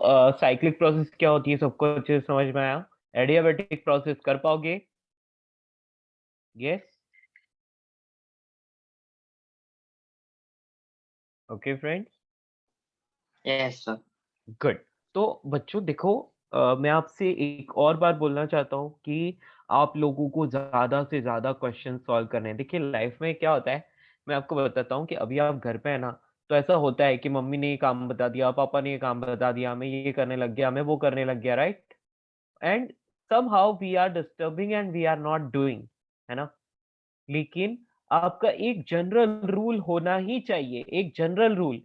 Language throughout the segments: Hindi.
साइक्लिक प्रोसेस क्या होती है सबको अच्छे से समझ में आया? एडियाबैटिक प्रोसेस कर पाओगे? Yes? Okay friends, yes sir. Good. तो बच्चों देखो, मैं आपसे एक और बात बोलना चाहता हूँ कि आप लोगों को ज़्यादा से ज़्यादा क्वेश्चन सॉल्व करने हैं। देखिए लाइफ में क्या होता है, मैं आपको बताता हूँ कि अभी आप घर पे है ना, तो ऐसा होता है कि मम्मी ने ये काम बता दिया, पापा ने ये काम बता दिया, मैं ये करने लग गया, मैं वो करने लग गया, right? And somehow we are disturbing and we are not doing, है ना? लेकिन आपका एक जनरल रूल होना ही चाहिए, एक जनरल रूल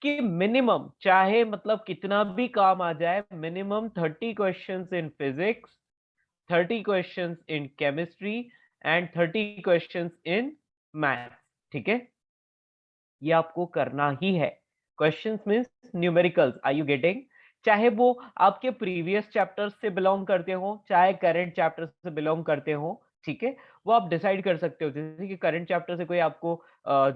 कि मिनिमम चाहे मतलब कितना भी काम आ जाए, minimum 30 questions in physics, 30 questions in chemistry and 30 questions in maths, ठीक है? ये आपको करना ही है। Questions means numericals, are you getting? चाहे वो आपके प्रीवियस चैप्टर्स से बिलोंग करते हो, चाहे करंट चैप्टर्स से बिलोंग करते हो, ठीक है? वो आप डिसाइड कर सकते हो। जैसे कि करंट चैप्टर से कोई आपको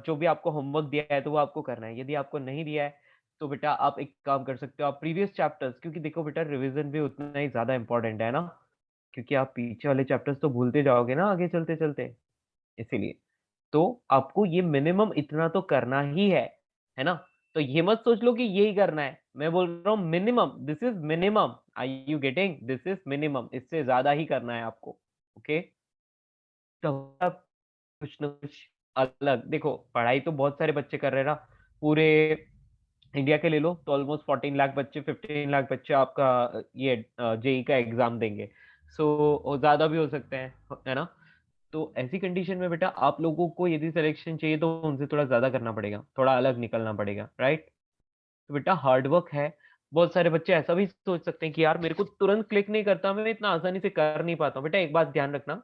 जो भी आपको होमवर्क दिया है, तो वो आपको करना है। यदि आपको नहीं दिया है, तो बेटा आप एक काम कर सकते हो, आप प्रीवियस चैप्टर्स, क्योंकि देखो बेटा रिवीजन भी उतना ही ज़्यादा इम्पोर्टेंट है ना, क्योंकि आप पीछे वाले चैप्टर्स तो भूलते जाओगे ना आगे चलते-चलते, इसीलिए। तो आपको ये मिनिमम इतना तो करना ही है ना? तो ये मत सोच लो कि यही करना है। मैं बोल रहा हूँ minimum, this is minimum. Are you getting? This is minimum, इससे ज़्यादा ही करना है आपको, ओके? तो आप कुछ न कुछ अलग देखो, पढ़ाई तो बहुत सारे बच्चे कर रहे हैं ना, पूरे इंडिया के ले लो तो ऑलमोस्ट 14 लाख बच्चे, 15 लाख बच्चे आपका ये जेईई का एग्ज़ाम देंगे। सो ज़्यादा भी हो सकते हैं, है ना? तो ऐसी कंडीशन में बेटा आप लोगों को यदि सिलेक्शन चाहिए तो उनसे थोड़ा ज़्यादा करना पड़ेगा, थोड़ा अलग निकलना पड़ेगा, राइट? तो बेटा हार्ड वर्क है। बहुत सारे बच्चे ऐसा भी सोच सकते हैं कि यार मेरे को तुरंत क्लिक नहीं करता, मैं इतना आसानी से कर नहीं पाता हूँ। बेटा एक बात ध्यान रखना,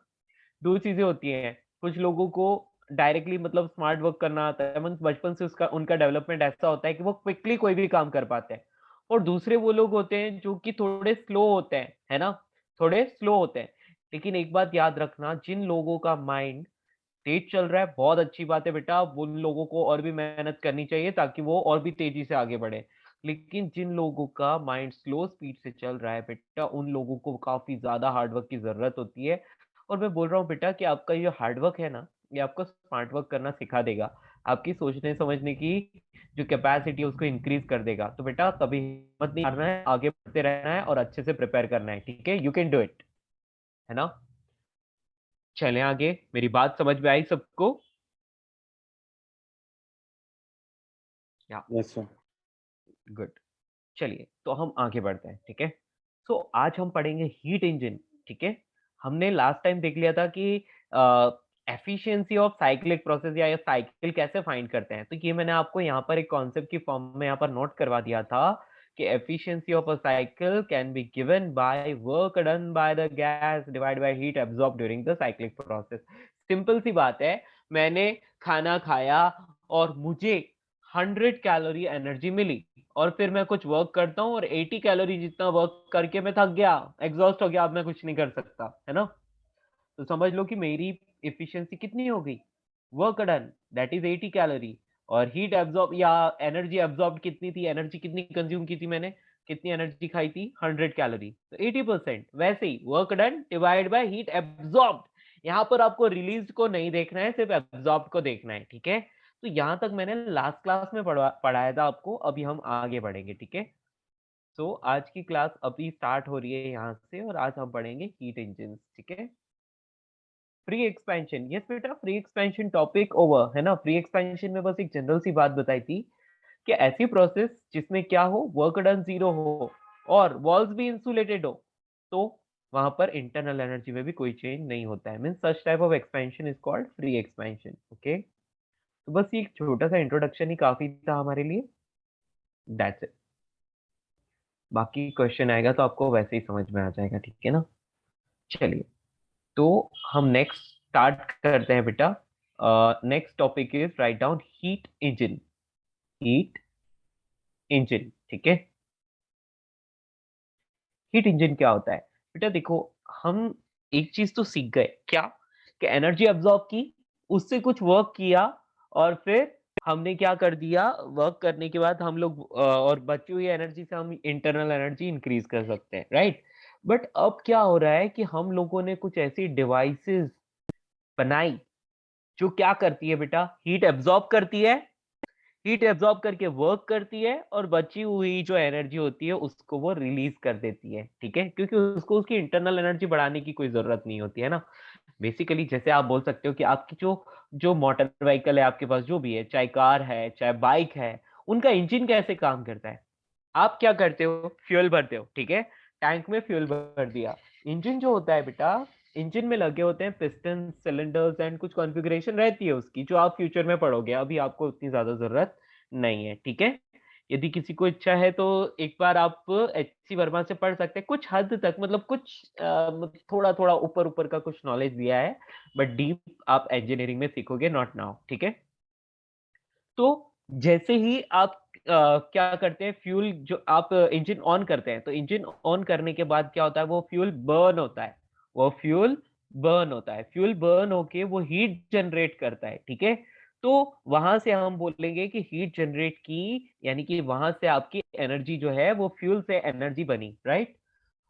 2 चीज़ें होती हैं। कुछ लोगों को डायरेक्टली मतलब स्मार्ट वर्क करना आता है, मीन्स बचपन से उसका उनका डेवलपमेंट ऐसा होता है कि वो क्विकली कोई भी काम कर पाते हैं। और दूसरे वो लोग होते हैं जो कि थोड़े स्लो होते हैं, है ना? थोड़े स्लो होते हैं। लेकिन एक बात याद रखना, जिन लोगों का माइंड तेज चल रहा है, बहुत अच्छी बात है बेटा, उन लोगों को और भी मेहनत करनी चाहिए ताकि वो और भी तेज़ी से आगे बढ़े। लेकिन जिन लोगों का माइंड स्लो स्पीड से चल रहा है बेटा, उन लोगों को काफ़ी ज़्यादा हार्ड वर्क की ज़रूरत होती है। और मैं बोल रहा हूँ बेटा कि आपका ये हार्ड वर्क है ना, ये आपको स्मार्ट वर्क करना सिखा देगा। आपकी सोचने-समझने की जो कैपेसिटी है उसको इंक्रीज़ कर देगा। तो बेटा कभी हिम्मत नहीं हारना है, आगे बढ़ते रहना है और अच्छे से प्रिपेयर करना है, ठीक है? यू कैन डू इट, है ना? चलें आगे, मेरी बात समझ में आई सबको? या यस सर। गुड। चलिए तो हम आगे बढ़ते हैं, ठीक है? सो आज हम पढ़ेंगे हीट इंजन, ठीक है? हमने लास्ट टाइम देख लिया था कि एफिशिएंसी ऑफ साइक्लिक प्रोसेस या ये साइकिल कैसे फाइंड करते हैं। तो ये मैंने आपको यहाँ पर एक कॉन्सेप्ट की फॉर्म में यहाँ पर नोट करवा दिया था कि efficiency of a cycle can be given by work done by the gas divided by heat absorbed during the cyclic process. Simple सी बात है, मैंने खाना खाया और मुझे 100 कैलोरी एनर्जी मिली और फिर मैं कुछ वर्क करता हूँ और 80 कैलोरी जितना वर्क करके मैं थक गया, एग्ज़ॉस्ट हो गया, अब मैं कुछ नहीं कर सकता, है ना? तो समझ लो कि मेरी एफिशिएंसी कितनी हो गई? Work done that is 80 calorie और हीट एब्ज़ॉर्ब या एनर्जी एब्ज़ॉर्ब्ड कितनी थी, एनर्जी कितनी कंज़्यूम की थी मैंने, कितनी एनर्जी खाई थी? 100 कैलोरी, तो 80%। वैसे ही work done divide by heat absorbed, यहाँ पर आपको रिलीज़्ड को नहीं देखना है, सिर्फ़ एब्ज़ॉर्ब्ड को देखना है, ठीक है? तो यहाँ तक मैंने लास्ट क्लास में पढ़ाया था आपको, अभी हम आगे बढ़ेंगे, ठीक है? तो आज की क्लास अभी स्टार्ट हो रही है यहाँ से और आज हम पढ़ेंगे हीट इंजन्स, ठीक है? फ्री एक्सपेंशन, यस बेटा, फ्री एक्सपेंशन टॉपिक ओवर, है ना? फ्री एक्सपेंशन में बस एक जनरल सी बात बताई थी कि ऐसी प्रोसेस जिसमें क्या हो, वर्क डन 0 हो और वॉल्स भी इंसुलेटेड हो, तो वहाँ पर इंटरनल एनर्जी में भी कोई चेंज नहीं होता है। Means such type of expansion is called free expansion, okay? तो बस ये एक छोटा-सा इंट्रोडक्शन ही काफ़ी था हमारे लिए, दैट्स इट। बाकी क्वेश्चन आएगा तो आपको वैसे ही समझ में आ जाएगा, ठीक है ना? चलिए, तो हम नेक्स्ट स्टार्ट करते हैं बेटा। Next topic is write down heat engine, heat engine, ठीक है? हीट इंजन क्या होता है? बेटा देखो, हम एक चीज़ तो सीख गए, क्या? कि एनर्जी अब्ज़ॉर्ब की, उससे कुछ वर्क किया और फिर हमने क्या कर दिया, वर्क करने के बाद हम लोग और बची हुई एनर्जी से हम इंटरनल एनर्जी इंक्रीज कर सकते हैं, राइट। बट अब क्या हो रहा है कि हम लोगों ने कुछ ऐसी डिवाइसेस बनाई जो क्या करती है बेटा, हीट एब्जॉर्ब करती है, हीट एब्जॉर्ब करके वर्क करती है और बची हुई जो एनर्जी होती है उसको वो रिलीज कर देती है, ठीक है, क्योंकि उसको उसकी इंटरनल एनर्जी बढ़ाने की कोई जरूरत नहीं होती है ना। बेसिकली जैसे आप बोल सकते हो कि आपकी जो जो मोटर व्हीकल है आपके पास, जो भी है, चाहे कार है चाहे बाइक है, उनका इंजन कैसे काम करता है। आप क्या करते हो, फ्यूल भरते हो, ठीक है, टैंक में फ्यूल भर दिया। इंजन जो होता है बेटा, इंजन में लगे होते हैं पिस्टन, सिलेंडर्स एंड कुछ कॉन्फ़िगरेशन रहती है उसकी, जो आप फ्यूचर में पढ़ोगे, अभी आपको उतनी ज्यादा जरूरत नहीं है, ठीक है। यदि किसी को इच्छा है तो एक बार आप एच सी वर्मा से पढ़ सकते हैं, कुछ हद तक, मतलब कुछ थोड़ा थोड़ा ऊपर ऊपर का कुछ नॉलेज दिया है, बट डीप आप इंजीनियरिंग में सीखोगे, नॉट नाउ, ठीक है। तो जैसे ही आप क्या करते हैं, फ्यूल जो आप इंजन ऑन करते हैं, तो इंजन ऑन करने के बाद क्या होता है, वो फ्यूल बर्न होता है, वो फ्यूल बर्न होता है, फ्यूल बर्न होके वो हीट जनरेट करता है, ठीक है। तो वहां से हम बोलेंगे कि हीट जनरेट की, यानी कि वहां से आपकी एनर्जी जो है वो फ्यूल से एनर्जी बनी, राइट।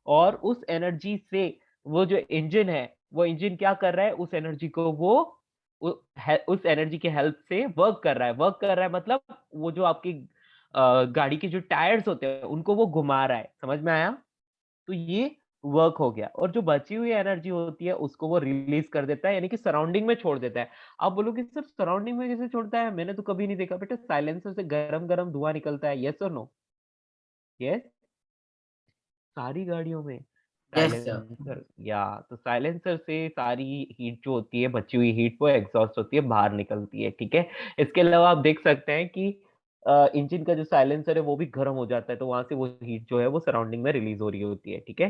और उस एनर्जी से वो जो इंजन है, वो इंजन क्या कर रहा है, उस एनर्जी को वो उस एनर्जी के हेल्प से वर्क कर रहा है, वर्क कर रहा है मतलब वो जो आपकी गाड़ी के जो टायर्स होते हैं उनको वो घुमा रहा है, समझ में आया। तो ये वर्क हो गया, और जो बची हुई एनर्जी होती है उसको वो रिलीज कर देता है, यानी कि सराउंडिंग में छोड़ देता है। आप बोलोगे सर सराउंडिंग में कैसे छोड़ता है, मैंने तो कभी नहीं देखा बेटा, साइलेंसर से गरम गरम धुआं निकलता है, यस और नो। यस, सारी गाड़ियों में Yes, sir. साइलेंसर, या तो साइलेंसर से सारी हीट जो होती है, बची हुई हीट, वो एग्जॉस्ट होती है, बाहर निकलती है, ठीक है। इसके अलावा आप देख सकते हैं कि इंजन का जो साइलेंसर है वो भी गर्म हो जाता है, तो वहां से वो हीट जो है वो सराउंडिंग में रिलीज हो रही होती है, ठीक है।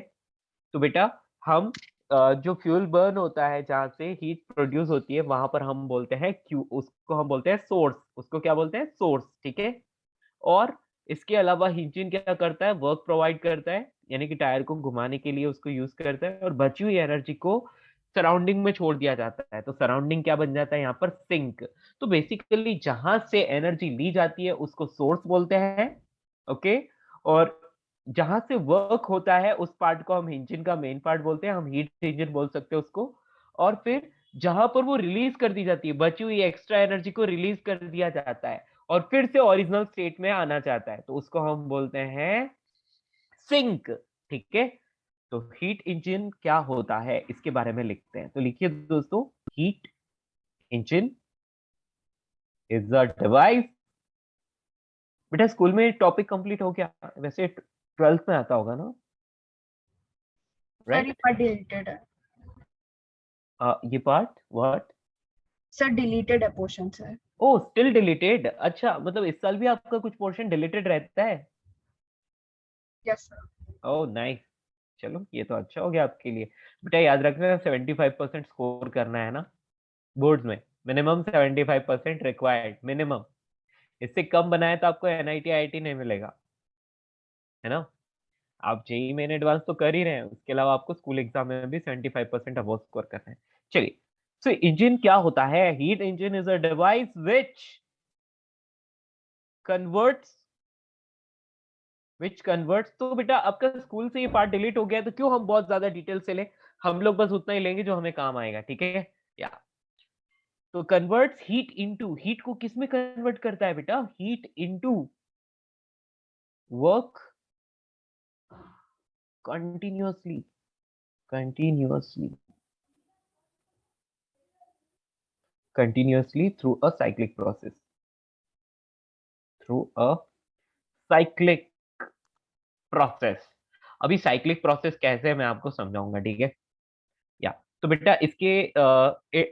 तो बेटा हम जो फ्यूल बर्न होता है, जहां से हीट प्रोड्यूस होती है, वहां पर हम बोलते हैं क्यू, उसको हम बोलते हैं सोर्स, उसको क्या बोलते हैं, सोर्स, ठीक है। और इसके अलावा इंजन क्या करता है, वर्क प्रोवाइड करता है, यानी कि टायर को घुमाने के लिए उसको यूज करता है, और बची हुई एनर्जी को सराउंडिंग में छोड़ दिया जाता है, तो सराउंडिंग क्या बन जाता है यहाँ पर, सिंक। तो बेसिकली जहां से एनर्जी ली जाती है उसको सोर्स बोलते हैं, ओके। और जहां से वर्क होता है उस पार्ट को हम इंजन का मेन पार्ट बोलते हैं, हम हीट इंजन बोल सकते हैं उसको। और फिर जहां पर वो रिलीज कर दी जाती है, बची हुई एक्स्ट्रा एनर्जी को रिलीज कर दिया जाता है और फिर से ओरिजिनल स्टेट में आना चाहता है, तो उसको हम बोलते हैं सिंक, ठीक है। तो हीट इंजन क्या होता है इसके बारे में लिखते हैं, तो लिखिए दोस्तों, heat engine is a device. बेटा स्कूल में टॉपिक कंप्लीट हो गया, वैसे 12th में आता होगा ना, सर ये राइट। पार्ट डिलीटेड है। ये पार्ट व्हाट, सर डिलीटेड है पोर्शन सर। ओ स्टिल डिलीटेड, अच्छा, मतलब इस साल भी आपका कुछ पोर्शन डिलीटेड रहता है। Yes sir. ओह नाइस, चलो ये तो अच्छा हो गया आपके लिए। बेटा याद रखना 75% स्कोर करना है ना बोर्ड्स में, मिनिमम 75% रिक्वायर्ड, मिनिमम। इससे कम बनाए तो आपको एनआईटी आईआईटी नहीं मिलेगा, है ना। आप जेई मेन एडवांस तो कर ही रहे हैं, उसके अलावा आपको स्कूल एग्जाम में भी 75% अबव स्कोर करना है। चलिए, सो इंजन क्या होता है, heat engine is a device which converts, तो बेटा आपका स्कूल से ये पार्ट डिलीट हो गया, तो क्यों हम बहुत ज्यादा डिटेल से लें, हम लोग बस उतना ही लेंगे जो हमें काम आएगा, ठीक है। या तो कन्वर्ट्स हीट इनटू, हीट को किस में कन्वर्ट करता है बेटा, heat into work continuously, continuously, continuously through a cyclic process, through a cyclic process. अभी साइक्लिक प्रोसेस कैसे है मैं आपको समझाऊंगा, ठीक है। या तो बेटा इसके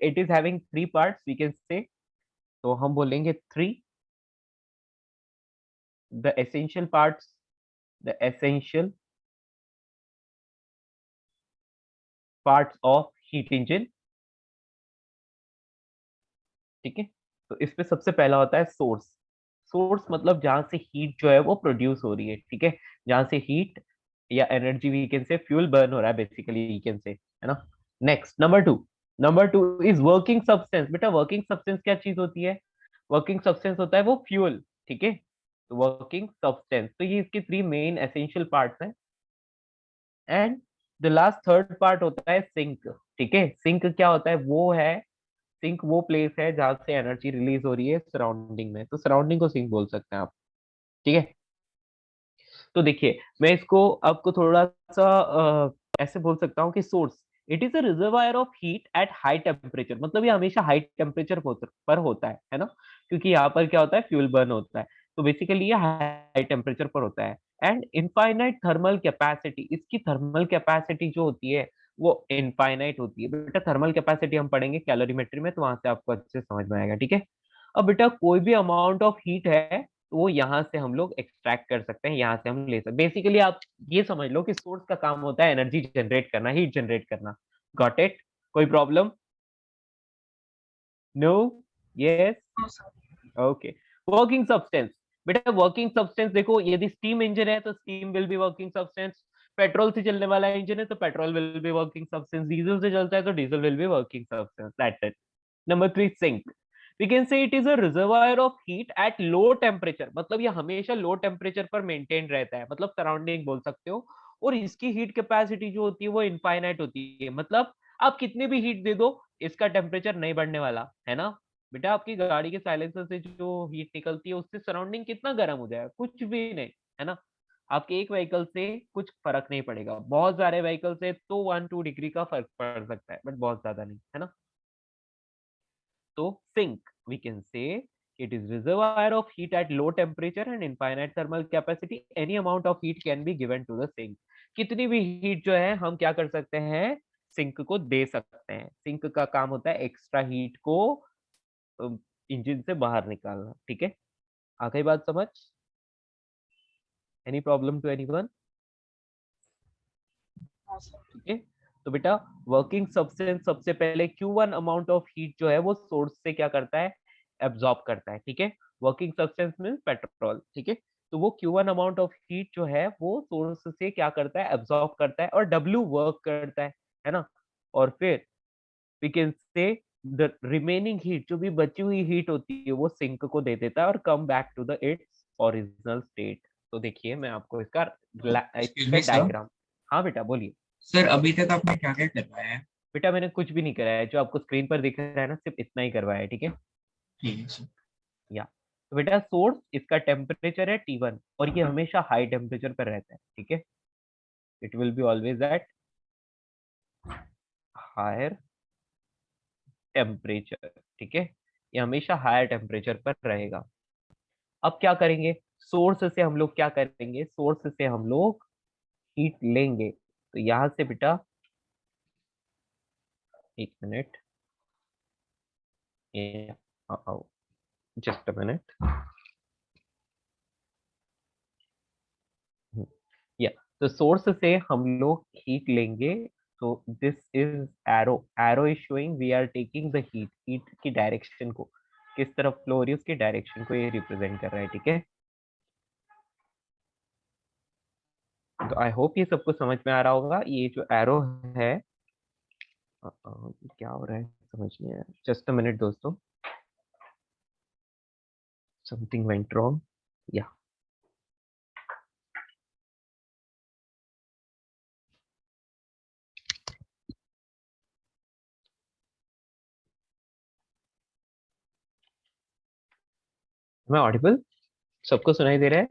it is having three parts we can say, तो हम बोलेंगे three, the essential parts, the essential parts of heat engine, ठीक है। तो इसमें सबसे पहला होता है सोर्स, सोर्स मतलब जहां से हीट जो है वो प्रोड्यूस हो रही है, ठीक है, जहां से हीट या energy we can say fuel burn हो रहा है, बेसिकली वी कैन से, है ना। Next number two, number two is working substance. बेटा वर्किंग सब्सटेंस क्या चीज होती है, वर्किंग सब्सटेंस होता है वो फ्यूल, ठीक है। तो वर्किंग सब्सटेंस, तो ये इसके 3 मेन एसेंशियल पार्ट्स हैं। And the last third part होता है सिंक, ठीक है। सिंक क्या होता है, वो है, सिंक वो प्लेस है जहां से एनर्जी रिलीज हो रही है सराउंडिंग में, तो सराउंडिंग को सिंक बोल सकते हैं आप, ठीक है। तो देखिए मैं इसको आपको थोड़ा सा ऐसे बोल सकता हूँ कि source, it is a reservoir of heat at high temperature, मतलब ये हमेशा हाई टेम्परेचर पर होता है ना, क्योंकि यहाँ पर क्या होता है, फ्यूल बर्न होता है। तो बेसिकली ये हाई टेम्परेचर पर होता है। एंड इनफाइनाइट थर्मल कैपेसिटी, इसकी थर्मल कैपेसिटी जो होती है वो इनफाइनाइट होती है। बेटा थर्मल कैपेसिटी हम पढ़ेंगे कैलोरीमेट्री में, तो वहां से आपको अच्छे से समझ में आएगा, ठीक है। अब बेटा कोई भी अमाउंट ऑफ हीट है तो वो यहाँ से हम लोग एक्सट्रैक्ट कर सकते हैं, यहाँ से हम ले सकते हैं। बेसिकली आप ये समझ लो कि सोर्स का काम होता है एनर्जी जनरेट करना, हीट जनरेट करना। Got it? कोई problem? No? Yes? No, sir. Okay. Working substance, बेटा वर्किंग सब्सटेंस देखो, यदि स्टीम इंजन है तो steam will be working substance, petrol से चलने वाला इंजन है तो petrol will be working substance, diesel से चलता है तो diesel will be working substance, that's it. Number 3, sink. We can say it is a reservoir of heat at low temperature, मतलब ये हमेशा लो टेम्परेचर पर मेंटेन रहता है, मतलब सराउंडिंग बोल सकते हो। और इसकी हीट कैपेसिटी जो होती है वो इनफाइनाइट होती है, मतलब आप कितने भी हीट दे दो इसका टेम्परेचर नहीं बढ़ने वाला है ना। बेटा आपकी गाड़ी के साइलेंसर से जो हीट निकलती है उससे सराउंडिंग कितना गर्म हो जाएगा, कुछ भी नहीं, है ना। आपके एक व्हीकल से कुछ फर्क नहीं पड़ेगा, बहुत सारे व्हीकल से तो 1-2 डिग्री का फर्क पड़ सकता है, बट बहुत ज्यादा नहीं, है ना। So sink, we can say it is reservoir of heat at low temperature and infinite thermal capacity. Any amount of heat can be given to the sink. कितनी भी हीट जो है हम क्या कर सकते हैं, सिंक को दे सकते हैं। सिंक का काम होता है एक्स्ट्रा हीट को इंजन से बाहर निकालना, ठीक है। आ गई बात समझ? Any problem to anyone? No, sir. ठीक है। तो बेटा वर्किंग सब्सटेंस सबसे पहले Q1 अमाउंट ऑफ हीट जो है वो सोर्स से क्या करता है, एब्जॉर्ब करता है, ठीक है। वर्किंग सब्सटेंस मींस पेट्रोल, ठीक है। तो वो Q1 अमाउंट ऑफ हीट जो है वो सोर्स से क्या करता है, एब्जॉर्ब करता है, और W वर्क करता है ना। और फिर we can say the remaining heat, जो भी बची हुई हीट होती है वो सिंक को दे देता है और come back to the its original state. तो देखिए मैं आपको इसका इस एक्सक्यूज पे मी सर। डायग्राम, हाँ बेटा बोलिए। सर अभी तक आपने क्या क्या करवाया है? बेटा मैंने कुछ भी नहीं कराया है, जो आपको स्क्रीन पर दिख रहा है ना सिर्फ इतना ही करवाया है, ठीक है। ठीक है सर। या तो बेटा सोर्स, इसका टेम्परेचर है T1 और ये हमेशा हाई टेम्परेचर पर रहता है, ठीक है। It will be always at higher temperature, ठीक है। ये हमेशा हायर टेम्परेचर पर रहेगा। अब क्या करेंगे, सोर्स से हम लोग क्या करेंगे, सोर्स से हम लोग हीट लेंगे। तो यहां से बेटा, एक मिनट, ये जस्ट अ मिनट, या तो सोर्स से हम लोग हीट लेंगे। तो this is arrow, arrow is showing we are taking the heat, heat की डायरेक्शन को, किस तरफ फ्लो हो रही है उसकी डायरेक्शन को ये रिप्रेजेंट कर रहा है, ठीक है। तो आई होप ये सबको समझ में आ रहा होगा। ये जो एरो है, क्या हो रहा है समझ नहीं आया, जस्ट अ मिनट दोस्तों, समथिंग वेंट रॉन्ग, या मैं ऑडिबल, सबको सुनाई दे रहा है?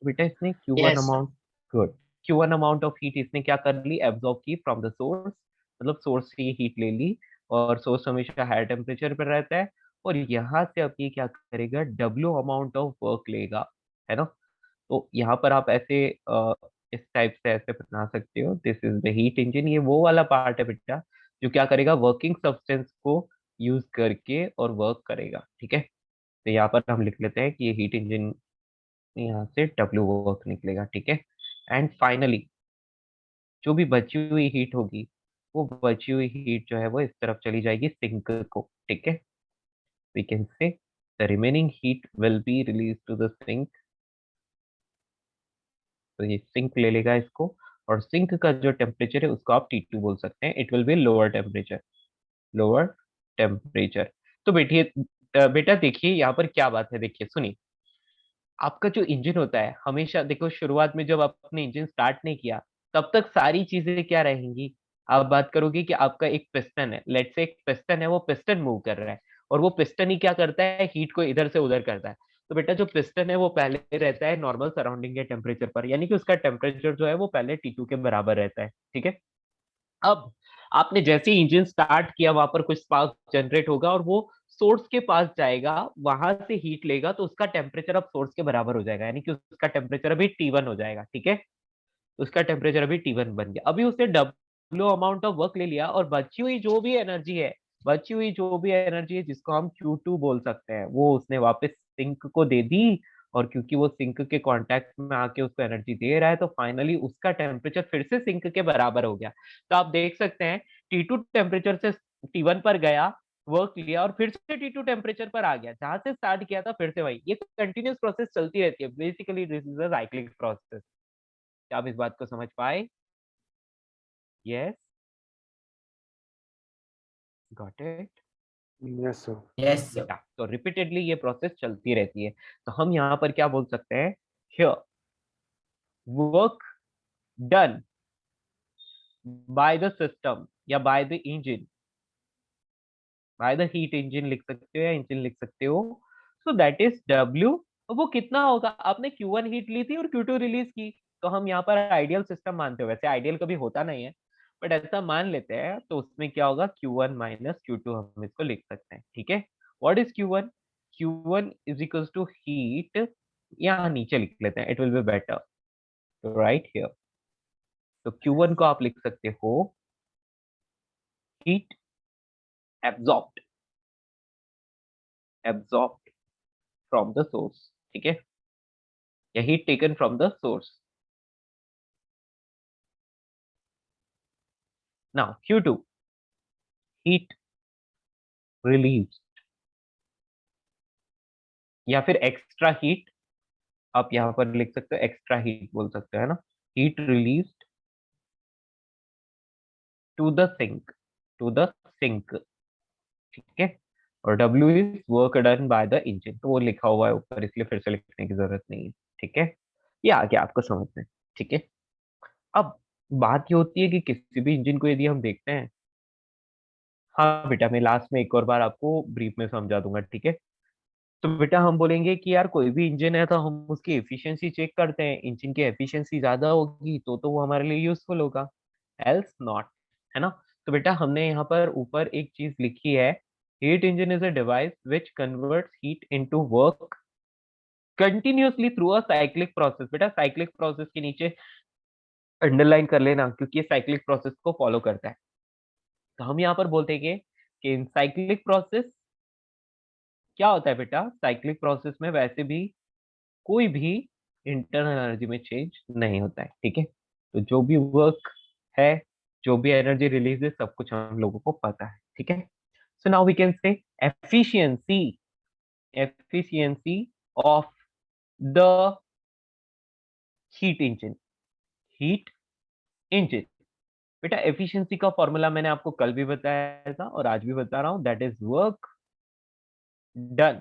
बेटा इसने Q1 yes sir. Amount, good, Q1 amount of heat इसने क्या कर ली, एब्जॉर्ब की फ्रॉम द सोर्स, मतलब सोर्स से ये हीट ले ली। और सोर्स हमेशा हायर टेम्परेचर पर रहता है। और यहाँ से अब ये क्या करेगा, W अमाउंट ऑफ वर्क लेगा, है ना। तो यहाँ पर आप ऐसे इस टाइप से ऐसे बना सकते हो, this is the heat engine, ये वो वाला पार्ट है बेटा जो क्या करेगा, वर्किंग सब्सटेंस को यूज करके और वर्क करेगा, ठीक है। तो यहाँ पर हम लिख लेते हैं कि ये हीट इंजन, यहाँ से W वर्क निकलेगा, ठीक है। एंड फाइनली जो भी बची हुई हीट होगी, वो बची हुई हीट जो है वो इस तरफ चली जाएगी सिंक को, ठीक है। We can say the remaining heat will be release to the sink. तो ये सिंक ले लेगा इसको, और सिंक का जो टेम्परेचर है उसको आप T2 बोल सकते हैं, it will be lower temperature, lower temperature. तो बैठिए बेटा देखिए यहाँ पर क्या बात है, देखिए सुनिए। आपका जो इंजन होता है हमेशा, देखो शुरुआत में जब आपने इंजन स्टार्ट नहीं किया तब तक सारी चीजें क्या रहेंगी। आप बात करोगे कि आपका एक पिस्टन है, लेट्स से एक पिस्टन है, वो पिस्टन मूव कर रहा है और वो पिस्टन ही क्या करता है, हीट को इधर से उधर करता है। तो बेटा जो पिस्टन है वो पहले रहता है नॉर्मल सराउंडिंग के टेम्परेचर पर, यानी कि उसका टेम्परेचर जो है वो पहले T2 के बराबर रहता है, ठीक है। अब आपने जैसे ही इंजन स्टार्ट किया वहां पर कुछ स्पार्क जनरेट होगा और वो सोर्स के पास जाएगा, वहां से हीट लेगा तो उसका टेम्परेचर अब सोर्स के बराबर हो जाएगा, यानी कि उसका टेम्परेचर अभी T1 हो जाएगा, ठीक है। उसका टेम्परेचर अभी T1 बन गया। अभी उसने डब्ल्यू अमाउंट ऑफ वर्क ले लिया और बची हुई जो भी एनर्जी है जिसको हम Q2 बोल सकते हैं, वो उसने वापस सिंक को दे दी। और क्योंकि वो सिंक के कांटेक्ट में आके उसको एनर्जी दे रहा है तो फाइनली उसका टेम्परेचर फिर से सिंक के बराबर हो गया। तो आप देख सकते हैं T2 टेम्परेचर से T1 पर गया, वर्क लिया और फिर से T2 टेम्परेचर पर आ गया, जहां से स्टार्ट किया था फिर से वही। ये कंटिन्यूस प्रोसेस चलती रहती है, basically this is a cyclic process. क्या आप इस बात को समझ पाए? Yes, got it. Yes sir. Yes sir. या तो रिपीटेडली ये प्रोसेस चलती रहती है। तो हम यहाँ पर क्या बोल सकते हैं, here work done by the system या by the engine, by the heat engine लिख सकते हो या इंजन लिख सकते हो। So that is W. वो कितना होगा, आपने Q1 हीट ली थी और Q2 रिलीज की, तो हम यहाँ पर आइडियल सिस्टम मानते हो, वैसे आइडियल कभी होता नहीं है बट ऐसा मान लेते हैं। तो उसमें क्या होगा, Q1 माइनस Q2 हम इसको लिख सकते हैं, ठीक है। What is Q1? Q1 is equal to heat, यहाँ नीचे लिख लेते हैं, it will be better right here. तो Q1 को आप लिख सकते हो heat absorbed, absorbed from the source, ठीक है, या heat taken from the source. Now Q2 heat release या फिर एक्स्ट्रा हीट, आप यहाँ पर लिख सकते हो एक्स्ट्रा हीट बोल सकते हो, है ना। Heat released to the sink, to the sink, ठीक है। और W is work done by the engine, तो वो लिखा हुआ है ऊपर इसलिए फिर से लिखने की जरूरत नहीं है, ठीक है। ये आ गया आपको समझ में, ठीक है। अब बात ये होती है कि किसी भी इंजन को यदि हम देखते हैं, हाँ बेटा मैं लास्ट में एक और बार आपको ब्रीफ में समझा दूंगा, ठीक है। तो बेटा हम बोलेंगे कि यार कोई भी इंजन है तो हम उसकी एफिशिएंसी चेक करते हैं, इंजन की एफिशिएंसी ज्यादा होगी तो वो हमारे लिए यूजफुल होगा, एल्स नॉट, है ना। तो बेटा हमने यहाँ पर ऊपर एक चीज लिखी है, heat engine is a device which converts heat into work continuously through a cyclic process. बेटा साइक्लिक प्रोसेस के नीचे अंडरलाइन कर लेना क्योंकि ये साइक्लिक प्रोसेस को फॉलो करता है। तो हम यहाँ पर बोलते हैं कि इन साइक्लिक प्रोसेस क्या होता है बेटा, साइक्लिक प्रोसेस में वैसे भी कोई भी इंटरनल एनर्जी में चेंज नहीं होता है, ठीक है। तो जो भी वर्क है, जो भी एनर्जी रिलीज है, सब कुछ हम लोगों को पता है, ठीक है। So now we can say efficiency, efficiency of the heat engine, heat engine. बेटा एफिशिएंसी का फॉर्मूला मैंने आपको कल भी बताया था और आज भी बता रहा हूं, that is work done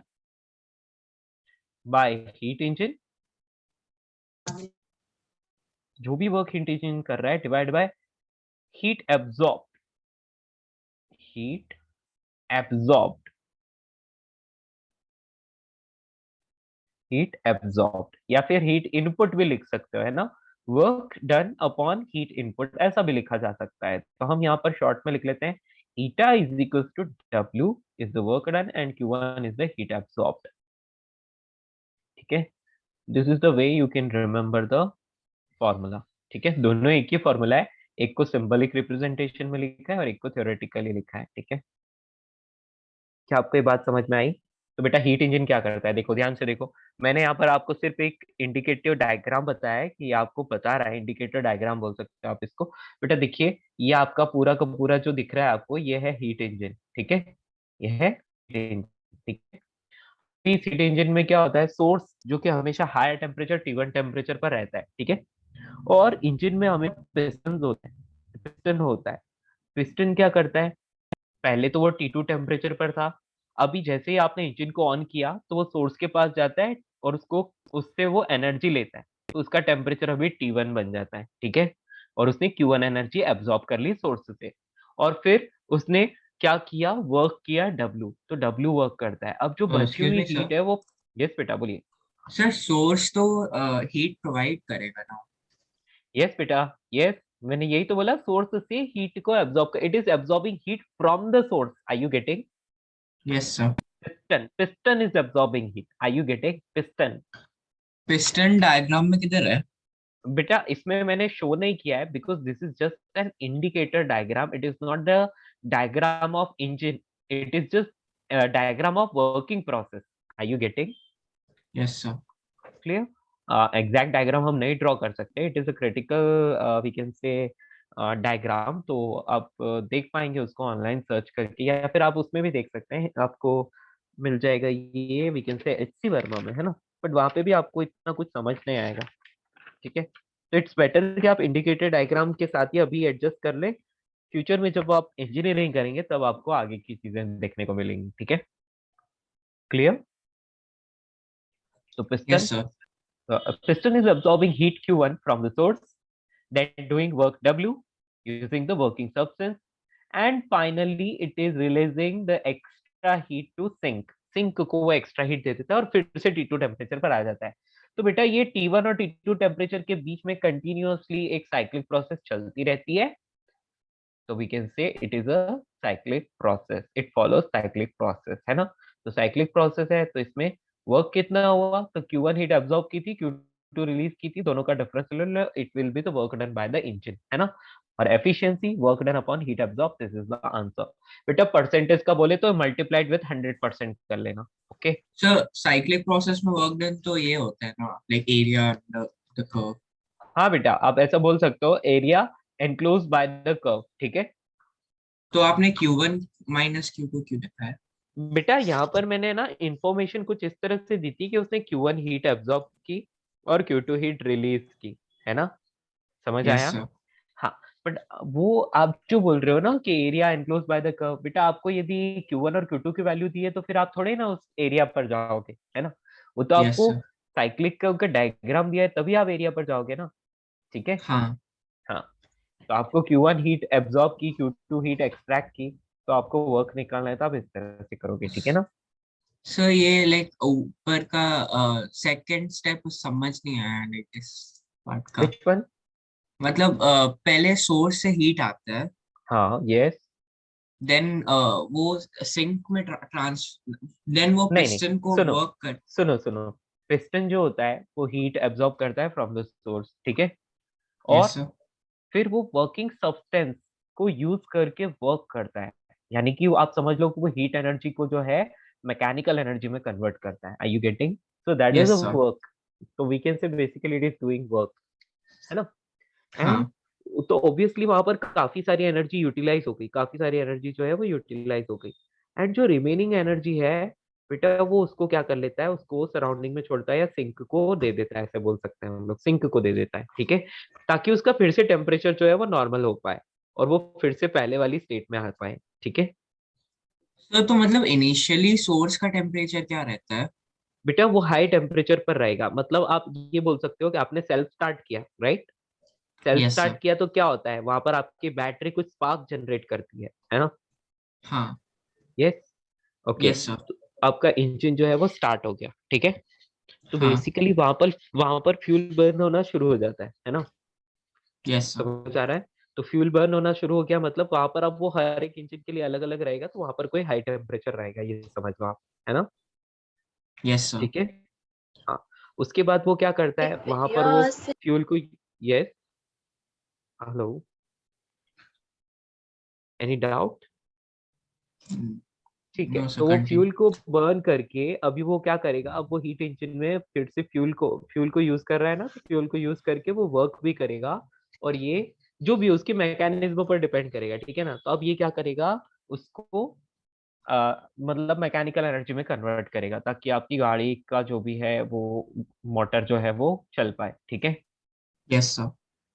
by heat engine, जो भी वर्क हीट इंजन कर रहा है divide by heat absorb, heat absorbed, heat absorbed या फिर हीट इनपुट भी लिख सकते हो, है ना। Work done upon heat input ऐसा भी लिखा जा सकता है। तो हम यहाँ पर शॉर्ट में लिख लेते हैं, eta is equal to W is the work done and Q1 is the heat absorbed, ठीक है। This is the way you can remember the formula, ठीक है। दोनों एक ही फॉर्मूला है, एक को सिंबलिक रिप्रेजेंटेशन में लिखा है और एक को थ्योरेटिकली लिखा है, ठीक है। क्या आपको ये बात समझ में आई? तो बेटा हीट इंजन क्या करता है, देखो ध्यान से देखो। मैंने यहाँ पर आपको सिर्फ एक इंडिकेटिव डायग्राम बताया है कि ये आपको बता रहा है, इंडिकेटर डायग्राम बोल सकते हो आप इसको। बेटा देखिए ये आपका पूरा का पूरा जो दिख रहा है आपको, ये है हीट इंजन, ठीक है। ये है हीट इंजन, ठीक है। इस हीट इंजन में क्या होता है, सोर्स जो कि हमेशा हायर टेम्परेचर T1 टेम्परेचर पर रहता है, ठीक है। और इंजन में हमें पिस्टन होता है, पिस्टन होता है। पिस्टन क्या करता है, पहले तो वो T2 टेम्परेचर पर था, अभी जैसे ही आपने इंजन को ऑन किया तो वो सोर्स के पास जाता है और उसको उससे वो एनर्जी लेता है, तो उसका टेम्परेचर अभी T1 बन जाता है, ठीक है। और उसने Q1 एनर्जी एब्जॉर्ब कर ली सोर्स से, और फिर उसने क्या किया, वर्क किया W, तो W वर्क करता है। अब जो बची एक्सक्यूज हुई मी सर। हीट है वो, यस बेटा बोलिए। सर सोर्स तो हीट प्रोवाइड करेगा ना? यस बेटा, यस, मैंने यही तो बोला, सोर्स से हीट को एब्जॉर्ब कर, it is absorbing heat from the source, are you getting? Yes sir. Piston is absorbing heat, are you getting? Piston. Piston diagram में किधर है? बेटा इसमें मैंने शो नहीं किया है because this is just an indicator diagram, it is not the diagram of engine, it is just diagram of working process, are you getting? Yes sir. Clear? Exact diagram हम नहीं ड्रॉ कर सकते, it is a critical we can say diagram, तो आप देख पाएंगे उसको ऑनलाइन सर्च करके, या फिर आप उसमें भी देख सकते हैं, आपको मिल जाएगा ये, we can say HC Verma में, है ना। बट वहां पे भी आपको इतना कुछ समझ नहीं आएगा, ठीक है। तो इट्स बेटर कि आप इंडिकेटर डायग्राम के साथ ही अभी एडजस्ट कर लें, फ्यूचर में जब आप इंजीनियरिंग करेंगे तब आपको आगे की चीजें देखने को मिलेंगी, ठीक है। क्लियर? तो yes piston, sir. piston is absorbing heat Q1 from the source, then doing work W using the working substance, and finally it is releasing the extra heat to sink. Sink को वो एक्स्ट्रा हीट दे देता है और फिर से T2 टेम्परेचर पर आ जाता है। तो बेटा ये T1 और T2 टेम्परेचर के बीच में कंटिन्यूअसली एक साइक्लिक प्रोसेस चलती रहती है, तो we can say it is a cyclic process, it follows cyclic process, है ना। तो साइक्लिक प्रोसेस है तो इसमें वर्क कितना हुआ, तो Q1 हीट अब्सॉर्ब की थी, Q2 रिलीज की थी, दोनों का difference it will be the work done by the engine, है ना। और efficiency work done upon heat absorb, this is the answer. बेटा परसेंटेज का बोले तो मल्टीप्लाइड विद 100% कर लेना, ओके। सर साइक्लिक प्रोसेस में वर्क डन तो ये होता है ना, लाइक एरिया द कर्व। हाँ बेटा आप ऐसा बोल सकते हो, area enclose by the curve, ठीक है। तो आपने Q1 माइनस Q2 क्यों लिखा है? बेटा यहाँ पर मैंने ना इंफॉर्मेशन कुछ इस तरह से दी थी कि उसने Q1 हीट एब्जॉर्ब की और Q2 हीट रिलीज की, है ना। समझ यस आया? सर। हाँ। बट वो आप जो बोल रहे हो ना कि area enclose by the curve, बेटा आपको यदि Q1 और Q2 की वैल्यू दी है तो फिर आप थोड़े ना उस एरिया पर जाओगे, है ना। वो तो यस आपको सर। साइक्लिक का डायग्राम दिया है तभी आप एरिया पर जाओगे ना, ठीक है। हाँ। हाँ। तो आपको Q1 हीट एब्जॉर्ब की, Q2 हीट एक्सट्रैक्ट की, तो आपको वर्क निकालना है तो आप इस तरह से करोगे, ठीक है ना। सर ये लाइक ऊपर का सेकंड स्टेप समझ नहीं आया, लाइक इस पार्ट का। Which one? मतलब पहले सोर्स से हीट आता है, हाँ यस। देन वो सिंक में ट्रांस, देन वो नहीं नहीं, पिस्टन को सुनो वर्क कर। सुनो सुनो, पिस्टन जो होता है वो हीट एब्जॉर्ब करता है फ्रॉम द सोर्स, ठीक है। और यस सर। फिर वो वर्किंग सब्सटेंस को यूज करके वर्क करता है, यानी कि आप समझ लो कि वो हीट एनर्जी को जो है मैकेनिकल एनर्जी में कन्वर्ट करता है, are you getting? So that is a yes sir. Work, तो we can say basically it is doing work, है ना। एंड हाँ। तो ऑब्वियसली वहां पर काफी सारी एनर्जी यूटिलाइज हो गई, काफी सारी एनर्जी जो है वो यूटिलाइज हो गई। एंड जो रिमेनिंग एनर्जी है बेटा वो उसको क्या कर लेता है, उसको सराउंडिंग में छोड़ता है या सिंक को दे देता है, ऐसे बोल सकते हैं हम लोग, सिंक को दे देता है, ठीक है। ताकि उसका फिर से टेम्परेचर जो है वो नॉर्मल हो पाए और वो फिर से पहले वाली स्टेट में आ पाए, ठीक है। सर तो मतलब इनिशियली सोर्स का टेम्परेचर क्या रहता है? बेटा वो हाई टेम्परेचर पर रहेगा, मतलब आप ये बोल सकते हो कि आपने सेल्फ स्टार्ट किया, right. Self yes sir. Start किया तो क्या होता है, वहां पर आपकी बैटरी कुछ स्पार्क जनरेट करती है ना। हाँ। यस। ओके। Yes sir. तो आपका इंजन जो है वो स्टार्ट हो गया, ठीक है। तो हाँ। बेसिकली वहां पर फ्यूल बर्न होना शुरू हो जाता है ना। Yes sir. समझ आ रहा है? तो फ्यूल बर्न होना शुरू हो गया, मतलब वहां पर अब वो हर एक इंजन के लिए अलग अलग रहेगा, तो वहां पर कोई हाई टेम्परेचर रहेगा, ये समझ लो आप, है ना। Yes sir. ठीक है। हाँ। उसके बाद वो क्या करता है वहां पर, वो फ्यूल को, यस, हेलो, एनी डाउट? ठीक है, नो सर, तो वो कंटिन्यू। फ्यूल को बर्न करके अभी वो क्या करेगा, अब वो हीट इंजन में फिर से फ्यूल को यूज कर रहा है ना, तो फ्यूल को यूज करके वो वर्क भी करेगा। और ये जो भी उसके मैकेनिज्म पर डिपेंड करेगा, ठीक है ना। तो अब ये क्या करेगा, उसको मतलब मैकेनिकल एनर्जी में कन्वर्ट करेगा ताकि आपकी गाड़ी का जो भी है वो मोटर जो है वो चल पाए, ठीक है। Yes sir.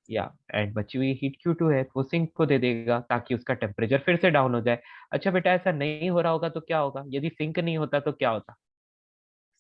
या एंड बची हुई हीट Q2 है, वो सिंक को दे देगा ताकि उसका टेम्परेचर फिर से डाउन हो जाए। अच्छा बेटा, ऐसा नहीं हो रहा होगा तो क्या होगा? यदि सिंक नहीं होता तो क्या होता?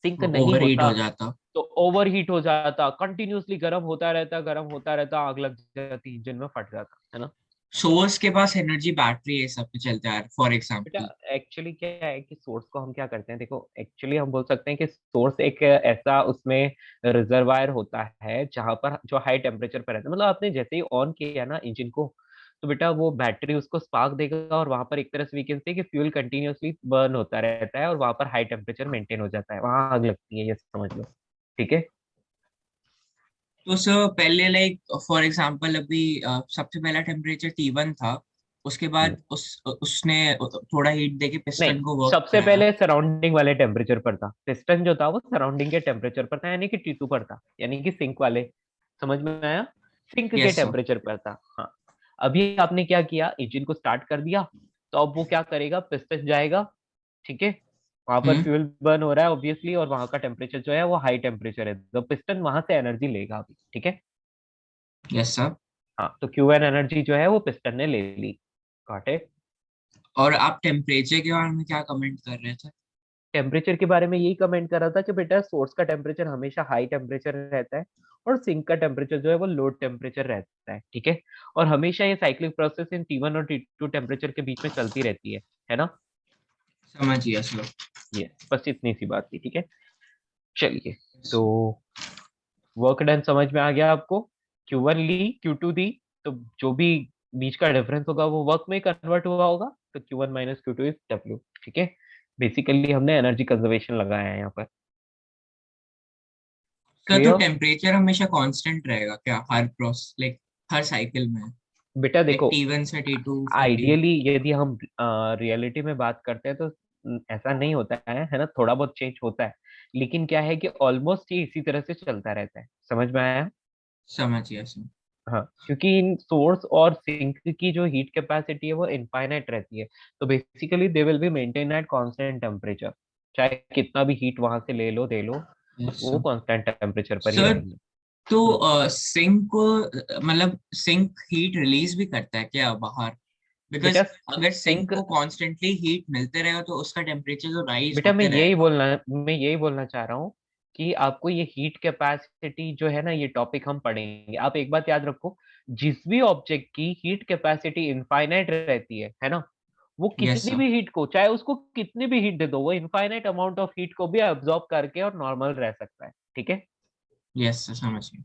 सिंक नहीं ओवर हीट होता हो जाता। तो ओवर हीट हो जाता, कंटिन्यूअसली गर्म होता रहता, आग लग जाती, इंजन में फट जाता, है ना? सोर्स के पास एनर्जी बैटरी ये सब पे चलता है फॉर बेटा एग्जांपल। एक्चुअली क्या है कि सोर्स को हम क्या करते हैं, देखो एक्चुअली हम बोल सकते हैं कि सोर्स एक ऐसा उसमें रिजर्वायर होता है जहां पर जो हाई टेम्परेचर पर रहता है, मतलब आपने जैसे ही ऑन किया ना इंजन को, तो बेटा वो बैटरी उसको स्पार्क देगा और वहां पर एक तरह से वी कैन से कि फ्यूल कंटिन्यूअसली बर्न होता रहता है और वहां पर हाई टेम्परेचर मेंटेन हो जाता है, वहां आग लगती है, ये समझ लो। ठीक है। तो सर पहले लाइक फॉर एग्जांपल अभी सबसे पहला टेम्परेचर T1 था, उसके हम्म, बाद उसने थोड़ा हीट देके नहीं, पिस्टन को वर्क सबसे कराया। पहले सराउंडिंग वाले टेम्परेचर पर था, पिस्टन जो था वो सराउंडिंग के टेम्परेचर पर था, यानी कि T2 पर था, यानी कि सिंक वाले, समझ में आया? सिंक के यस सर। टेम्परेचर पर था, हाँ। अभी आपने क्या किया, इंजन को स्टार्ट कर दिया, तो अब वो क्या करेगा, पिस्टन जाएगा, ठीक है, वहां पर हम्म। फ्यूल बर्न हो रहा है ऑब्वियसली, और वहां का टेम्परेचर जो है वो हाई टेम्परेचर है, तो पिस्टन वहां से एनर्जी लेगा अभी, ठीक है। Yes sir. हाँ, तो Q1 एनर्जी जो है वो पिस्टन ने ले ली, गॉट इट। और आप टेम्परेचर के बारे में क्या कमेंट कर रहे थे? टेम्परेचर के बारे में यही कमेंट कर रहा था कि बेटा सोर्स का टेम्परेचर हमेशा हाई टेम्परेचर रहता है और सिंक का टेम्परेचर जो है वो लो टेम्परेचर रहता है, ठीक है। और हमेशा ये साइक्लिक प्रोसेस इन T1 और T2 टेम्परेचर के बीच में चलती रहती है ना? समझ गया सर। ये बस इतनी सी बात थी, ठीक है। चलिए, तो वर्क डन समझ में आ गया आपको? Q1 ली, Q2 दी, तो जो भी बीच का डिफरेंस होगा वो वर्क में कन्वर्ट हुआ होगा, तो Q1 minus Q2 is W, ठीक है। बेसिकली हमने एनर्जी कंजर्वेशन लगाया है यहाँ पर। सर तो क्लियर? टेम्परेचर हमेशा कांस्टेंट रहेगा क्या हर प्रोसेस लाइक हर साइकिल में? बेटा लाइक देखो, T1 से T2 फिर T। आइडियली यदि हम रियलिटी में बात करते हैं तो ऐसा नहीं होता है ना, थोड़ा बहुत चेंज होता है, लेकिन क्या है कि ऑलमोस्ट ये इसी तरह से चलता रहता है, समझ में आया? समझ गया सर। हाँ, क्योंकि इन सोर्स और सिंक की जो हीट कैपेसिटी है वो इनफाइनाइट रहती है, तो basically they will be maintain at constant temperature, चाहे कितना भी हीट वहां से ले लो दे लो, यस वो सर। कांस्टेंट टेम्परेचर पर ही सर रहेंगे। तो हम्म, सिंक को मतलब सिंक हीट रिलीज भी करता है क्या बाहर? बेटा बिकॉज अगर सिंक सिंक को कॉन्स्टेंटली हीट मिलते रहे तो उसका टेम्परेचर तो राइज बेटा होते रहेगा। मैं यही बोलना चाह रहा हूँ कि आपको ये हीट कैपेसिटी जो है ना, ये टॉपिक हम पढ़ेंगे, आप एक बात याद रखो, जिस भी ऑब्जेक्ट की हीट कैपेसिटी इनफाइनाइट रहती है ना, वो यस कितनी सर। भी हीट को, चाहे उसको कितनी भी हीट दे दो, वो इनफाइनाइट अमाउंट ऑफ हीट को भी अब्सॉर्ब करके और नॉर्मल रह सकता है, ठीक है। यस सर समझ गया।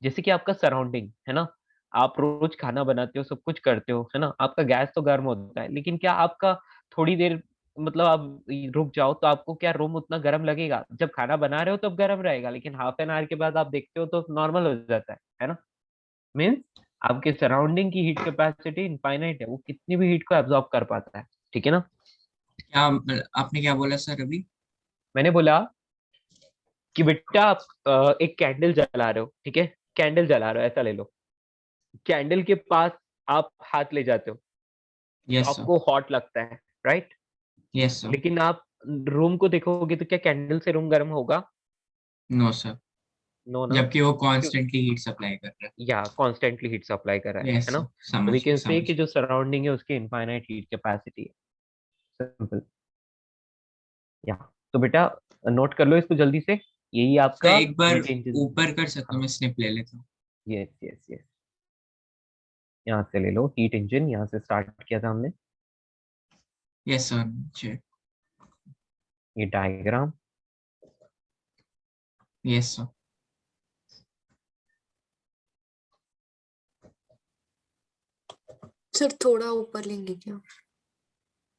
जैसे कि आपका सराउंडिंग है ना, आप रोज खाना बनाते हो, सब कुछ करते हो, है ना, आपका गैस तो गर्म होता है, लेकिन क्या आपका थोड़ी देर, मतलब आप रुक जाओ तो आपको क्या रूम उतना गर्म लगेगा? जब खाना बना रहे हो तब गर्म रहेगा, लेकिन हाफ एन आवर के बाद आप देखते हो तो नॉर्मल हो जाता है ना? मीन्स आपके सराउंडिंग की हीट कैपेसिटी इनफाइनाइट है, वो कितनी भी हीट को एब्जॉर्ब कर पाता है, ठीक है ना? क्या आपने क्या बोला सर अभी? मैंने बोला कि बेटा आप एक कैंडल जला रहे हो, ठीक है, कैंडल जला रहे हो, ऐसा ले लो, कैंडल के पास आप हाथ ले जाते हो तो यस सर। आपको हॉट लगता है, राइट? Yes sir. लेकिन आप रूम को देखोगे तो क्या कैंडल से रूम गर्म होगा? No sir. नो ना। जबकि वो क्यों? कॉन्स्टेंटली हीट सप्लाई कर रहा या कॉन्स्टेंटली हीट सप्लाई कर रहा है। यस है ना? सर। तो वी समझ गया कैन से समझ कि गया। जो सराउंडिंग है उसकी इनफाइनाइट हीट कैपेसिटी है, सिंपल। या तो बेटा नोट कर लो इसको जल्दी से, यही सर आपका एक बार हीट इंजन। ऊपर कर सकता हूँ, हाँ, मैं स्निप ले लेता हूँ। यस यस यस, यहाँ से ले लो, हीट इंजन यहाँ से स्टार्ट किया था हमने, यस सर। ये डायग्राम। Yes sir. सर थोड़ा ऊपर लेंगे क्या?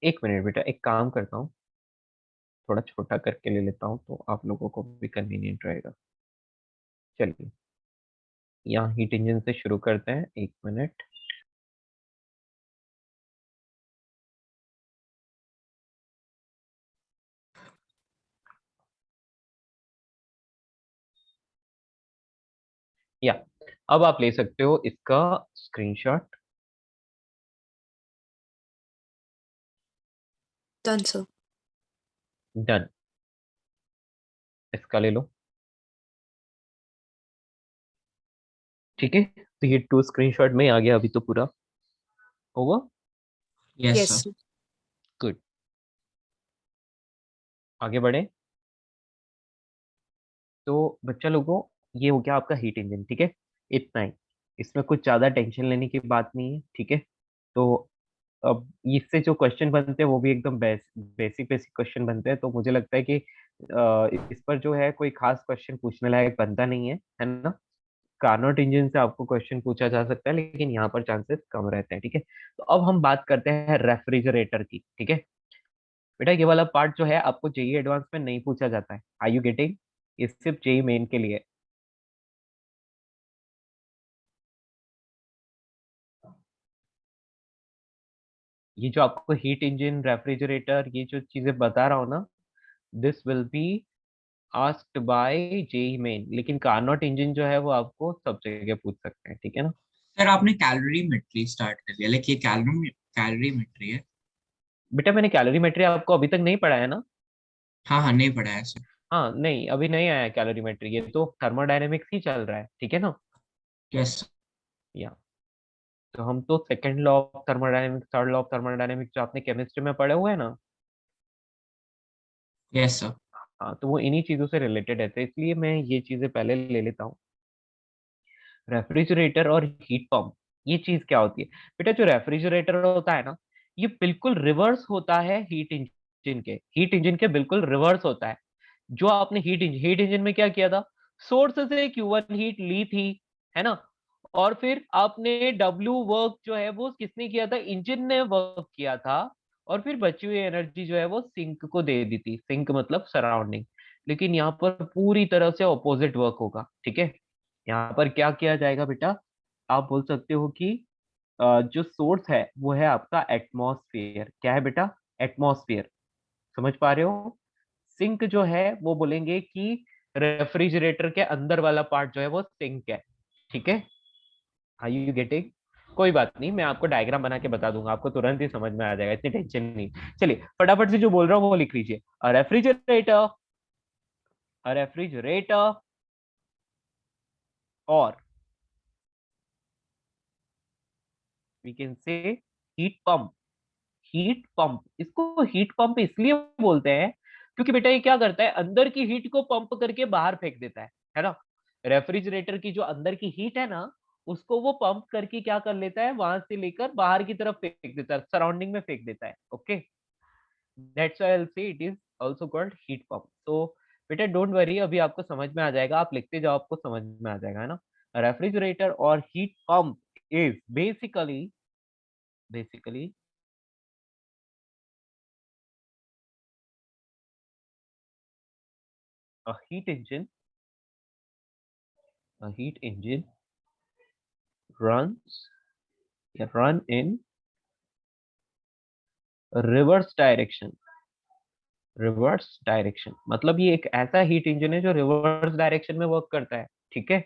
एक मिनट बेटा, एक काम करता हूँ, थोड़ा छोटा करके ले लेता हूँ तो आप लोगों को भी कन्वीनियंट रहेगा। चलिए, यहाँ हीट इंजन से शुरू करते हैं, एक मिनट। या अब आप ले सकते हो इसका स्क्रीनशॉट। Done sir. डन, इसका ले लो, ठीक है। तो सी इट टू स्क्रीनशॉट में आ गया अभी तो पूरा होगा। Yes Yes, sir. sir. Good, आगे बढ़े। तो बच्चा लोगों, ये हो गया आपका हीट इंजन, ठीक है, इतना ही। इसमें कुछ ज्यादा टेंशन लेने की बात नहीं है, ठीक है। तो अब इससे जो क्वेश्चन बनते हैं वो भी एकदम बेसिक बेसिक क्वेश्चन बनते हैं, तो मुझे लगता है कि इस पर जो है कोई खास क्वेश्चन पूछने लायक बनता नहीं है ना। कार्नोट इंजन से आपको क्वेश्चन पूछा जा सकता है, लेकिन यहाँ पर चांसेस कम रहते हैं, ठीक है। तो अब हम बात करते हैं रेफ्रिजरेटर की, ठीक है। बेटा ये वाला पार्ट जो है आपको जेई एडवांस में नहीं पूछा जाता है, आर यू गेटिंग? ये सिर्फ जेई मेन के लिए। ये जो आपको हीट इंजन, रेफ्रिजरेटर, ये जो चीजें बता रहा हूँ ना, this will be asked by JEE Main, लेकिन कार्नोट इंजन जो है वो आपको सब जगह पूछ सकते हैं, ठीक है ना। सर आपने कैलोरीमेट्री स्टार्ट कर लिया, लाइक ये कैलोरीमेट्री है। बेटा मैंने कैलोरीमेट्री आपको अभी तक नहीं पढ़ाया ना। हाँ हाँ, नहीं पढ़ा है सर। हाँ नहीं, अभी नहीं आया कैलोरीमेट्री, ये तो थर्मोडायनेमिक्स ही चल रहा है, ठीक है ना। यस या तो हम तो second law of thermodynamics, third law of thermodynamics जो आपने केमिस्ट्री में पढ़े हुए हैं ना, यस सर। हाँ तो वो इन्हीं चीजों से रिलेटेड है, तो इसलिए मैं ये चीजें पहले ले लेता हूँ। रेफ्रिजरेटर और हीट पंप, ये चीज क्या होती है? बेटा जो रेफ्रिजरेटर होता है ना, ये बिल्कुल रिवर्स होता है हीट इंजन के बिल्कुल रिवर्स होता है। जो आपने हीट इंजन में क्या किया था, सोर्स से Q1 हीट ली थी, है ना, और फिर आपने W वर्क जो है वो किसने किया था, इंजन ने वर्क किया था, और फिर बची हुई एनर्जी जो है वो सिंक को दे दी थी, सिंक मतलब सराउंडिंग। लेकिन यहाँ पर पूरी तरह से ऑपोजिट वर्क होगा, ठीक है। यहाँ पर क्या किया जाएगा बेटा, आप बोल सकते हो कि जो सोर्स है वो है आपका एटमॉस्फेयर। क्या है बेटा? एटमॉस्फेयर, समझ पा रहे हो। सिंक जो है वो बोलेंगे कि रेफ्रिजरेटर के अंदर वाला पार्ट जो है वो सिंक है, ठीक है। Are you getting? कोई बात नहीं, मैं आपको डायग्राम बना के बता दूंगा, आपको तुरंत ही समझ में आ जाएगा, इतनी टेंशन नहीं। चलिए फटाफट से जो बोल रहा हूँ वो लिख लीजिए। रेफ्रिजरेटर, रेफ्रिजरेटर और we can say heat pump. Heat pump, इसको हीट पंप इसलिए बोलते हैं क्योंकि बेटा ये क्या करता है, अंदर की हीट को पंप करके बाहर फेंक देता है ना। रेफ्रिजरेटर की जो अंदर की हीट है ना, उसको वो पंप करके क्या कर लेता है, वहां से लेकर बाहर की तरफ फेंक देता है, सराउंडिंग में फेंक देता है। Okay, that's why I will say it is also called heat pump. तो बेटा डोंट वरी, अभी आपको समझ में आ जाएगा, आप लिखते जाओ आपको समझ में आ जाएगा, है ना। रेफ्रिजरेटर और heat pump is basically a heat engine. A heat engine runs run in reverse direction. Reverse direction मतलब ये एक ऐसा हीट इंजन है जो रिवर्स डायरेक्शन में वर्क करता है, ठीक है।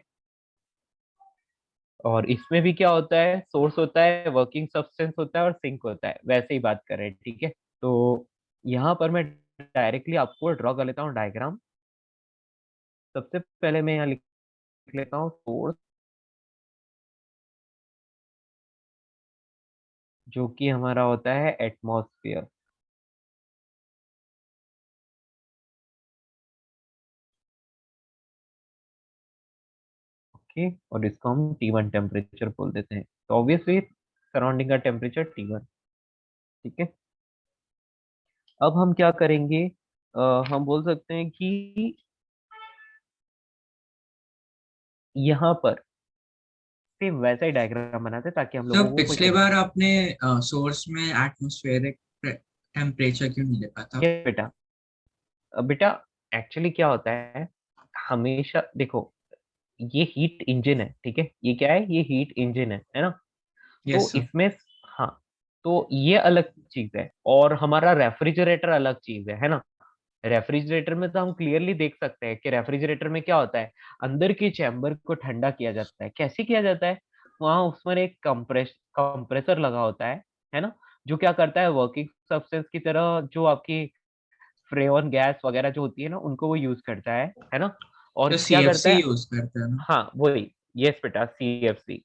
और इसमें भी क्या होता है, सोर्स होता है, वर्किंग सब्सटेंस होता है और सिंक होता है, वैसे ही बात कर रहे हैं, ठीक है। तो यहाँ पर मैं डायरेक्टली आपको ड्रॉ कर लेता हूँ डायग्राम। सबसे पहले मैं यहाँ लिख लेता हूँ सोर्स, जो कि हमारा होता है एटमॉस्फेयर। ओके, और इसको हम T1 टेम्परेचर बोल देते हैं, तो ऑब्वियसली सराउंडिंग का टेम्परेचर T1, ठीक है। अब हम क्या करेंगे, हम बोल सकते हैं कि यहाँ पर सेम वैसा ही डायग्राम बनाते हैं ताकि हम सर लोगों को कोई पिछले बार कंफ्यूजन। आपने सोर्स में एटमॉस्फेरिक टेम्परेचर क्यों नहीं लिखा था? ये बेटा, बेटा एक्चुअली क्या होता है, हमेशा देखो, ये हीट इंजन है, ठीक है, ये क्या है, ये हीट इंजन है ना। यस तो सर। इसमें, हाँ, तो ये अलग चीज है और हमारा रेफ्रिजरेटर अलग चीज है ना। रेफ्रिजरेटर में तो हम क्लियरली देख सकते हैं कि रेफ्रिजरेटर में क्या होता है, अंदर के चैम्बर को ठंडा किया जाता है। कैसे किया जाता है, वहां उसमें एक कंप्रेसर लगा होता है ना, जो क्या करता है, वर्किंग सब्सटेंस की तरह जो आपकी फ्रेओन गैस वगैरह जो होती है ना, उनको वो यूज करता है ना। और तो क्या करता सीएफसी है, यूज करते हैं ना? हाँ वही, यस बेटा, CFC।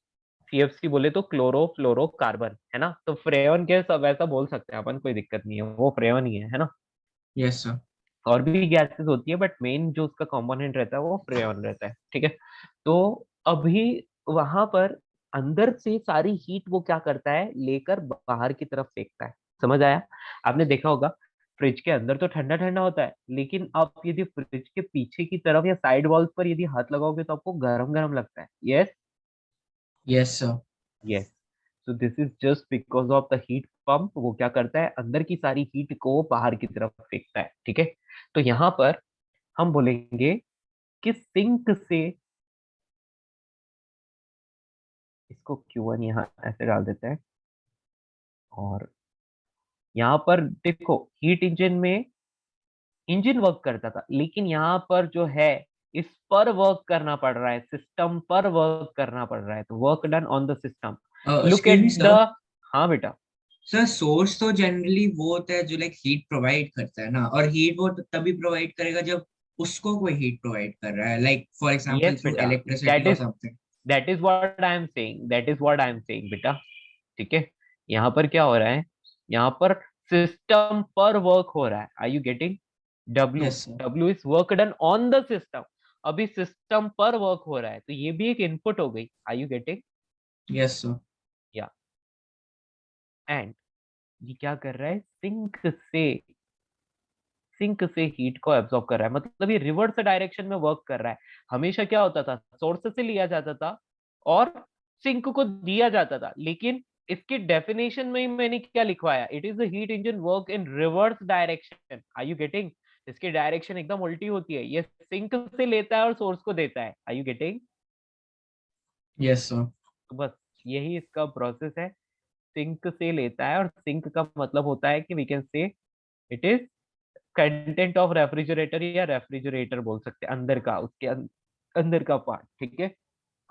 CFC बोले तो क्लोरोफ्लोरोकार्बन, है ना। तो फ्रेयन के सब ऐसा बोल सकते हैं अपन, कोई दिक्कत नहीं है, वो फ्रेयन ही है ना। Yes sir. और भी गैसेस होती है बट मेन जो उसका कंपोनेंट रहता है वो फ्रेयन रहता है, ठीक है। तो अभी वहां पर अंदर से सारी हीट वो क्या करता है, लेकर बाहर की तरफ फेंकता है। समझ आया? आपने देखा होगा फ्रिज के अंदर तो ठंडा ठंडा होता है, लेकिन आप यदि फ्रिज के पीछे की तरफ या साइड वॉल्स पर यदि हाथ लगाओगे तो आपको गरम गरम लगता है। Yes, yes sir. Yes. So this is just because of the heat pump. वो क्या करता है, अंदर की सारी हीट को बाहर की तरफ फेंकता है, ठीक है। तो यहाँ पर हम बोलेंगे कि सिंक से, इसको Q1 यहाँ ऐसे डाल देते हैं, और यहाँ पर देखो हीट इंजन में इंजन वर्क करता था, लेकिन यहाँ पर जो है इस पर वर्क करना पड़ रहा है, सिस्टम पर वर्क करना पड़ रहा है, तो work done on the system. Look excuse at me the, sir. हाँ बेटा। सर सोर्स तो जनरली वो होता है जो लाइक हीट प्रोवाइड करता है ना, और हीट वो तभी प्रोवाइड करेगा जब उसको कोई हीट प्रोवाइड कर रहा है, like for example yes through बेटा, इलेक्ट्रिसिटी दैट और is something. That is what I am saying, that is what I am saying बेटा, ठीक है। यहाँ पर क्या हो रहा है, यहाँ पर सिस्टम पर वर्क हो रहा है। Are you getting? W, yes sir. W is work done on the system. अभी सिस्टम पर वर्क हो रहा है, तो ये भी एक इनपुट हो गई। Are you getting? Yes sir. Yeah, and ये क्या कर रहा है, सिंक से हीट को एब्जॉर्ब कर रहा है, मतलब ये रिवर्स डायरेक्शन में वर्क कर रहा है। हमेशा क्या होता था, सोर्स से लिया जाता था और सिंक को दिया जाता था, लेकिन इसकी डेफिनेशन में ही मैंने क्या लिखवाया, it is the heat engine work in reverse direction. Are you getting? इसकी डायरेक्शन एकदम उल्टी होती है, ये सिंक से लेता है और सोर्स को देता है। Are you getting? Yes sir. तो बस यही इसका प्रोसेस है, सिंक से लेता है, और सिंक का मतलब होता है कि we can say it is content of refrigerator, या रेफ्रिजरेटर बोल सकते हैं, अंदर का, उसके अंदर का पार्ट, ठीक है।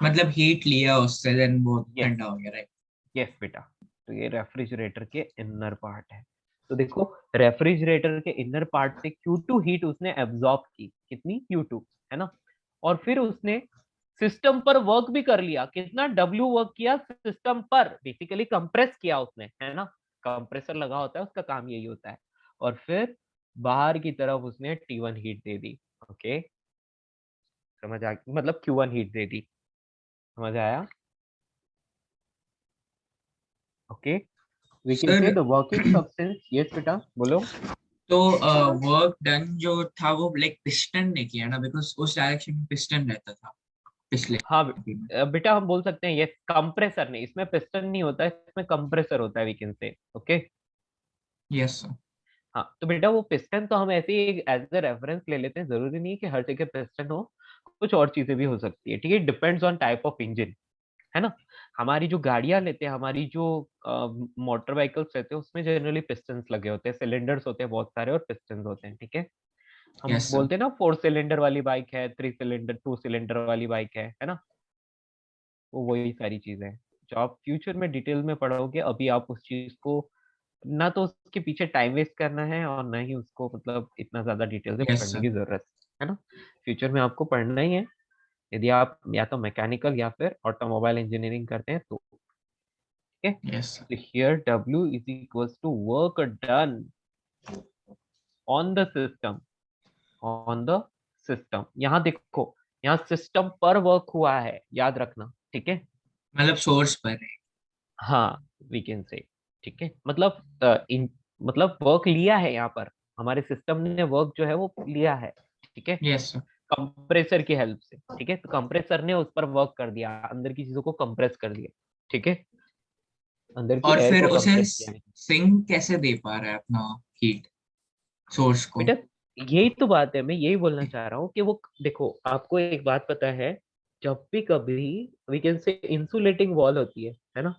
मतलब हीट लिया उससे देन वो यस, ठंडा हो गया, राइट? यस बेटा। तो ये रेफ्रिजरेटर के इनर पार्ट है। तो देखो रेफ्रिजरेटर के इनर पार्ट से Q2 हीट उसने एब्जॉर्ब की, कितनी, Q2, है ना। और फिर उसने सिस्टम पर वर्क भी कर लिया, कितना, W वर्क किया सिस्टम पर, बेसिकली कंप्रेस किया उसने, है ना। कंप्रेसर लगा होता है, उसका काम यही होता है। और फिर बाहर की तरफ उसने T1 हीट दे दी। ओके, समझ आ, मतलब Q1 हीट दे दी, समझ आया? Okay, we can say sir the working substance. Yes बेटा, बोलो। तो वर्क डन जो था वो लाइक पिस्टन ने किया ना, बिकॉज उस डायरेक्शन में पिस्टन रहता था पिछले हाँ में। बेटा, हम बोल सकते हैं ये कंप्रेसर नहीं, इसमें पिस्टन नहीं होता है, इसमें कंप्रेसर होता है, we can say. Okay, yes sir. हाँ तो बेटा वो पिस्टन तो हम ऐसे ही एज ए रेफरेंस ले लेते हैं, जरूरी नहीं है कि हर जगह पिस्टन हो, कुछ और चीजें भी हो सकती है, ठीक है। Depends on type of engine, है ना। हमारी जो गाड़ियां लेते हैं, हमारी जो मोटर व्हीकल्स रहते हैं, उसमें जनरली पिस्टन्स लगे होते हैं, सिलेंडर्स होते हैं बहुत सारे और पिस्टन्स होते हैं, ठीक है। हम यस सर। बोलते हैं ना 4 सिलेंडर वाली बाइक है, 3 सिलेंडर, 2 सिलेंडर वाली बाइक है ना। वो वही सारी चीजें हैं जो आप फ्यूचर में डिटेल में पढ़ोगे। अभी आप उस चीज को, ना तो उसके पीछे टाइम वेस्ट करना है और ना ही उसको मतलब इतना ज्यादा डिटेल से यस पढ़ने सर। की जरूरत है ना। फ्यूचर में आपको पढ़ना ही है, यदि आप या तो मैकेनिकल या फिर ऑटोमोबाइल इंजीनियरिंग करते हैं तो, ठीक है। Yes sir. So here W is equals to work done on the system, on the system। यहाँ देखो, यहाँ सिस्टम पर वर्क हुआ है, याद रखना, ठीक है। मतलब सोर्स पर है। हाँ, वी कैन से, ठीक है, मतलब मतलब वर्क लिया है यहाँ पर, हमारे सिस्टम ने वर्क जो है वो लिया है, ठीक है, यस सर। कंप्रेसर की हेल्प से, ठीक है। तो कंप्रेसर ने उस पर वर्क कर दिया, अंदर की चीजों को कंप्रेस कर दिया, ठीक है, अंदर की और एयर फिर को उसे कंप्रेस किया। सिंक कैसे दे पा रहा है अपना हीट सोर्स को? बेटा यही तो बात है, मैं यही बोलना चाह रहा हूँ कि वो देखो, आपको एक बात पता है, जब भी कभी we can say insulating wall होती है ना।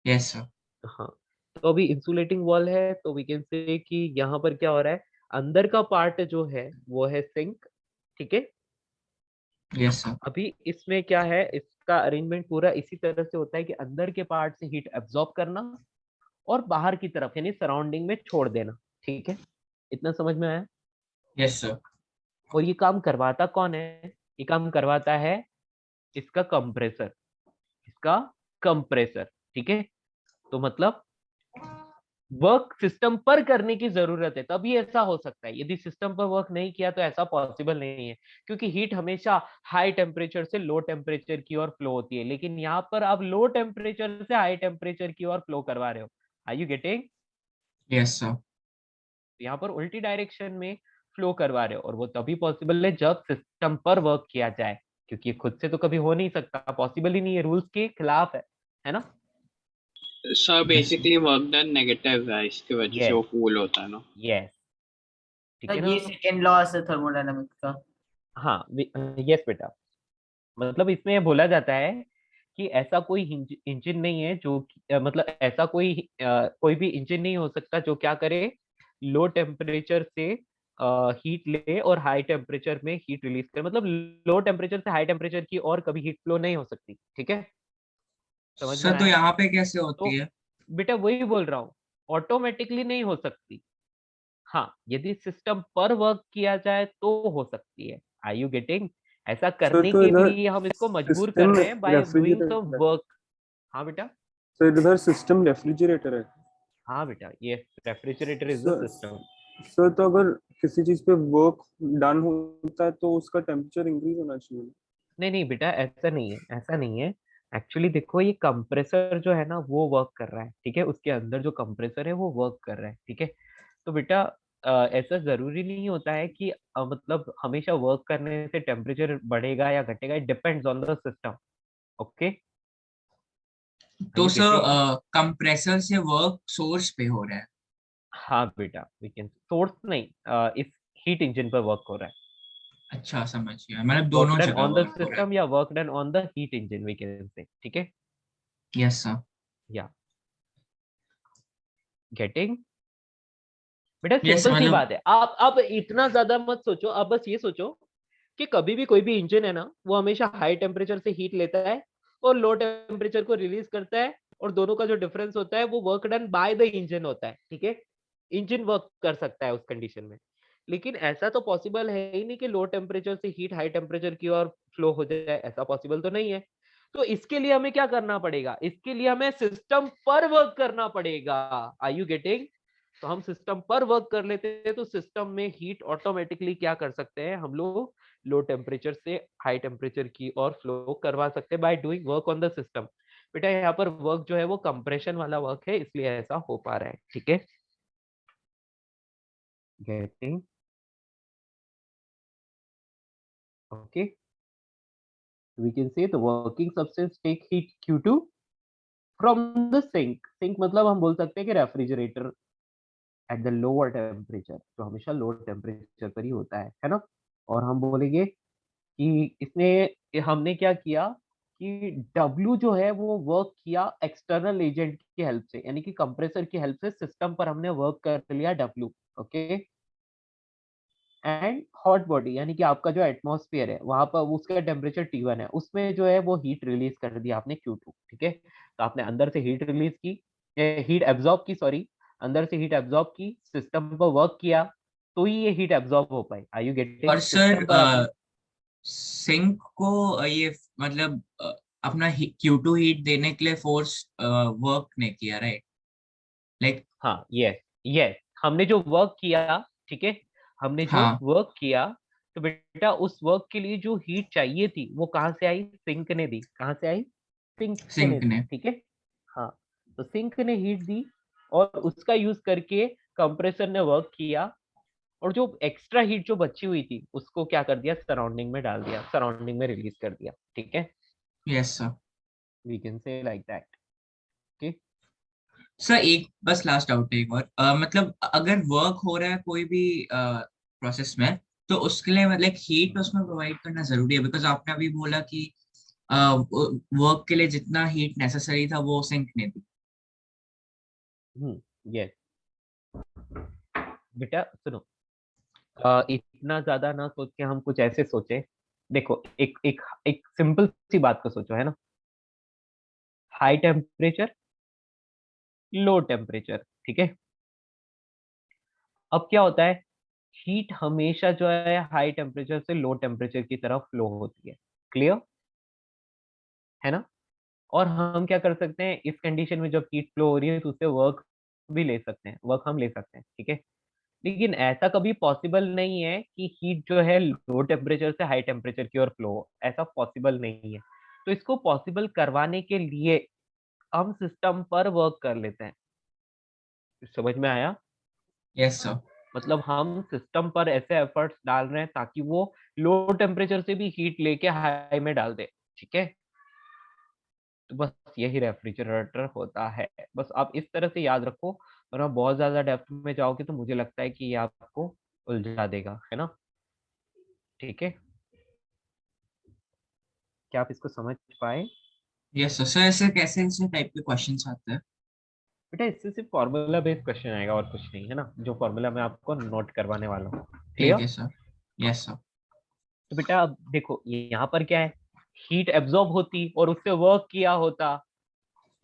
Yes sir. हाँ, तो अभी इंसुलेटिंग वॉल है, तो वी कैन से कि यहाँ पर क्या हो रहा है, अंदर का पार्ट जो है वो है सिंक, ठीक है। Yes sir. अभी इसमें क्या है, इसका अरेंजमेंट पूरा इसी तरह से होता है कि अंदर के पार्ट से हीट एब्जॉर्ब करना और बाहर की तरफ यानी सराउंडिंग में छोड़ देना, ठीक है। इतना समझ में आया? Yes sir. और ये काम करवाता कौन है, ये काम करवाता है इसका कंप्रेसर, इसका कंप्रेसर, ठीक है। तो मतलब वर्क सिस्टम पर करने की जरूरत है तभी ऐसा हो सकता है, यदि सिस्टम पर वर्क नहीं किया तो ऐसा पॉसिबल नहीं है, क्योंकि हीट हमेशा हाई टेम्परेचर से लो टेम्परेचर की ओर फ्लो होती है, लेकिन यहाँ पर आप लो टेम्परेचर से हाई टेम्परेचर की ओर फ्लो करवा रहे हो। Are you getting? Yes sir. यहाँ पर उल्टी डायरेक्शन में फ्लो करवा रहे हो, और वो तभी पॉसिबल है जब सिस्टम पर वर्क किया जाए, क्योंकि ये खुद से तो कभी हो नहीं सकता, पॉसिबल ही नहीं है, रूल्स के खिलाफ है ना। Sir basically work done negative है, इसकी वजह से यस वो कूल होता है ना। यस, ठीक है सर ना। ये सेकंड लॉ है थर्मोडायनामिक्स का। हाँ यस बेटा, मतलब इसमें ये बोला जाता है कि ऐसा कोई इंजन नहीं है जो मतलब ऐसा कोई भी इंजन नहीं हो सकता जो क्या करे, लो टेम्परेचर से हीट ले और हाई टेम्परेचर में हीट रिलीज करे, मतलब लो टेम्परेचर से हाई टेम्परेचर की और कभी हीट फ्लो नहीं हो सकती, ठीक है। समझ में सर तो आया? यहाँ पे कैसे होती तो है? बेटा वही बोल रहा हूँ, ऑटोमेटिकली नहीं हो सकती। हाँ, यदि सिस्टम पर वर्क किया जाए तो हो सकती है। Are you getting? ऐसा सर करने तो के इधर लिए हम इसको मजबूर सिस्टम कर रहे हैं बाय डूइंग सम रेफ्रिजरेटर है। वर्क। हाँ बेटा। सर इधर सिस्टम रेफ्रिजरेटर है। हाँ बेटा, ये refrigerator is the sir system. Sir तो अगर किसी चीज पे वर्क डन होता है तो उसका टेम्परेचर इंक्रीज होना चाहिए। नहीं नहीं बेटा, ऐसा नहीं है, ऐसा नहीं है। एक्चुअली देखो, ये कंप्रेसर जो है ना वो वर्क कर रहा है, ठीक है, उसके अंदर जो कंप्रेसर है वो वर्क कर रहा है, ठीक है। तो बेटा ऐसा जरूरी नहीं होता है कि मतलब हमेशा वर्क करने से टेम्परेचर बढ़ेगा या घटेगा, it depends on the system. Okay, are तो यू सर गेटिंग? कंप्रेसर से वर्क सोर्स पे हो रहा है। हाँ बेटा, वी कैन सोर्स नहीं, इस हीट इंजन पर वर्क हो रहा है। अच्छा समझ गया, मतलब वर्क दोनों डन जगह ऑन द वर्क हो रहा है। सिस्टम या work done on the heat engine, we can say, ठीक है। Yes sir. या गेटिंग? बेटा यस सिंपल सी मतलब बात है, आप अब इतना ज्यादा मत सोचो, आप बस ये सोचो कि कभी भी कोई भी इंजन है ना, वो हमेशा हाई टेम्परेचर से हीट लेता है और लो टेम्परेचर को रिलीज करता है, और दोनों का जो डिफरेंस होता है वो work done by the engine होता है, ठीक है। इंजन वर्क कर सकता है उस कंडीशन में, लेकिन ऐसा तो पॉसिबल है ही नहीं कि लो टेम्परेचर से हीट हाई टेम्परेचर की ओर फ्लो हो जाए, ऐसा पॉसिबल तो नहीं है। तो इसके लिए हमें क्या करना पड़ेगा, इसके लिए हमें सिस्टम पर वर्क करना पड़ेगा। Are you getting? तो हम सिस्टम पर वर्क कर लेते हैं तो सिस्टम में हीट ऑटोमेटिकली क्या कर सकते हैं हम लोग, लो टेम्परेचर से हाई टेम्परेचर की ओर फ्लो करवा सकते हैं by doing work on the system. बेटा यहाँ पर वर्क जो है वो कंप्रेशन वाला वर्क है, इसलिए ऐसा हो पा रहा है, ठीक है। Getting? Okay, we can say the working substance take heat Q2 from the sink मतलब हम बोल सकते हैं कि refrigerator at the lower temperature, जो हमेशा लो टेम्परेचर पर ही होता है ना। और हम बोलेंगे कि इसने हमने क्या किया कि W जो है वो वर्क किया एक्सटर्नल एजेंट की हेल्प से, यानी कि कंप्रेसर की हेल्प से सिस्टम पर हमने वर्क कर लिया W। Okay, and hot body यानी कि आपका जो एटमॉस्फेयर है वहां पर उसका टेम्परेचर T1 है, उसमें जो है वो हीट रिलीज कर दिया आपने Q2, ठीक है। तो आपने अंदर से हीट रिलीज की, हीट एब्जॉर्ब की, सॉरी, अंदर से हीट एब्जॉर्ब की, सिस्टम पर वर्क किया, तो ही ये हीट एब्जॉर्ब हो पाई। Are you getting? और सर सिस्टम पर आपने सिंक को ये मतलब अपना Q2 हीट देने के लिए फोर्स वर्क ने किया, राइट? लाइक हाँ यस यस, हमने जो वर्क किया, ठीक है, हमने जो हाँ वर्क किया, तो बेटा उस वर्क के लिए जो हीट चाहिए थी वो कहाँ से आई, सिंक ने दी। कहाँ से आई? सिंक ने सिंक दी, ने। ठीक है। हाँ, तो सिंक ने हीट दी और उसका यूज करके कंप्रेसर ने वर्क किया, और जो एक्स्ट्रा हीट जो बची हुई थी उसको क्या कर दिया, सराउंडिंग में डाल दिया, सराउंडिंग में रिलीज कर दिया, ठीक है। Yes sir. We can say like that, okay. Sir एक बस लास्ट डाउट है एक और, मतलब अगर वर्क हो रहा है कोई भी प्रोसेस में, तो उसके लिए मतलब हीट उसमें प्रोवाइड करना जरूरी है, बिकॉज आपने अभी बोला कि वर्क के लिए जितना हीट नेसेसरी था वो सिंक ने दी। यस बेटा सुनो, इतना ज्यादा ना सोच के हम कुछ ऐसे सोचे। देखो एक एक एक सिंपल सी बात को सोचो, है ना। हाई टेम्परेचर, लो टेम्परेचर, ठीक है। अब क्या होता है, हीट हमेशा जो है हाई टेम्परेचर से लो टेम्परेचर की तरफ फ्लो होती है, क्लियर है ना। और हम क्या कर सकते हैं इस कंडीशन में, जब हीट फ्लो हो रही है तो उससे वर्क भी ले सकते हैं, वर्क हम ले सकते हैं, ठीक है। लेकिन ऐसा कभी पॉसिबल नहीं है कि हीट जो है लो टेम्परेचर से हाई टेम्परेचर की ओर फ्लो हो, ऐसा पॉसिबल नहीं है। तो इसको पॉसिबल करवाने के लिए हम सिस्टम पर वर्क कर लेते हैं। समझ में आया? Yes sir. मतलब हम सिस्टम पर ऐसे एफर्ट्स डाल रहे हैं ताकि वो लो टेम्परेचर से भी हीट लेके हाई में डाल दे, ठीक है। तो बस यही रेफ्रिजरेटर होता है। बस आप इस तरह से याद रखो, वरना बहुत ज्यादा डेप्थ में जाओगे तो मुझे लगता है कि ये आपको उलझा देगा, है ना। ठीक है, क्या आप इसको समझ पाए? Yes sir. सर ऐसे कैसे ऐसे टाइप के क्वेश्चंस आते हैं? बेटा इससे सिर्फ फॉर्मूला बेस्ड क्वेश्चन आएगा और कुछ नहीं, है ना, जो फॉर्मूला मैं आपको नोट करवाने वाला हूँ। ठीक क्लियर? है सर। Yes sir. तो बेटा अब देखो यहाँ पर क्या है, हीट एब्जॉर्ब होती और उससे वर्क किया होता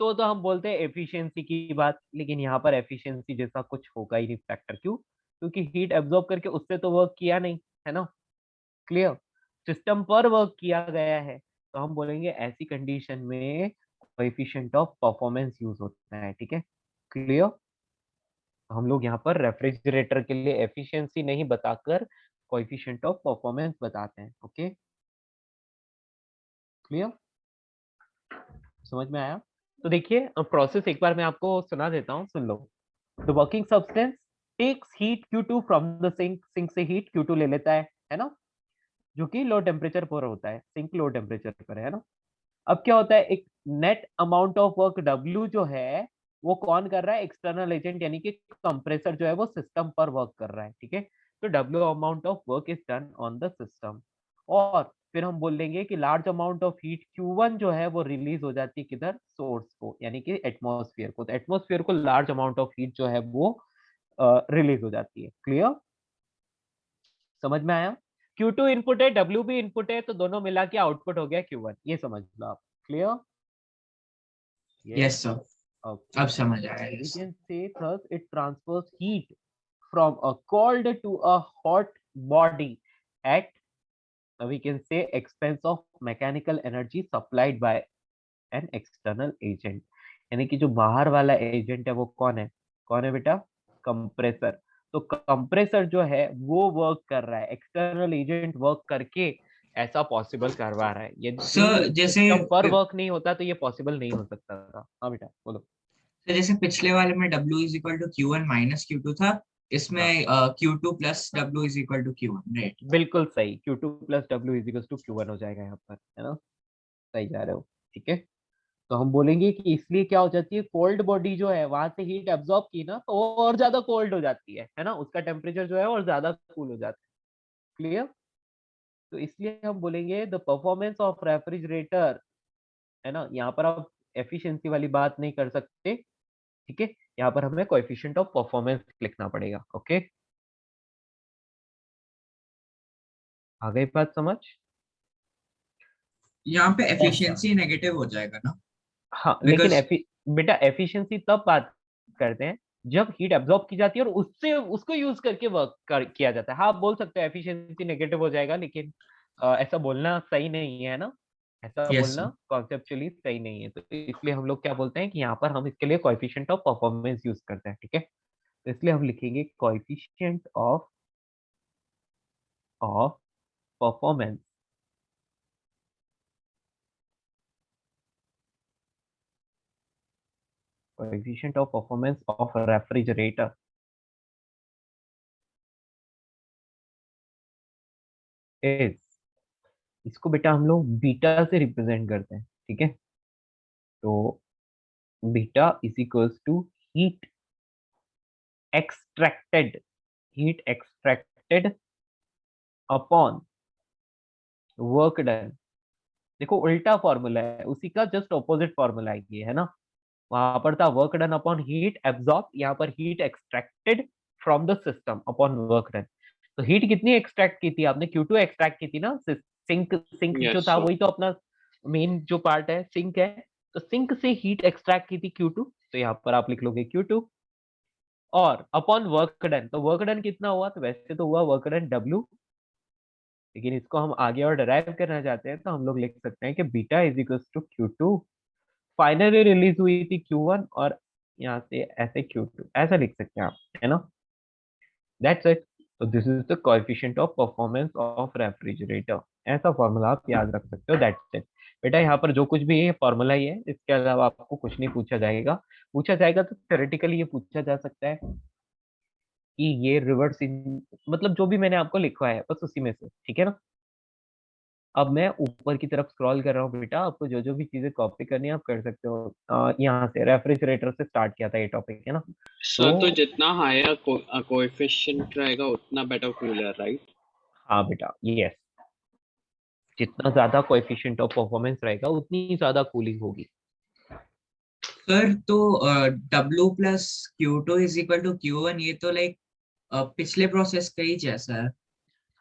तो हम बोलते हैं एफिशिएंसी की बात। लेकिन यहाँ पर एफिशिएंसी जैसा कुछ होगा ही नहीं फैक्टर, क्यों? क्योंकि हीट एब्जॉर्ब करके उससे तो वर्क किया नहीं, है ना। क्लियर? सिस्टम पर वर्क किया गया है, तो हम बोलेंगे ऐसी कंडीशन में कोएफिशिएंट ऑफ परफॉर्मेंस यूज होता है, ठीक है। क्लियर? हम लोग यहाँ पर रेफ्रिजरेटर के लिए एफिशिएंसी नहीं बताकर कोएफिशिएंट ऑफ परफॉर्मेंस बताते हैं। Okay, clear? समझ में आया? तो देखिए प्रोसेस एक बार मैं आपको सुना देता हूँ, सुन लो। The working substance takes heat Q2 from the sink, sink से हीट Q2 ले लेता है ना, जो कि लो टेम्परेचर पर होता है, सिंक लो टेम्परेचर पर है ना। अब क्या होता है, एक net amount of work W जो है वो कौन कर रहा है, एक्सटर्नल एजेंट यानी कि कंप्रेसर जो है वो सिस्टम पर वर्क कर रहा है, ठीक है। तो W amount of work is done on the system. और फिर हम बोल देंगे कि large amount of heat Q1 जो है वो रिलीज हो जाती है किधर, सोर्स को, यानी कि एटमॉस्फेयर को। तो एटमॉस्फेयर को लार्ज अमाउंट ऑफ हीट जो है वो रिलीज हो जाती है। क्लियर? समझ में आया? Q2 इनपुट है, W भी इनपुट है, तो दोनों मिला के आउटपुट हो गया Q1, ये समझ लो आप। Clear? Yes. Yes sir. Okay. अब समझ आया। We yes. can say thus it transfers heat from a cold to a hot body at, we can say, expense of mechanical energy supplied by an external agent। यानी कि जो बाहर वाला एजेंट है वो कौन है, कौन है बेटा, कंप्रेसर। तो कंप्रेसर जो है वो वर्क कर रहा है, एक्सटर्नल एजेंट वर्क करके ऐसा पॉसिबल करवा रहा है। सर यदि जैसे सिस्टम पर वर्क नहीं होता तो ये पॉसिबल नहीं हो सकता था। हाँ बेटा बोलो। सर जैसे पिछले वाले में W is equal to Q1 minus Q2 था, इसमें हाँ Q2 plus W is equal to Q1, right? बिल्कुल सही, Q2 plus W is equal to Q1 हो जाएगा यहाँ पर, है ना। सही जा रहे हो, ठीक है। तो हम बोलेंगे कि इसलिए क्या हो जाती है, कोल्ड बॉडी जो है वहां से हीट एब्जॉर्ब की ना तो वो और ज्यादा कोल्ड हो जाती है ना, उसका टेम्परेचर जो है और ज्यादा कूल हो जाता है। क्लियर? तो इसलिए हम बोलेंगे द परफॉर्मेंस ऑफ रेफ्रिजरेटर, है ना। यहाँ पर आप एफिशिएंसी वाली बात नहीं कर सकते, ठीक है। यहाँ पर हमें कोएफिशिएंट ऑफ परफॉर्मेंस लिखना पड़ेगा। ओके, आ गई बात समझ? यहाँ पे यस सर। एफिशिएंसी नेगेटिव हो जाएगा ना? हाँ लेकिन बिकॉज बेटा एफिशिएंसी तब बात करते हैं जब हीट एब्जॉर्ब की जाती है और उससे उसको यूज करके किया जाता है। हाँ आप बोल सकते हो एफिशिएंसी नेगेटिव हो जाएगा, लेकिन ऐसा बोलना सही नहीं है ना, ऐसा यस बोलना सर। कॉन्सेप्चुअली सही नहीं है। तो इसलिए हम लोग क्या बोलते हैं कि यहाँ पर हम इसके लिए कोएफिशिएंट ऑफ परफॉर्मेंस यूज करते हैं, ठीक है। तो इसलिए हम लिखेंगे coefficient of performance, coefficient of performance of refrigerator is, इसको बेटा हम लोग बीटा से रिप्रेजेंट करते हैं, ठीक है। तो beta is equals to heat extracted, heat extracted upon work done. देखो उल्टा फॉर्मूला है, उसी का जस्ट ऑपोजिट फॉर्मूला है ये, है ना। वहां पर था work done upon heat absorb, यहाँ पर heat extracted from the system upon work done. तो हीट कितनी एक्सट्रैक्ट की थी आपने, Q2 एक्सट्रैक्ट की थी ना। सिंक सिंक जो Yes, था sir. वही तो अपना मेन जो पार्ट है, सिंक है। तो सिंक से हीट एक्सट्रैक्ट की थी Q2, तो यहाँ पर आप लिख लोगे Q2 और अपॉन वर्क डन। तो वर्क डन कितना हुआ, तो वैसे तो हुआ वर्क डन W, लेकिन इसको हम आगे और डराइव करना चाहते हैं तो हम लोग लिख सकते हैं कि beta is equal to Q2 finally release हुई थी Q1 और यहाँ से ऐसे Q2 ऐसा लिख सकते हैं आप, है ना? That's it. तो this is the coefficient of performance of refrigerator, ऐसा फॉर्मूला आप याद रख सकते हो। दैट्स इट बेटा, यहाँ पर जो कुछ भी है फॉर्मूला ही है, इसके अलावा आपको कुछ नहीं पूछा जाएगा। पूछा जाएगा तो थ्योरेटिकली ये पूछा जा सकता है कि ये रिवर्स इन, मतलब जो भी मैंने आपको लिखवाया है बस उसी में से, ठीक है ना? अब मैं ऊपर की तरफ स्क्रॉल कर रहा हूँ बेटा, आपको जो जो भी चीजें कॉपी करनी है आप कर सकते हो। यहाँ से रेफ्रिजरेटर से स्टार्ट किया था ये टॉपिक, है ना? सर तो तो जितना हायर कोएफिशिएंट रहेगा उतना बेटर कूलर, राइट? हाँ बेटा, यस, जितना ज्यादा कोएफिशिएंट ऑफ परफॉर्मेंस रहेगा उतनी ज्यादा कूलिंग होगी। सर तो W plus Q2 is equal to Q1, ये तो लाइक पिछले प्रोसेस का ही जैसा है।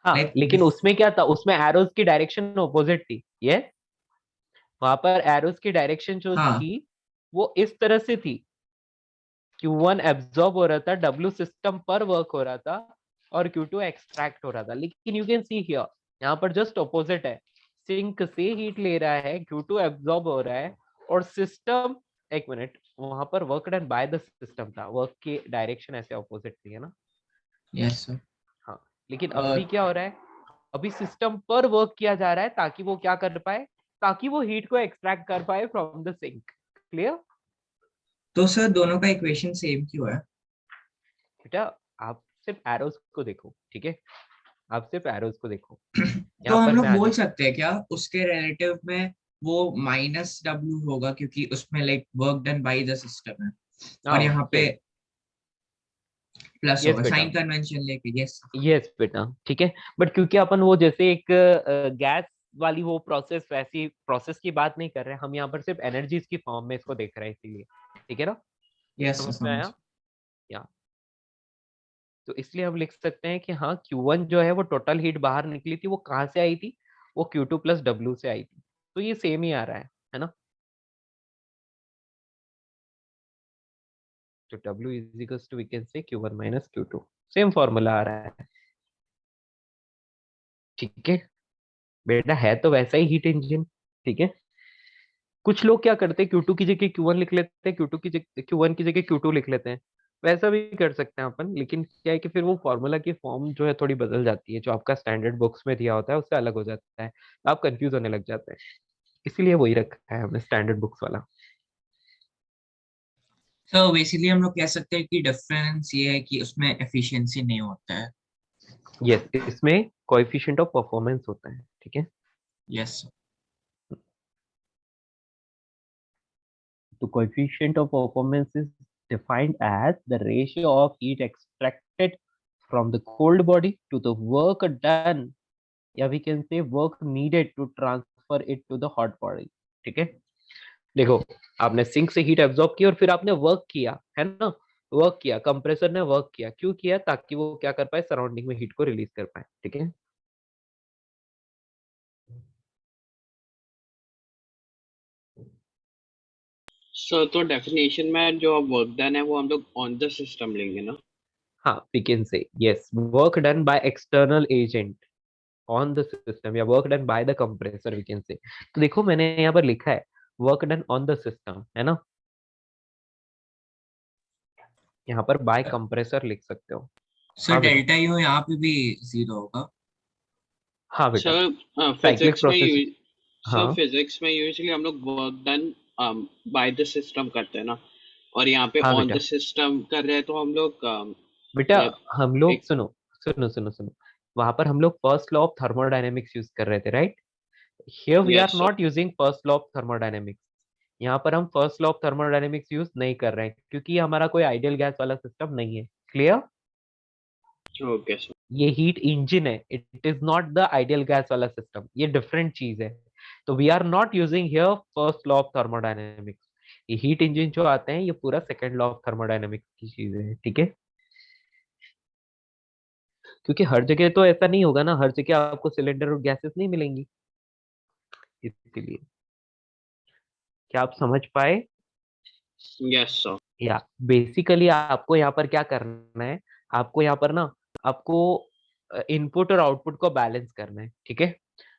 हाँ, लाइक लेकिन उसमें क्या था, उसमें एरोज की डायरेक्शन ऑपोजिट थी। ये वहां पर एरोज की डायरेक्शन जो हाँ थी वो इस तरह से थी, Q1 एब्जॉर्ब हो रहा था, W सिस्टम पर वर्क हो रहा था और Q2 एक्सट्रैक्ट हो रहा था। लेकिन यू कैन सी हियर, यहाँ पर जस्ट ऑपोजिट है, सिंक से हीट ले रहा है, Q2 एब्जॉर्ब हो रहा है और सिस्टम, एक मिनट, वहां पर work done by the system था, वर्क की डायरेक्शन ऐसे ऑपोजिट थी, है ना? Yes sir. हाँ, लेकिन अभी क्या हो रहा है, अभी सिस्टम पर वर्क किया जा रहा है ताकि वो क्या कर पाए, ताकि वो हीट को एक्सट्रैक्ट कर पाए फ्रॉम द सिंक। क्लियर? तो सर दोनों का इक्वेशन सेम क्यों है? बेटा आप सिर्फ एरोस को देखो, ठीक है? आप सिर्फ एरोस को देखो। तो यहाँ हम पर लोग मैं आ बोल जाता सकते हैं क्या उसके रिलेटिव में वो -W होगा, क्योंकि उसमें like work done by the system है, और हूँ। यहाँ पे प्लस यस होगा बेटा, साइन कन्वेंशन लेके। यस। यस बेटा, ठीक है। बट क्योंकि अपन वो जैसे एक गैस वाली वो प्रोसेस, वैसी प्रोसेस की बात नहीं कर रहे, हम यहाँ पर सिर्फ एनर्जीज की फॉर्म में इसको देख रहे हैं, इसीलिए। ठीक है ना? यस समझ में समझ। आया? या तो इसलिए हम लिख सकते हैं कि हाँ, Q1 जो है वो टोटल हीट बाहर निकली थी, वो कहाँ से आई थी, वो Q2 प्लस W से आई थी। तो ये सेम ही आ रहा है ना? तो W is equals to we can say Q1 minus Q2, same formula आ रहा है, ठीक है बेटा? है तो वैसा ही हीट इंजन, ठीक है? कुछ लोग क्या करते हैं, Q2 की जगह Q1 लिख लेते हैं, Q2 की जगह Q1 की जगह Q2 लिख लेते हैं। वैसा भी कर सकते हैं अपन, लेकिन क्या है कि फिर वो फॉर्मूला की फॉर्म जो है थोड़ी बदल जाती है, जो आपका स्टैंडर्ड बुक्स में दिया होता है उससे अलग हो जाता है, आप कंफ्यूज होने लग जाते हैं। इसीलिए वही रखा है हमने, स्टैंडर्ड बुक्स वाला। तो बेसिकली हम लोग कह सकते हैं कि डिफरेंस ये है कि उसमें एफिशिएंसी नहीं होता है। यस, इसमें कोएफिशिएंट ऑफ परफॉर्मेंस होता है, ठीक है? यस। तो coefficient of performance is defined as the ratio of heat extracted from the cold body to the work done, या we can say work needed to transfer it to the hot body। ठीक है? देखो, आपने सिंक से हीट एब्जॉर्ब की और फिर आपने वर्क किया, है ना? वर्क किया, कंप्रेसर ने वर्क किया, क्यों किया? ताकि वो क्या कर पाए, सराउंडिंग में हीट को रिलीज कर पाए, ठीक है? सर तो डेफिनेशन में जो वर्क डन है वो हम लोग ऑन द सिस्टम लेंगे ना? हाँ, we can say yes, work done by external agent on the system, या work done by the compressor we can say. तो देखो मैंने यहाँ पर लिखा है work done on the system, है ना? यहाँ पर बाय कंप्रेसर लिख सकते हो। सर हाँ बेटा, डेल्टा यू यहाँ पे भी 0 होगा। हाँ बेटा, सर साइक्लिक फिजिक्स में प्रोसेस। हाँ फिजिक्स में यूजुअली हम लोग work done by the system करते हैं ना, और यहाँ पे हाँ ऑन द बेटा, सिस्टम कर रहे हैं तो हम लोग बेटा मतलब हम लोग एक सुनो, सुनो, वहां पर हम लोग first law of thermodynamics use कर रहे थे, right? Here we are yes sir. Not using first law of thermodynamics. यहाँ पर हम first law of thermodynamics use नहीं कर रहे हैं, क्योंकि ये हमारा कोई आइडियल गैस वाला सिस्टम नहीं है। क्लियर? Okay sir. ये हीट इंजन है, it is not the ideal gas वाला सिस्टम, ये डिफरेंट चीज है। तो we are not using here first law of thermodynamics. ये हीट इंजन जो आते हैं ये पूरा सेकंड लॉ ऑफ थर्मोडायनेमिक्स की चीजें हैं, ठीक है? क्योंकि हर जगह तो ऐसा नहीं होगा ना, हर जगह आपको सिलेंडर और गैसेस नहीं मिलेंगी, इसलिए। क्या आप समझ पाए? Yes sir. या बेसिकली आपको यहाँ पर क्या करना है, आपको यहाँ पर ना, आपको इनपुट और आउटपुट को बैलेंस करना है, ठीक है?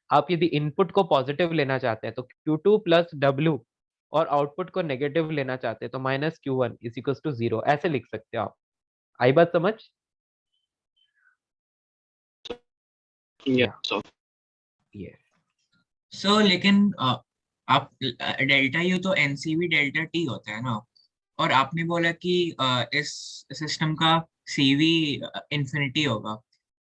आप यदि इनपुट को पॉजिटिव लेना चाहते हैं तो Q2 प्लस W और आउटपुट को नेगेटिव लेना चाहते हैं तो minus Q1 is equal to 0 ऐसे लिख सकते हो आप। आई बात समझ? Yes, या sir. ये सो लेकिन आप डेल्टा यू तो एनसीवी डेल्टा टी होता है ना, और आपने बोला कि इस सिस्टम का सीवी इंफिनिटी होगा,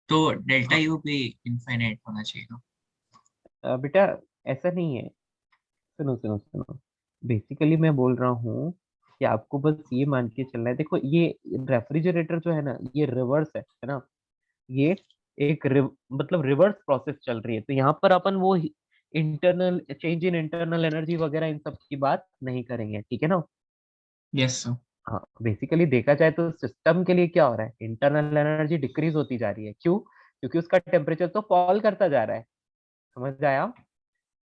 तो डेल्टा यू भी इनफाइनाइट होना चाहिए ना? बेटा ऐसा नहीं है। सुनो सुनो सुनो, बेसिकली मैं बोल रहा हूँ कि आपको बस ये मान के चलना है। देखो ये रेफ्रिजरेटर जो है ना, ये रिवर्स है ना। ये एक मतलब रिवर्स प्रोसेस चल रही है, तो यहाँ पर अपन वो internal change in internal energy वगैरह इन सब की बात नहीं करेंगे, ठीक है ना। Yes sir. हाँ, बेसिकली देखा जाए तो सिस्टम के लिए क्या हो रहा है, इंटरनल एनर्जी डिक्रीज होती जा रही है। क्यों? क्योंकि उसका टेम्परेचर तो फॉल करता जा रहा है। समझ आया?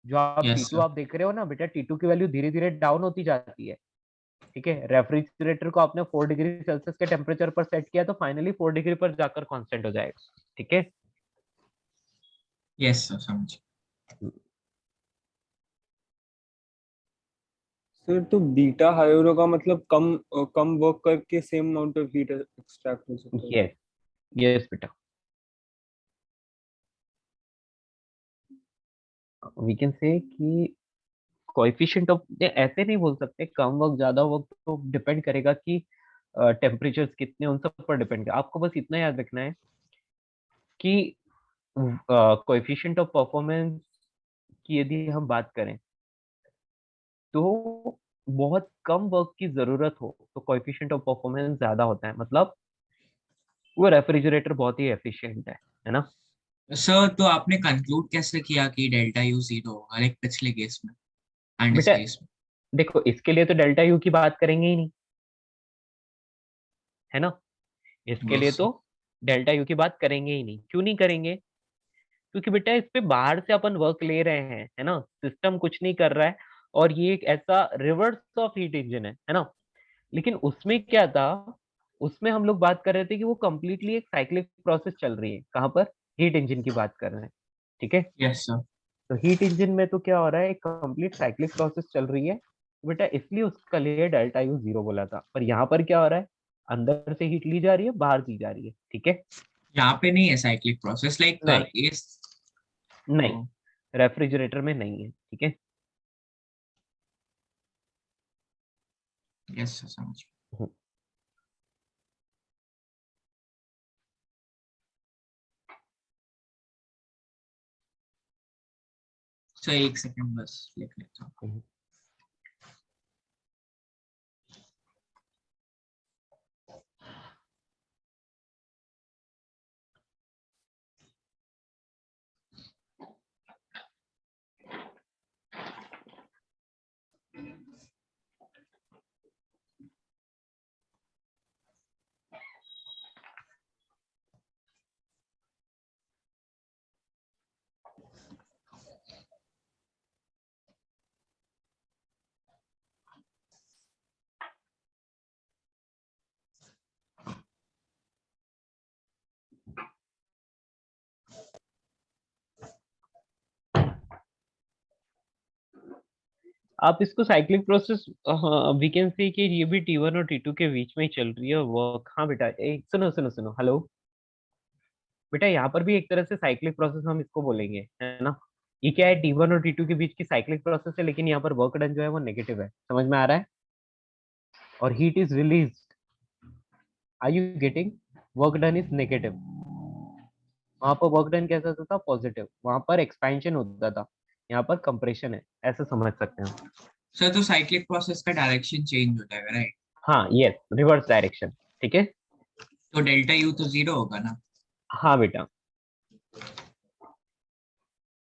जो आप यस T2 सर। आप देख रहे हो ना बेटा, T2 की वैल्यू धीरे धीरे डाउन होती जाती है। ठीक है, रेफ्रिजरेटर को आपने 4 डिग्री सेल्सियस के टेम्परेचर पर सेट किया तो फाइनली 4 डिग्री पर जाकर कांस्टेंट हो जाएगा। ठीक है। यस सर, समझ। सर तो बीटा हायर होगा मतलब कम वर्क करके same amount of heat extract हो सकता है। यस यस बेटा, वी कैन से कि कोएफिशिएंट ऑफ, ऐसे नहीं बोल सकते कम वर्क ज्यादा वर्क, तो डिपेंड करेगा कि टेम्परेचर्स कितने, उन सब पर डिपेंड करेगा। आपको बस इतना याद रखना है कि कोएफिशिएंट ऑफ परफॉर्मेंस की यदि हम बात करें तो बहुत कम वर्क की जरूरत हो तो कोएफिशिएंट ऑफ परफॉर्मेंस ज्यादा होता है, मतलब वो रेफ्रिजरेटर बहुत ही एफिशिएंट है ना। सर तो आपने कंक्लूड कैसे किया कि डेल्टा यू जीरो होगा, लाइक पिछले केस में एंड इस बेटा केस में? देखो, इसके लिए तो डेल्टा यू की बात करेंगे ही नहीं, है ना। इसके लिए यस तो सर। डेल्टा यू की बात करेंगे ही नहीं। क्यों नहीं करेंगे? क्योंकि बेटा इस पे बाहर से अपन वर्क ले रहे हैं, है ना, सिस्टम कुछ नहीं कर रहा है। और ये एक ऐसा रिवर्स ऑफ हीट इंजन है ना। लेकिन उसमें क्या था, उसमें हम लोग बात कर रहे थे कि वो कंप्लीटली एक साइक्लिक प्रोसेस चल रही है। कहाँ पर? हीट इंजन की बात कर रहे हैं। ठीक है। Yes sir. तो हीट इंजन में तो क्या हो रहा है, एक कंप्लीट साइक्लिक प्रोसेस चल रही है। बेटा इसलिए उसका लिए डेल्टा यू 0 बोला था। पर यहाँ पर क्या हो रहा है, अंदर से हीट ली जा रही है, बाहर दी जा रही है। ठीक है। यहाँ पे नहीं है साइक्लिक प्रोसेस, लाइक नहीं इस। नहीं, रेफ्रिजरेटर में नहीं है। ठीक है। यस सर, समझ। हम्म, सर एक सेकंड बस लिख लेता हूँ। हम्म। आप इसको cyclic process, we can see कि ये भी T1 और T2 के बीच में ही चल रही है वर्क। हाँ बेटा, एक सुनो सुनो सुनो, हेलो बेटा, यहाँ पर भी एक तरह से साइक्लिक प्रोसेस हम इसको बोलेंगे, है ना। ये क्या है, T1 और T2 के बीच की साइक्लिक प्रोसेस है, लेकिन यहाँ पर वर्क डन जो है वो नेगेटिव है। समझ में आ रहा है? और heat is release, are you getting? Work done is negative. वहां पर वर्क डन कैसा होता था, पॉजिटिव। वहां पर एक्सपेंशन होता था, यहाँ पर कंप्रेशन है। ऐसे समझ सकते हैं। सर तो साइक्लिक प्रोसेस का डायरेक्शन चेंज हो जाएगा, राइट? हाँ यस, रिवर्स डायरेक्शन। ठीक है। तो डेल्टा यू तो जीरो होगा ना? हाँ बेटा,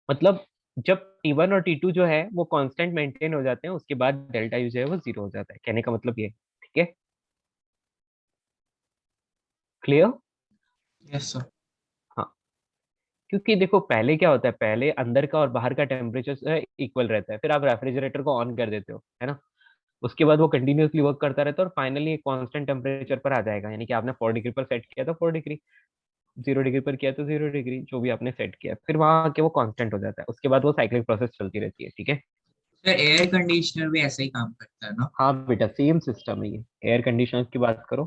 मतलब जब T1 और T2 जो है वो कांस्टेंट मेंटेन हो जाते हैं, उसके बाद डेल्टा यू जो है वो 0 हो जाता है। कहने का मतलब ये, ठीक है, क्लियर? Yes sir. हाँ, क्योंकि देखो पहले क्या होता है, पहले अंदर का और बाहर का टेम्परेचर इक्वल रहता है, फिर आप रेफ्रिजरेटर को ऑन कर देते हो, है ना। उसके बाद वो कंटिन्यूअसली वर्क करता रहता है और फाइनली एक कांस्टेंट टेम्परेचर पर आ जाएगा। यानी कि आपने 4 डिग्री पर सेट किया तो 4 डिग्री, 0 डिग्री पर किया तो 0 डिग्री, जो भी आपने सेट किया, फिर वहां आके वो कांस्टेंट हो जाता है। उसके बाद वो साइक्लिक प्रोसेस चलती रहती है। ठीक है। सर एयर कंडीशनर भी ऐसा ही काम करता है ना? हाँ बेटा, सेम सिस्टम है ये। एयर कंडीशनर की बात करो,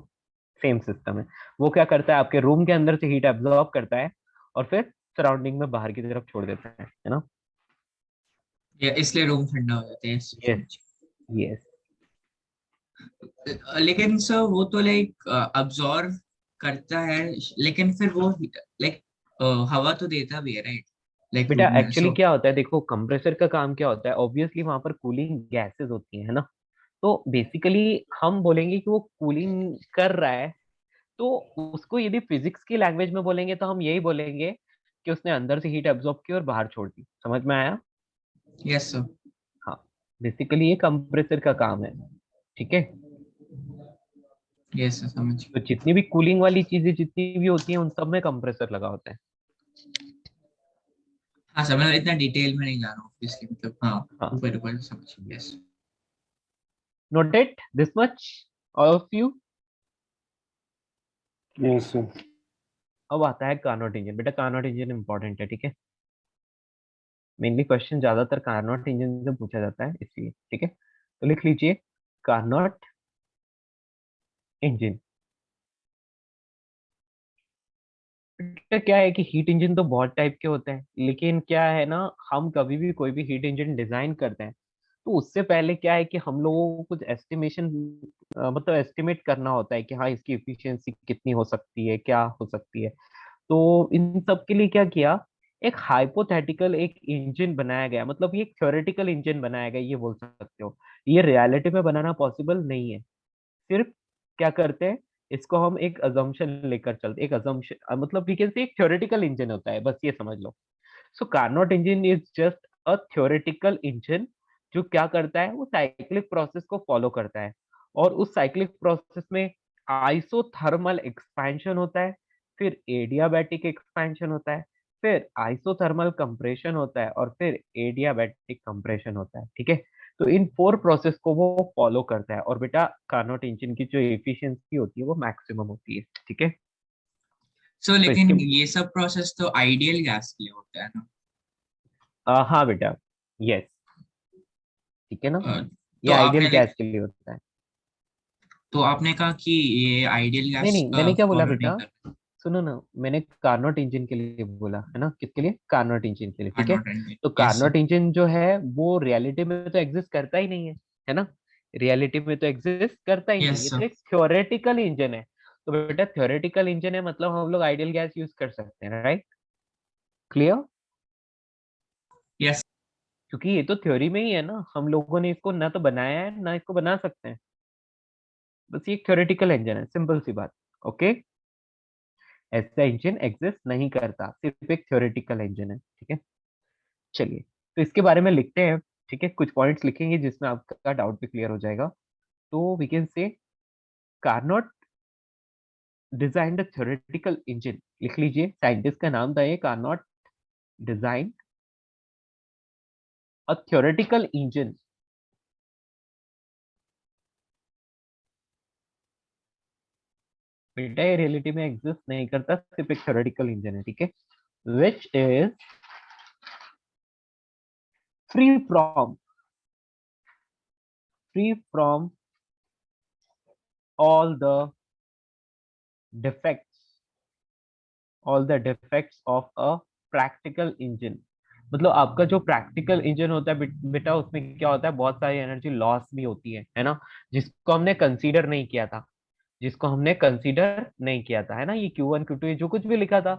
सेम सिस्टम है। वो क्या करता है, आपके रूम के अंदर से हीट एब्जॉर्ब करता है और फिर सराउंडिंग में बाहर की तरफ छोड़ देता है ना। या इसलिए रूम ठंडा हो जाता है, यस, समझ। यस। लेकिन सर वो तो लाइक अब्जॉर्व करता है, लेकिन फिर वो लाइक हवा तो देता भी है, राइट? लाइक बेटा रूम में एक्चुअली सो। क्या होता है, देखो कंप्रेसर का काम क्या होता है, ऑब्वियसली वहां पर कूलिंग गैसेस होती है ना। तो बेसिकली हम बोलेंगे कि वो कूलिंग कर रहा है, तो उसको यदि फिजिक्स की लैंग्वेज में बोलेंगे तो हम यही बोलेंगे कि उसने अंदर से हीट एब्जॉर्ब की और बाहर छोड़ दी। समझ में आया? Yes sir. हाँ, बेसिकली ये कंप्रेसर का काम है। ठीक है। यस सर, समझ। तो जितनी भी कूलिंग वाली चीजें जितनी भी होती हैं उन सब में कंप्रेसर लगा होता है। हाँ सर, मतलब इतना डिटेल में नहीं जा रहा हूँ ऑब्वियसली, मतलब हाँ, हाँ, ऊपर ऊपर समझ। Yes. Noted this much all of you. Yes sir. अब आता है कार्नोट इंजन। बेटा कार्नोट इंजन इंपॉर्टेंट है, ठीक है। मेनली क्वेश्चन ज्यादातर कार्नोट इंजन से पूछा जाता है इसलिए, ठीक है। तो लिख लीजिए कार्नोट इंजन। क्या है कि हीट इंजन तो बहुत टाइप के होते हैं, लेकिन क्या है ना, हम कभी भी कोई भी हीट इंजन डिजाइन करते हैं तो उससे पहले क्या है कि हम लोगों को कुछ एस्टिमेशन, मतलब एस्टिमेट करना होता है कि हाँ इसकी एफिशिएंसी कितनी हो सकती है, क्या हो सकती है। तो इन सब के लिए क्या किया, एक हाइपोथेटिकल एक इंजन बनाया गया, मतलब ये एक थ्योरेटिकल इंजन बनाया गया, ये बोल सकते हो। ये रियलिटी में बनाना पॉसिबल नहीं है। सिर्फ क्या करते हैं, इसको हम एक अजम्पशन लेकर चलते, एक अजम्पशन मतलब वी कैन से एक थ्योरेटिकल इंजन होता है, बस ये समझ लो। So Carnot engine is just a theoretical engine जो क्या करता है, वो साइक्लिक प्रोसेस को फॉलो करता है। और उस साइक्लिक प्रोसेस में आइसोथर्मल एक्सपेंशन होता है, फिर एडियाबैटिक एक्सपेंशन होता है, फिर आइसोथर्मल कंप्रेशन होता है और फिर एडियाबैटिक कंप्रेशन होता है, ठीक है। तो इन 4 प्रोसेस को वो फॉलो करता है। और बेटा कार्नोट इंजन की जो एफिशिएंसी होती है वो मैक्सिमम होती है, ठीक है। सो तो इसके लेकिन ये सब प्रोसेस तो आइडियल गैस के लिए होता है ना? हाँ बेटा, यस, ठीक है ना। ये तो आइडियल आपने लाइक, गैस के लिए होता है। तो आपने कहा कि ये आइडियल नहीं गैस नहीं, मैंने क्या बोला फॉलो नहीं बेटा, कर सुनो ना, मैंने कार्नोट इंजन के लिए बोला है ना, किसके लिए, कार्नोट इंजन के लिए, रहा, ठीक है। Not and. तो यस सर। कार्नोट इंजन जो है वो रियलिटी में तो एग्जिस्ट करता ही नहीं है ना। रियलिटी में तो एग्जिस्ट करता ही नहीं, यस ये सर। तो एक थ्योरेटिकल इंजन है। तो बेटा थ्योरेटिकल इंजन है मतलब हम लोग आइडियल गैस यूज कर सकते हैं, राइट? क्लियर? यस। क्योंकि ये तो थ्योरी में ही है ना, हम लोगों ने इसको ना तो बनाया है ना इसको बना सकते हैं। बस ये एक थ्योरेटिकल इंजन है, सिंपल सी बात। ओके, ऐसा इंजन एग्जिस्ट नहीं करता, सिर्फ एक थ्योरेटिकल इंजन है, ठीक है। चलिए, तो इसके बारे में लिखते हैं, ठीक है। कुछ पॉइंट्स लिखेंगे जिसमें आपका डाउट भी क्लियर हो जाएगा। तो we can say Carnot design the theoretical engine. लिख लीजिए, साइंटिस्ट का नाम था ये, Carnot design a theoretical engine. बेटा ये रियलिटी में एग्जिस्ट नहीं करता, सिर्फ एक थ्योरेटिकल इंजन है, ठीक है। Which is free from free from all the defects all the defects of a practical engine. मतलब आपका जो प्रैक्टिकल इंजन होता है बेटा, उसमें क्या होता है, बहुत सारी एनर्जी लॉस भी होती है ना, जिसको हमने कंसीडर नहीं किया था, जिसको हमने कंसीडर नहीं किया था, है ना। ये Q1 Q2 जो कुछ भी लिखा था,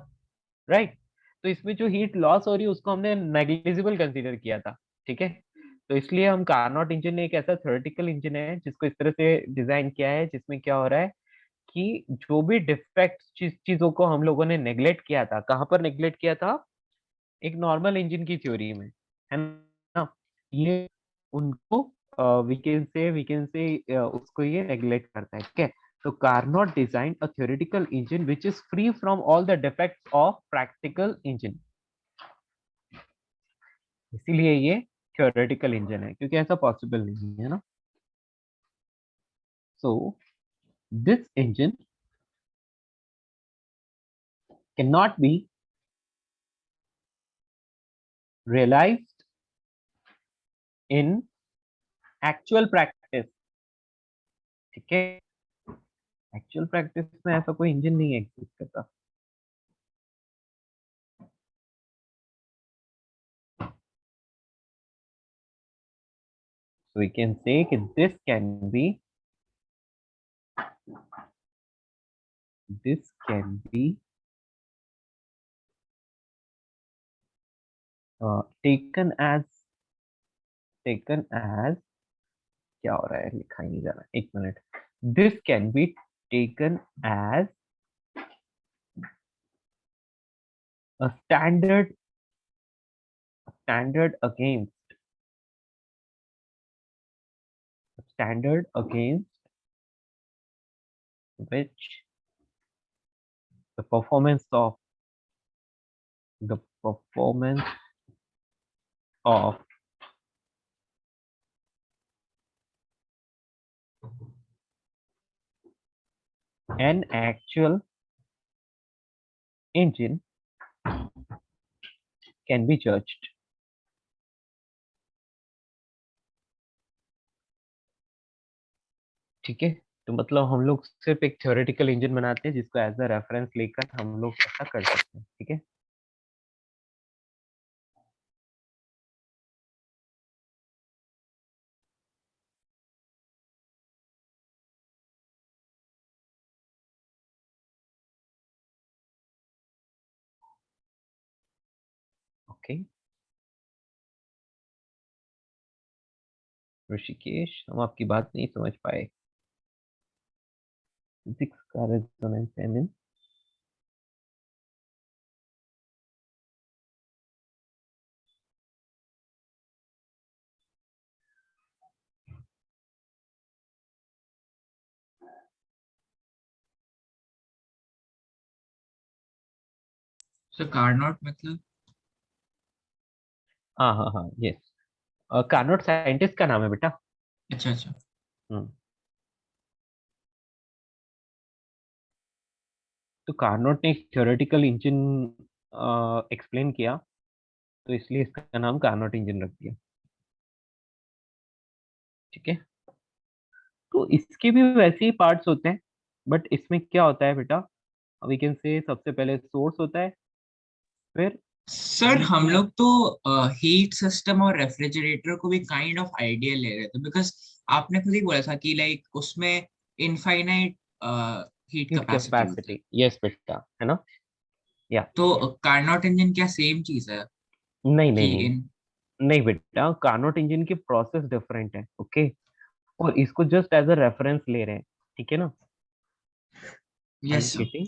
राइट। तो इसमें जो हीट लॉस हो रही है उसको हमने नेग्लिजिबल कंसीडर किया था, ठीक है। तो इसलिए हम कार्नोट इंजन एक ऐसा थ्योरेटिकल इंजन है जिसको इस तरह से डिजाइन किया है, जिसमें क्या हो रहा है कि जो भी डिफेक्ट चीजों को हम लोगों ने नेग्लेक्ट किया था, कहाँ पर नेग्लेक्ट किया था, एक नॉर्मल इंजन की थ्योरी में, है ना। ये उनको वी कैन से उसको ये नेग्लेक्ट करता है, ठीक है। तो Carnot design a theoretical engine which is free from all the defects of practical engine. इसीलिए ये थ्योरेटिकल इंजन है, क्योंकि ऐसा पॉसिबल नहीं है ना। So this engine can not be realized in actual practice, ठीक है, एक्चुअल प्रैक्टिस में ऐसा कोई इंजन नहीं एग्जिस्ट करता। So we can say that this can be taken as क्या हो रहा है, लिखा ही नहीं जा रहा, एक minute. This can be taken as a standard against which the performance of an actual engine can be judged। ठीक है, तो मतलब हम लोग सिर्फ एक थ्योरेटिकल इंजन बनाते हैं जिसको एज अ रेफरेंस लेकर हम लोग ऐसा कर सकते हैं, ठीक है। ओके ऋषिकेश, हम आपकी बात नहीं समझ पाए। फिजिक्स का रेजोनेंस एम। सर कार्नोट मतलब? हाँ हाँ हाँ, यस, कार्नोट साइंटिस्ट का नाम है बेटा। अच्छा अच्छा। हम्म, तो कार्नोट ने एक थ्योरेटिकल इंजन एक्सप्लेन किया, तो इसलिए इसका नाम कार्नोट इंजन रख दिया, ठीक है। तो इसके भी वैसे ही पार्ट्स होते हैं, बट इसमें क्या होता है बेटा, वी कैन से सबसे पहले सोर्स होता है, फिर सर बीच हम में लोग तो हीट सिस्टम और रेफ्रिजरेटर को भी काइंड ऑफ आइडिया ले रहे थे, बिकॉज आपने खुद ही बोला था कि लाइक उसमें इनफाइनाइट हीट हीट कैपेसिटी होती है। कैपेसिटी, यस बेटा, है ना, या तो कार्नोट इंजन क्या सेम चीज है नहीं नहीं कि नहीं इन? नहीं बेटा, कार्नोट इंजन की प्रोसेस डिफरेंट है, ओके, और इसको जस्ट एज अ रेफरेंस ले रहे हैं, ठीक है ना। I am yes sir. Getting.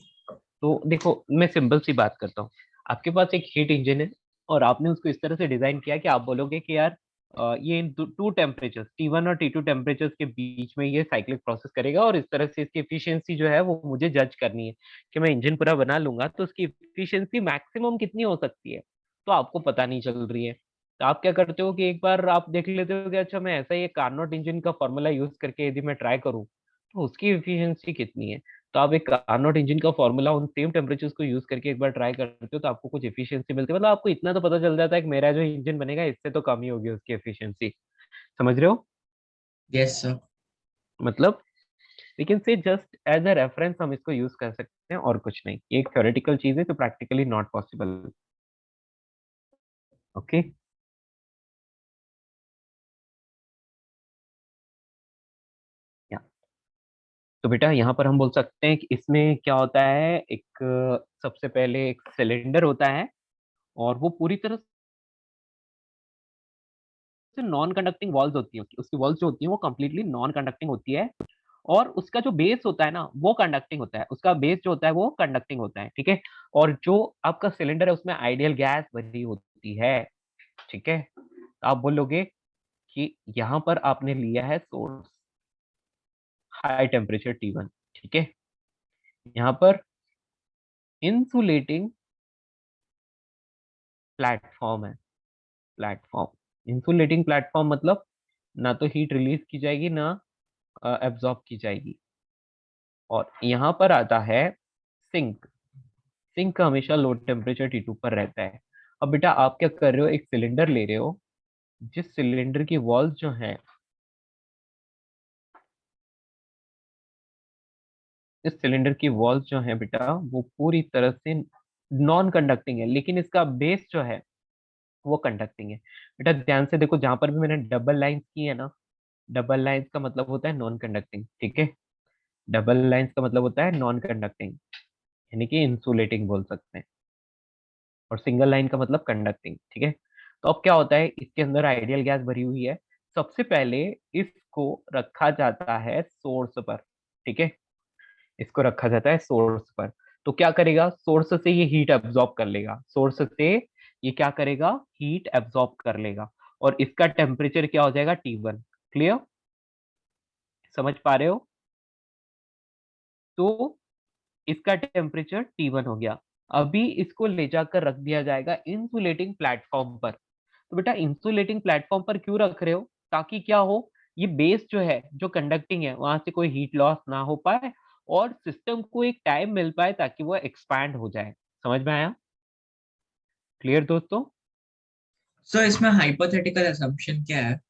तो देखो मैं सिंपल सी बात करता हूँ, आपके पास एक हीट इंजन है और आपने उसको इस तरह से डिजाइन किया कि आप बोलोगे कि यार ये इन टू टेम्परेचर्स T1 और T2 टेम्परेचर्स के बीच में ये साइक्लिक प्रोसेस करेगा, और इस तरह से इसकी एफिशिएंसी जो है वो मुझे जज करनी है कि मैं इंजन पूरा बना लूंगा तो उसकी एफिशिएंसी मैक्सिमम कितनी हो सकती है, तो आपको पता नहीं चल रही है। तो आप क्या करते हो कि एक बार आप देख लेते हो कि अच्छा मैं ऐसा ही कार्नोट इंजन का फॉर्मूला यूज करके यदि मैं ट्राई करूँ तो उसकी एफिशिएंसी कितनी है। तो आप एक कार्नोट इंजन का फॉर्मूला उन सेम टेम्परेचर्स को यूज करके एक बार ट्राई करते हो तो आपको कुछ एफिशिएंसी मिलती है, मतलब आपको इतना तो पता चल जाता है कि मेरा जो इंजन बनेगा इससे तो कम ही होगी उसकी एफिशिएंसी। समझ रहे हो, यस सर। मतलब we can say just as a reference हम इसको यूज कर सकते हैं और कुछ नहीं, ये एक थ्योरेटिकल चीज है तो प्रैक्टिकली नॉट पॉसिबल। ओके, या तो बेटा यहाँ पर हम बोल सकते हैं कि इसमें क्या होता है, एक सबसे पहले एक सिलेंडर होता है और वो पूरी तरह से नॉन कंडक्टिंग वॉल्स होती है, उसकी वॉल्स जो होती है वो कंप्लीटली नॉन कंडक्टिंग होती है, और उसका जो बेस होता है ना वो कंडक्टिंग होता है, उसका बेस जो होता है वो कंडक्टिंग होता है, ठीक है। और जो आपका सिलेंडर है उसमें आइडियल गैस भरी होती है, ठीक है। आप बोलोगे कि यहाँ पर आपने लिया है सोर्स हाई टेम्परेचर T1, ठीक है, यहाँ पर इंसुलेटिंग प्लेटफॉर्म है, प्लेटफॉर्म इंसुलेटिंग प्लेटफॉर्म मतलब ना तो हीट रिलीज की जाएगी ना एब्जॉर्ब की जाएगी। और यहाँ पर आता है सिंक, सिंक हमेशा लो टेम्परेचर T2 पर रहता है। अब बेटा आप क्या कर रहे हो, एक सिलेंडर ले रहे हो जिस सिलेंडर की वॉल्स जो है, इस सिलेंडर की वॉल्स जो है बेटा वो पूरी तरह से नॉन कंडक्टिंग है, लेकिन इसका बेस जो है वो कंडक्टिंग है। बेटा ध्यान से देखो, जहां पर भी मैंने डबल लाइंस की है ना, डबल लाइंस का मतलब होता है नॉन कंडक्टिंग, ठीक है। डबल लाइंस का मतलब होता है नॉन कंडक्टिंग, यानी कि इंसुलेटिंग बोल सकते हैं। और सिंगल लाइन का मतलब कंडक्टिंग, ठीक है। तो अब क्या होता है, इसके अंदर आइडियल गैस भरी हुई है। सबसे पहले इसको रखा जाता है सोर्स पर, ठीक है। इसको रखा जाता है सोर्स पर। तो क्या करेगा, सोर्स से ये हीट एब्जॉर्ब कर लेगा, सोर्स से ये क्या करेगा, हीट एब्जॉर्ब कर लेगा। और इसका टेम्परेचर क्या हो जाएगा, T1। क्लियर, समझ पा रहे हो? तो इसका टेम्परेचर T1 हो गया। अभी इसको ले जाकर रख दिया जाएगा इंसुलेटिंग प्लेटफॉर्म पर। तो बेटा इंसुलेटिंग प्लेटफॉर्म पर क्यों रख रहे हो, ताकि क्या हो, ये बेस जो है जो कंडक्टिंग है वहां से कोई हीट लॉस ना हो पाए और सिस्टम को एक टाइम मिल पाए ताकि वो एक्सपैंड हो जाए। समझ में आया? क्लियर दोस्तों? सर इसमें हाइपोथेटिकल असम्पशन क्या है?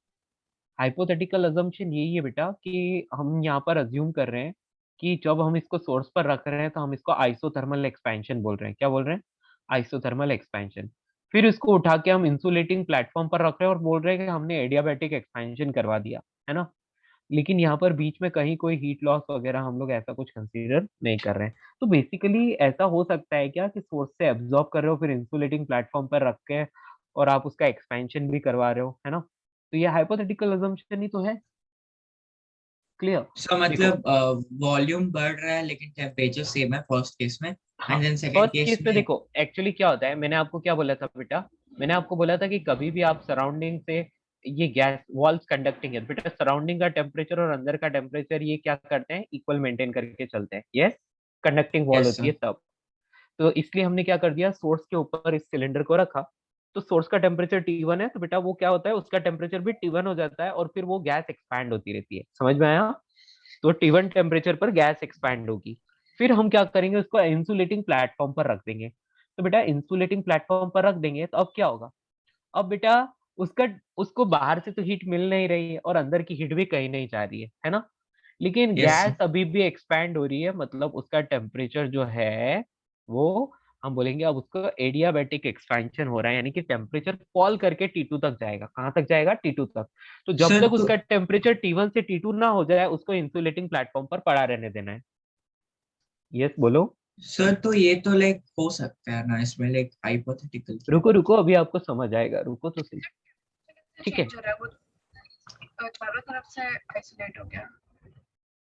हाइपोथेटिकल अजम्पशन यही है बेटा कि हम यहाँ पर अज्यूम कर रहे हैं कि जब हम इसको सोर्स पर रख रहे हैं तो हम इसको आइसोथर्मल एक्सपेंशन बोल रहे हैं। क्या बोल रहे हैं? Isothermal expansion. फिर इसको उठा के हम इंसुलेटिंग प्लेटफॉर्म पर रख रहे हैं और बोल रहे हैं कि हमने एडियाबैटिक एक्सपेंशन करवा दिया, है ना। लेकिन यहाँ पर बीच में कहीं कोई हीट लॉस वगैरह हम लोग ऐसा कुछ कंसीडर नहीं कर रहे हैं। तो बेसिकली ऐसा हो सकता है क्या कि सोर्स से एब्जॉर्ब कर रहे हो फिर इंसुलेटिंग प्लेटफॉर्म पर रख के और आप उसका एक्सपेंशन भी करवा रहे हो, है ना। तो ये हाइपोथेटिकल अजम्पशन ही तो है। क्लियर? सर देखो, मतलब वॉल्यूम बढ़ रहा है लेकिन टेम्परेचर सेम है फर्स्ट केस में, हाँ, and then second first case case में में। देखो एक्चुअली क्या होता है, मैंने आपको क्या बोला था बेटा, मैंने आपको बोला था कि कभी भी आप सराउंडिंग से, ये गैस वॉल्स कंडक्टिंग है बेटा, सराउंडिंग का टेम्परेचर और अंदर का टेम्परेचर ये क्या करते हैं, इक्वल मेंटेन करके चलते हैं। यस, कंडक्टिंग वॉल यस होती सर। है तब। तो इसलिए हमने क्या कर दिया, सोर्स के ऊपर इस सिलेंडर को रखा। तो सोर्स का टेम्परेचर T1 है, तो बेटा वो क्या होता है, उसका टेम्परेचर भी T1 हो जाता है और फिर वो गैस एक्सपैंड होती रहती है। समझ में आया? तो T1 टेम्परेचर पर गैस एक्सपैंड होगी। फिर हम क्या करेंगे, उसको इंसुलेटिंग प्लेटफॉर्म पर रख देंगे। तो बेटा इंसुलेटिंग प्लेटफॉर्म पर रख देंगे तो अब क्या होगा, अब बेटा उसका, उसको बाहर से तो हीट मिल नहीं रही है और अंदर की हीट भी कहीं नहीं जा रही है ना। लेकिन यस सर। गैस अभी भी एक्सपैंड हो रही है, मतलब उसका टेम्परेचर जो है वो, हम बोलेंगे अब उसको एडियाबैटिक एक्सपेंशन हो रहा है, यानी कि टेम्परेचर फॉल करके T2 तक जाएगा। कहाँ तक जाएगा, T2 तक। तो जब सर तक तो उसका टेम्परेचर T1 से T2 ना हो जाए उसको इंसुलेटिंग प्लेटफॉर्म पर पड़ा रहने देना है। यस बोलो। सर तो ये तो लाइक हो सकता है ना, इसमें लाइक हाइपोथेटिकल क्या रुको है? रुको, अभी आपको समझ आएगा, रुको तो सही। ठीक है, चेंज हो रहा है वो, चारों तरफ से आइसोलेट हो गया।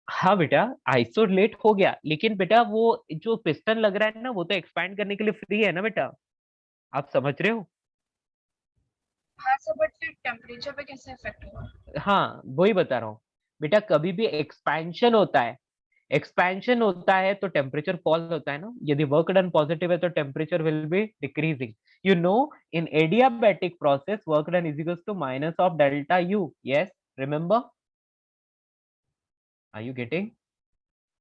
हाँ बेटा आइसोलेट हो गया, लेकिन बेटा वो जो पिस्टन लग रहा है ना वो तो एक्सपैंड करने के लिए फ्री है ना बेटा। आप समझ रहे हो? हाँ सर, बट फिर टेम्परेचर पे कैसे इफेक्ट होगा? हाँ वही बता रहा हूँ बेटा, कभी भी एक्सपेंशन होता है, एक्सपेंशन होता है तो टेम्परेचर फॉल होता है ना। यदि वर्क डन पॉजिटिव है तो temperature will be decreasing. You know, in adiabatic process work done is equals to minus of delta U. Yes, remember, are you getting?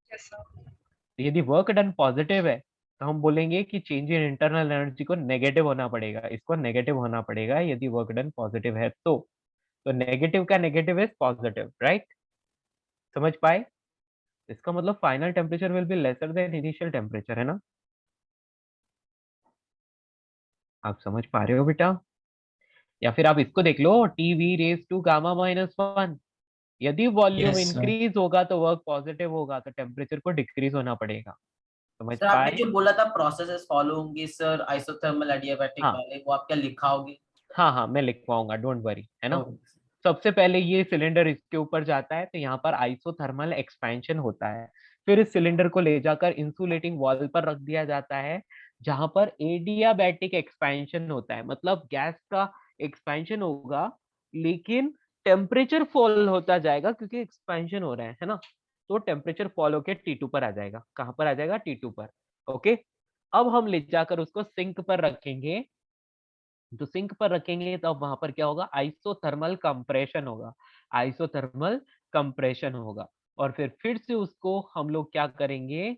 Yes sir. यदि वर्क डन पॉजिटिव है तो हम बोलेंगे कि चेंज इन इंटरनल एनर्जी को नेगेटिव होना पड़ेगा, इसको नेगेटिव होना पड़ेगा यदि वर्क डन पॉजिटिव है तो नेगेटिव का नेगेटिव इज पॉजिटिव, राइट? समझ पाए? इसका मतलब final temperature will be lesser than initial temperature, है ना। आप समझ पा रहे हो बेटा? या फिर आप इसको देख लो, TV raise to gamma minus one. यदि वॉल्यूम यस सर। इंक्रीज होगा तो वर्क पॉजिटिव होगा, तो टेम्परेचर को डिक्रीज होना पड़ेगा। समझ सर आपने पाए? जो बोला था प्रोसेसेस फॉलो होंगी सर आइसोथर्मल एडियाबैटिक हाँ वाले, वो आप क्या लिखाओगे? हाँ हाँ, मैं लिखवाऊंगा, डोंट वरी, है ना। ओके। सबसे पहले ये सिलेंडर इसके ऊपर जाता है तो यहाँ पर आइसोथर्मल एक्सपेंशन होता है। फिर इस सिलेंडर को ले जाकर इंसुलेटिंग वॉल पर रख दिया जाता है, जहां पर एडियाबैटिक एक्सपेंशन होता है, मतलब गैस का एक्सपेंशन होगा लेकिन टेम्परेचर फॉल होता जाएगा क्योंकि एक्सपेंशन हो रहा है ना। तो टेम्परेचर फॉल होकर T2 पर आ जाएगा। कहां पर आ जाएगा, T2 पर। ओके, अब हम ले जाकर उसको सिंक पर रखेंगे। तो सिंक पर रखेंगे तो अब वहां पर क्या होगा, आइसोथर्मल कंप्रेशन होगा, आइसोथर्मल कंप्रेशन होगा। और फिर से उसको हम लोग क्या करेंगे,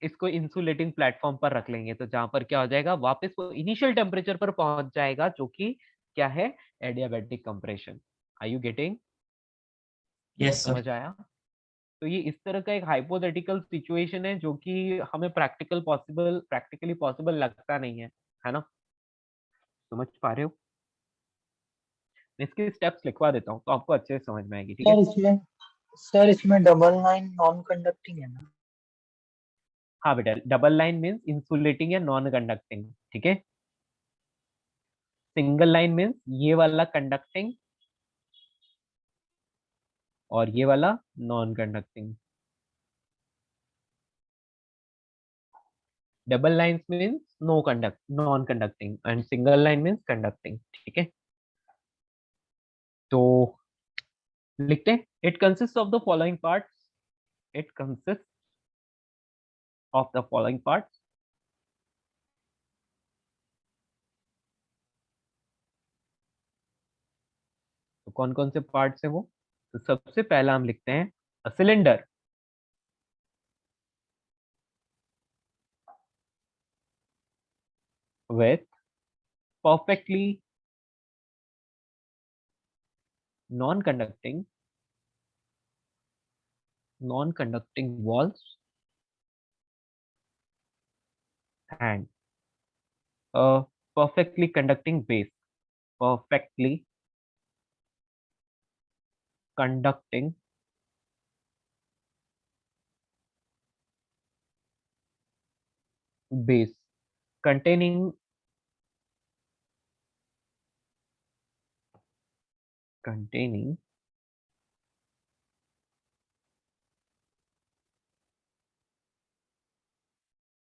इसको इंसुलेटिंग प्लेटफॉर्म पर रख लेंगे, तो जहां पर क्या हो जाएगा, वापस वो इनिशियल टेम्परेचर पर पहुंच जाएगा जो कि क्या है, adiabatic compression. Are you getting? Yes sir. समझ आया? तो ये इस तरह का एक हाइपोथेटिकल सिचुएशन है जो कि हमें प्रैक्टिकली पॉसिबल लगता नहीं है ना? समझ पा रहे हो? मैं इसके स्टेप्स लिखवा देता हूँ तो आपको अच्छे से समझ में आएगी, ठीक है? सर इसमें डबल लाइन नॉन कंडक्टिंग है ना? हाँ बेटा, डबल लाइन मीन्स इंसुलेटिंग या नॉन कंडक्टिंग, ठीक है। सिंगल लाइन मीन्स ये वाला कंडक्टिंग और ये वाला non conducting. Double lines means non conducting and single line means conducting, ठीक है। तो लिखते हैं, it consist of the following parts. It consist of the following parts. तो कौन कौन से पार्ट्स है वो? तो सबसे पहला हम लिखते हैं a cylinder with perfectly non-conducting walls and a perfectly conducting base. Perfectly conducting base containing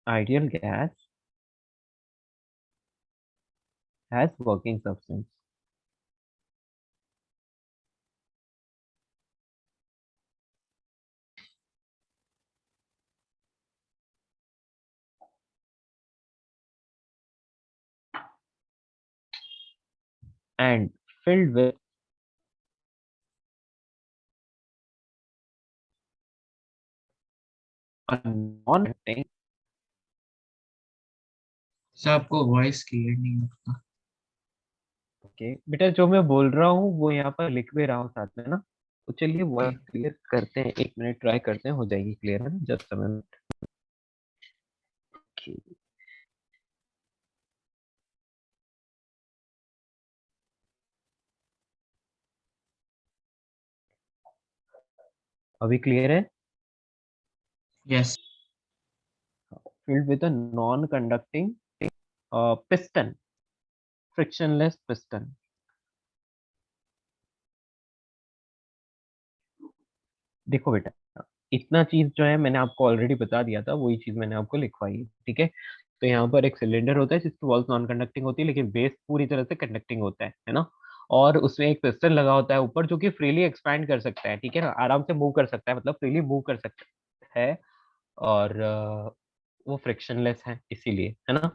ideal gas as working substance. And filled with a non-conducting sir आपको वॉइस क्लियर नहीं होता। ओके बेटा, जो मैं बोल रहा हूँ वो यहाँ पर लिख भी रहा हूँ साथ में ना। तो चलिए वॉइस क्लियर करते हैं, 1 मिनट ट्राई करते हैं, हो जाएगी क्लियर, है ना? Just a minute. अभी क्लियर है? Yes. Filled with a non-conducting piston, frictionless piston. देखो बेटा, इतना चीज जो है मैंने आपको ऑलरेडी बता दिया था, वही चीज मैंने आपको लिखवाई है, ठीक है। तो यहाँ पर एक सिलेंडर होता है जिसकी वॉल्स नॉन कंडक्टिंग होती है लेकिन बेस पूरी तरह से कंडक्टिंग होता है ना। और उसमें एक पिस्टन लगा होता है ऊपर जो कि फ्रीली एक्सपैंड कर सकता है, ठीक है ना, आराम से मूव कर सकता है, मतलब फ्रीली मूव कर सकता है। और वो फ्रिक्शनलेस है इसीलिए, है ना।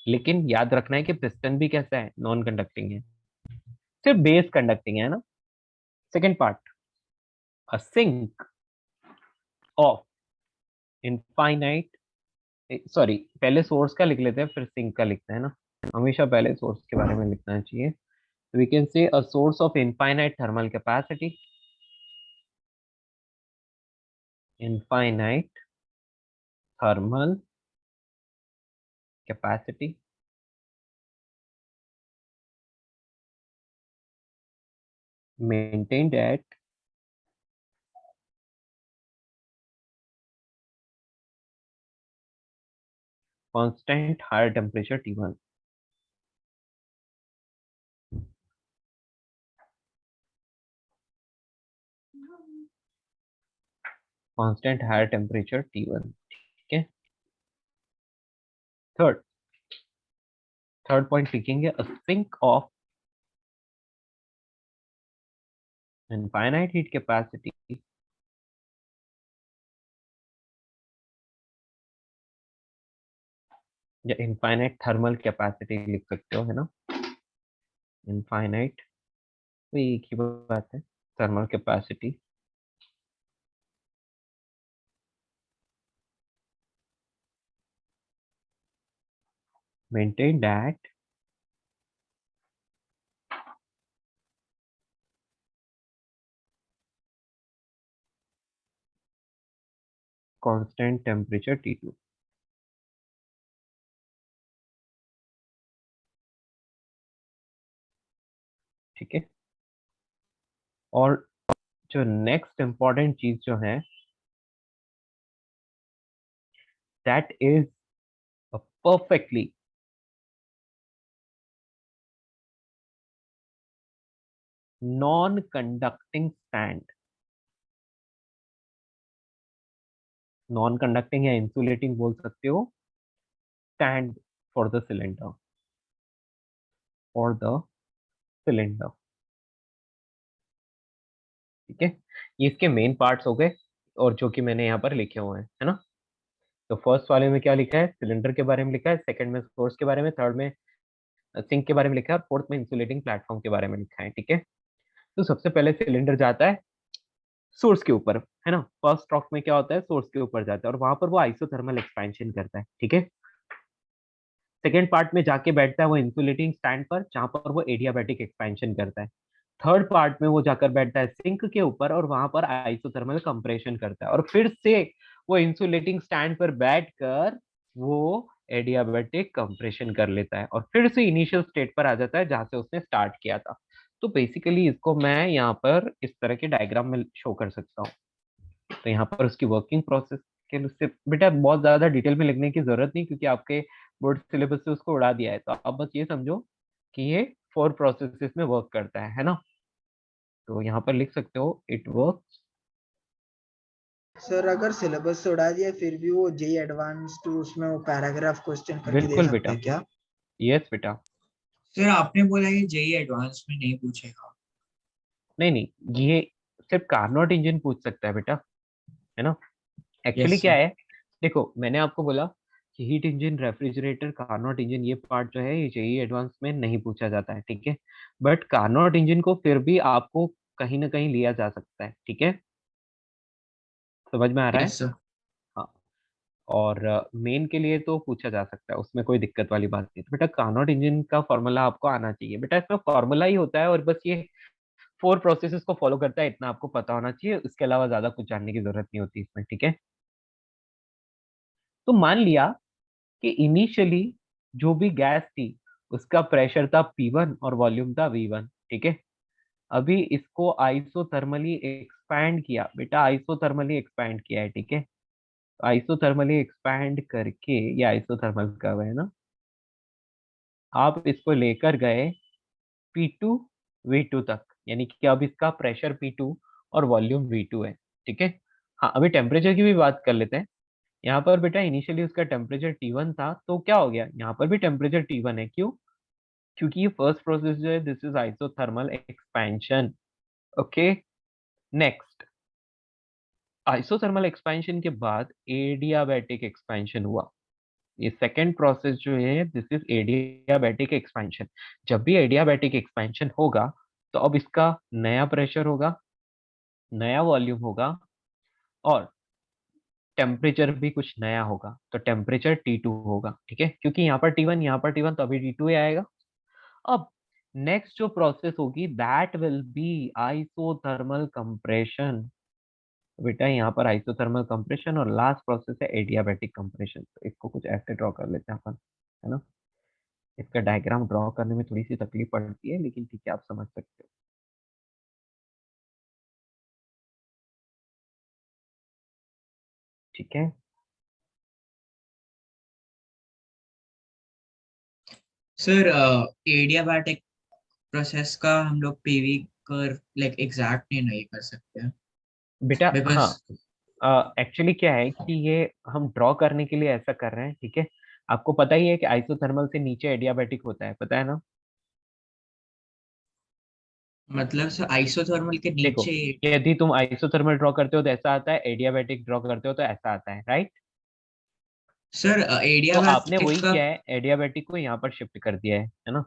लेकिन याद रखना है कि पिस्टन भी कैसा है, नॉन कंडक्टिंग है, सिर्फ बेस कंडक्टिंग है ना। Second part, a sink of infinite, sorry पहले सोर्स का लिख लेते हैं फिर सिंक का लिखते हैं ना। हमेशा पहले सोर्स के बारे में लिखना चाहिए। We can say a source of infinite thermal capacity, infinite thermal capacity maintained at constant higher temperature T1. Constant higher temperature T1, ठीक है। थर्ड पॉइंट लिखेंगे, a sink of infinite heat capacity या इनफाइनाइट थर्मल कैपेसिटी लिख सकते हो, है ना। इनफाइनाइट तो एक ही बात है, thermal capacity maintained at constant temperature T2। ठीक है, और जो नेक्स्ट इंपॉर्टेंट चीज जो है that is a perfectly non conducting stand. Non conducting या इंसुलेटिंग बोल सकते हो, stand for the cylinder, for the cylinder. ठीक है, ये इसके मेन पार्ट्स हो गए और जो कि मैंने यहाँ पर लिखे हुए हैं, है ना। तो फर्स्ट वाले में क्या लिखा है, सिलेंडर के बारे में लिखा है, सेकंड में सोर्स के बारे में, थर्ड में सिंक के बारे में लिखा है, और फोर्थ में इंसुलेटिंग प्लेटफॉर्म के बारे में लिखा है। ठीक है, तो सबसे पहले सिलेंडर जाता है सोर्स के ऊपर, है ना। फर्स्ट स्ट्रोक में क्या होता है, सोर्स के ऊपर जाता है और वहां पर वो आइसोथर्मल एक्सपेंशन करता है। ठीक है, सेकेंड पार्ट में जाके बैठता है वो इंसुलेटिंग स्टैंड पर, जहां पर वो एडियाबैटिक एक्सपेंशन करता है। थर्ड पार्ट में वो जाकर बैठता है सिंक के ऊपर और वहां पर आइसोथर्मल कंप्रेशन करता है, और फिर से वो इंसुलेटिंग स्टैंड पर बैठकर वो एडियाबैटिक कंप्रेशन कर लेता है और फिर से इनिशियल स्टेट पर आ जाता है जहां से उसने स्टार्ट किया था। तो बेसिकली इसको मैं यहाँ पर इस तरह के डायग्राम में शो कर सकता हूँ। तो यहाँ पर उसकी वर्किंग प्रोसेस के उससे बेटा बहुत ज्यादा डिटेल में लिखने की जरूरत नहीं, क्योंकि आपके बोर्ड सिलेबस से उसको उड़ा दिया है। तो आप बस ये समझो कि ये 4 प्रोसेसेस में वर्क करता है ना। तो यहाँ पर लिख सकते हो इट वर्क। सर अगर सिलेबस से उड़ा दिया फिर भी वो जेई एडवांस्ड उसमें वो पैराग्राफ क्वेश्चन करके दे बिल्कुल सकते बेटा, हैं क्या? यस बेटा। सर आपने बोला ये जेई एडवांस में नहीं पूछेगा। नहीं नहीं, ये सिर्फ कार्नोट इंजन पूछ सकता है बेटा, है ना। एक्चुअली यस क्या सर। है, देखो मैंने आपको बोला कि heat engine, refrigerator, Carnot engine, ये पार्ट जो है ये जेई एडवांस में नहीं पूछा जाता है। ठीक है, बट कार्नोट इंजन को फिर भी आपको कहीं ना कहीं लिया जा सकता है। ठीक है, समझ में आ रहा है। Yes sir. हाँ, और मेन के लिए तो पूछा जा सकता है, उसमें कोई दिक्कत वाली बात नहीं। तो बेटा कार्नोट इंजन का फॉर्मूला आपको आना चाहिए बेटा, इसमें फॉर्मूला ही होता है और बस ये 4 प्रोसेसेस को फॉलो करता है, इतना आपको पता होना चाहिए। इसके अलावा ज्यादा कुछ जानने की जरूरत नहीं होती इसमें। ठीक है, तो मान लिया कि इनिशियली जो भी गैस थी उसका प्रेशर था P1 और वॉल्यूम था V1। ठीक है, अभी इसको आइसोथर्मली एक्सपैंड किया बेटा, आइसोथर्मली एक्सपैंड किया है। ठीक है, आइसोथर्मली एक्सपैंड करके, ये आइसोथर्मल का है ना, आप इसको लेकर गए P2 V2 तक, यानी कि अब इसका प्रेशर P2 और वॉल्यूम V2 है। ठीक है, हाँ अभी टेम्परेचर की भी बात कर लेते हैं। यहाँ पर बेटा इनिशियली उसका टेम्परेचर T1 था, तो क्या हो गया, यहाँ पर भी टेम्परेचर T1 है। क्यों, क्योंकि ये फर्स्ट प्रोसेस जो है this is isothermal expansion. Okay, next isothermal expansion के बाद एडियाबैटिक एक्सपेंशन हुआ। ये सेकेंड प्रोसेस जो है दिस इज एडियाबैटिक एक्सपेंशन। जब भी एडियाबैटिक एक्सपेंशन होगा तो अब इसका नया प्रेशर होगा, नया वॉल्यूम होगा, और टेम्परेचर भी कुछ नया होगा। तो टेम्परेचर T2 होगा। ठीक है, क्योंकि यहाँ पर T1, यहाँ पर T1, तो अभी T2 ही आएगा। अब नेक्स्ट जो प्रोसेस होगी that will be isothermal compression. बेटा यहाँ पर आइसोथर्मल कंप्रेशन, और लास्ट प्रोसेस है एडियाबैटिक कंप्रेशन। तो इसको कुछ ऐसे ड्रॉ कर लेते हैं अपन, है ना। इसका डायग्राम ड्रॉ करने में थोड़ी सी तकलीफ पड़ती है, लेकिन ठीक है आप समझ सकते हो। ठीक है, सर एडियाबैटिक प्रोसेस का हम लोग पीवी कर लाइक एग्जैक्टली नहीं कर सकते बेटा बिकॉज। हाँ, एक्चुअली क्या है कि ये हम ड्रॉ करने के लिए ऐसा कर रहे हैं। ठीक है, आपको पता ही है कि आइसोथर्मल से नीचे एडियाबैटिक होता है, पता है ना। मतलब सर आइसोथर्मल के देखो, नीचे। यदि तुम आइसोथर्मल ड्रॉ करते हो तो ऐसा आता है, एडियाबैटिक ड्रॉ करते हो तो ऐसा आता है, राइट। सर तो आपने एडियाबैटिक वही का। किया है, एडियाबैटिक को यहाँ पर शिफ्ट कर दिया है ना।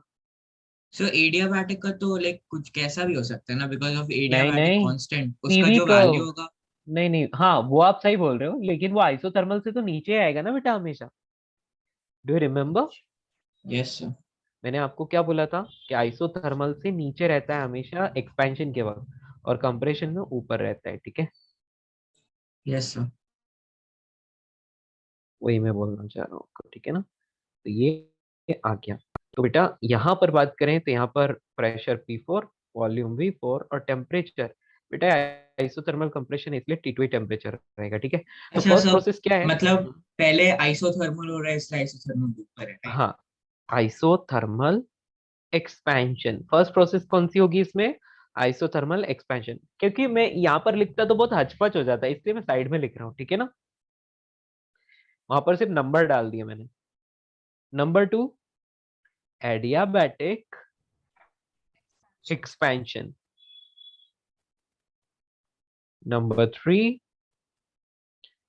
सर एडियाबैटिक का तो लाइक कुछ कैसा भी हो सकता है ना, बिकॉज ऑफ नहीं एडियाबैटिक नहीं, कांस्टेंट उसका पीवी जो कर्व, वैल्यू होगा। नहीं नहीं, हाँ वो आप सही बोल रहे हो, लेकिन वो आइसोथर्मल से तो नीचे आएगा ना बेटा हमेशा। Do you remember, yes sir. मैंने आपको क्या बोला था कि आइसोथर्मल से नीचे रहता है हमेशा एक्सपेंशन के वक्त, और कंप्रेशन में ऊपर रहता है। ठीक है, यस सर। वही मैं बोलना चाह रहा हूँ आपको, ठीक है ना। तो ये आ गया। तो बेटा यहाँ पर बात करें तो यहाँ पर प्रेशर P4, वॉल्यूम V4 और टेम्परेचर बेटा आइसोथर्मल कंप्रेशन, इसलिए T2 टेम्परेचर रहेगा, ठीक है। तो अच्छा फर्स्ट सर, प्रोसेस क्या है? मतलब पहले आइसोथर्मल हो रहा है इसलिए आइसोथर्मल बुक करें, राइट? हाँ, आइसोथर्मल एक्सपेंशन फर्स्ट प्रोसेस कौन सी होगी इसमें? Isothermal expansion. क्योंकि मैं यहाँ पर लिखता तो बहुत हचपच हो जाता है, इसलिए मैं साइड में लिख रहा हूँ, ठीक है ना। वहां पर सिर्फ नंबर डाल दिया मैंने। Number 2 adiabatic expansion. Number 3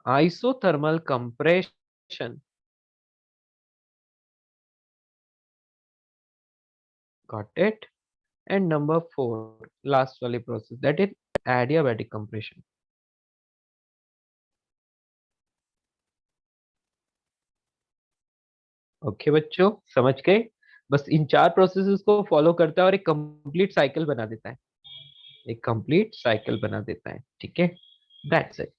isothermal compression. Got it. And number 4 last वाली process, that is adiabatic compression. Okay बच्चों, समझ गए? बस इन 4 प्रोसेसेस को फॉलो करता है और एक कंप्लीट साइकिल बना देता है, एक कंप्लीट साइकिल बना देता है, ठीक है। That's it.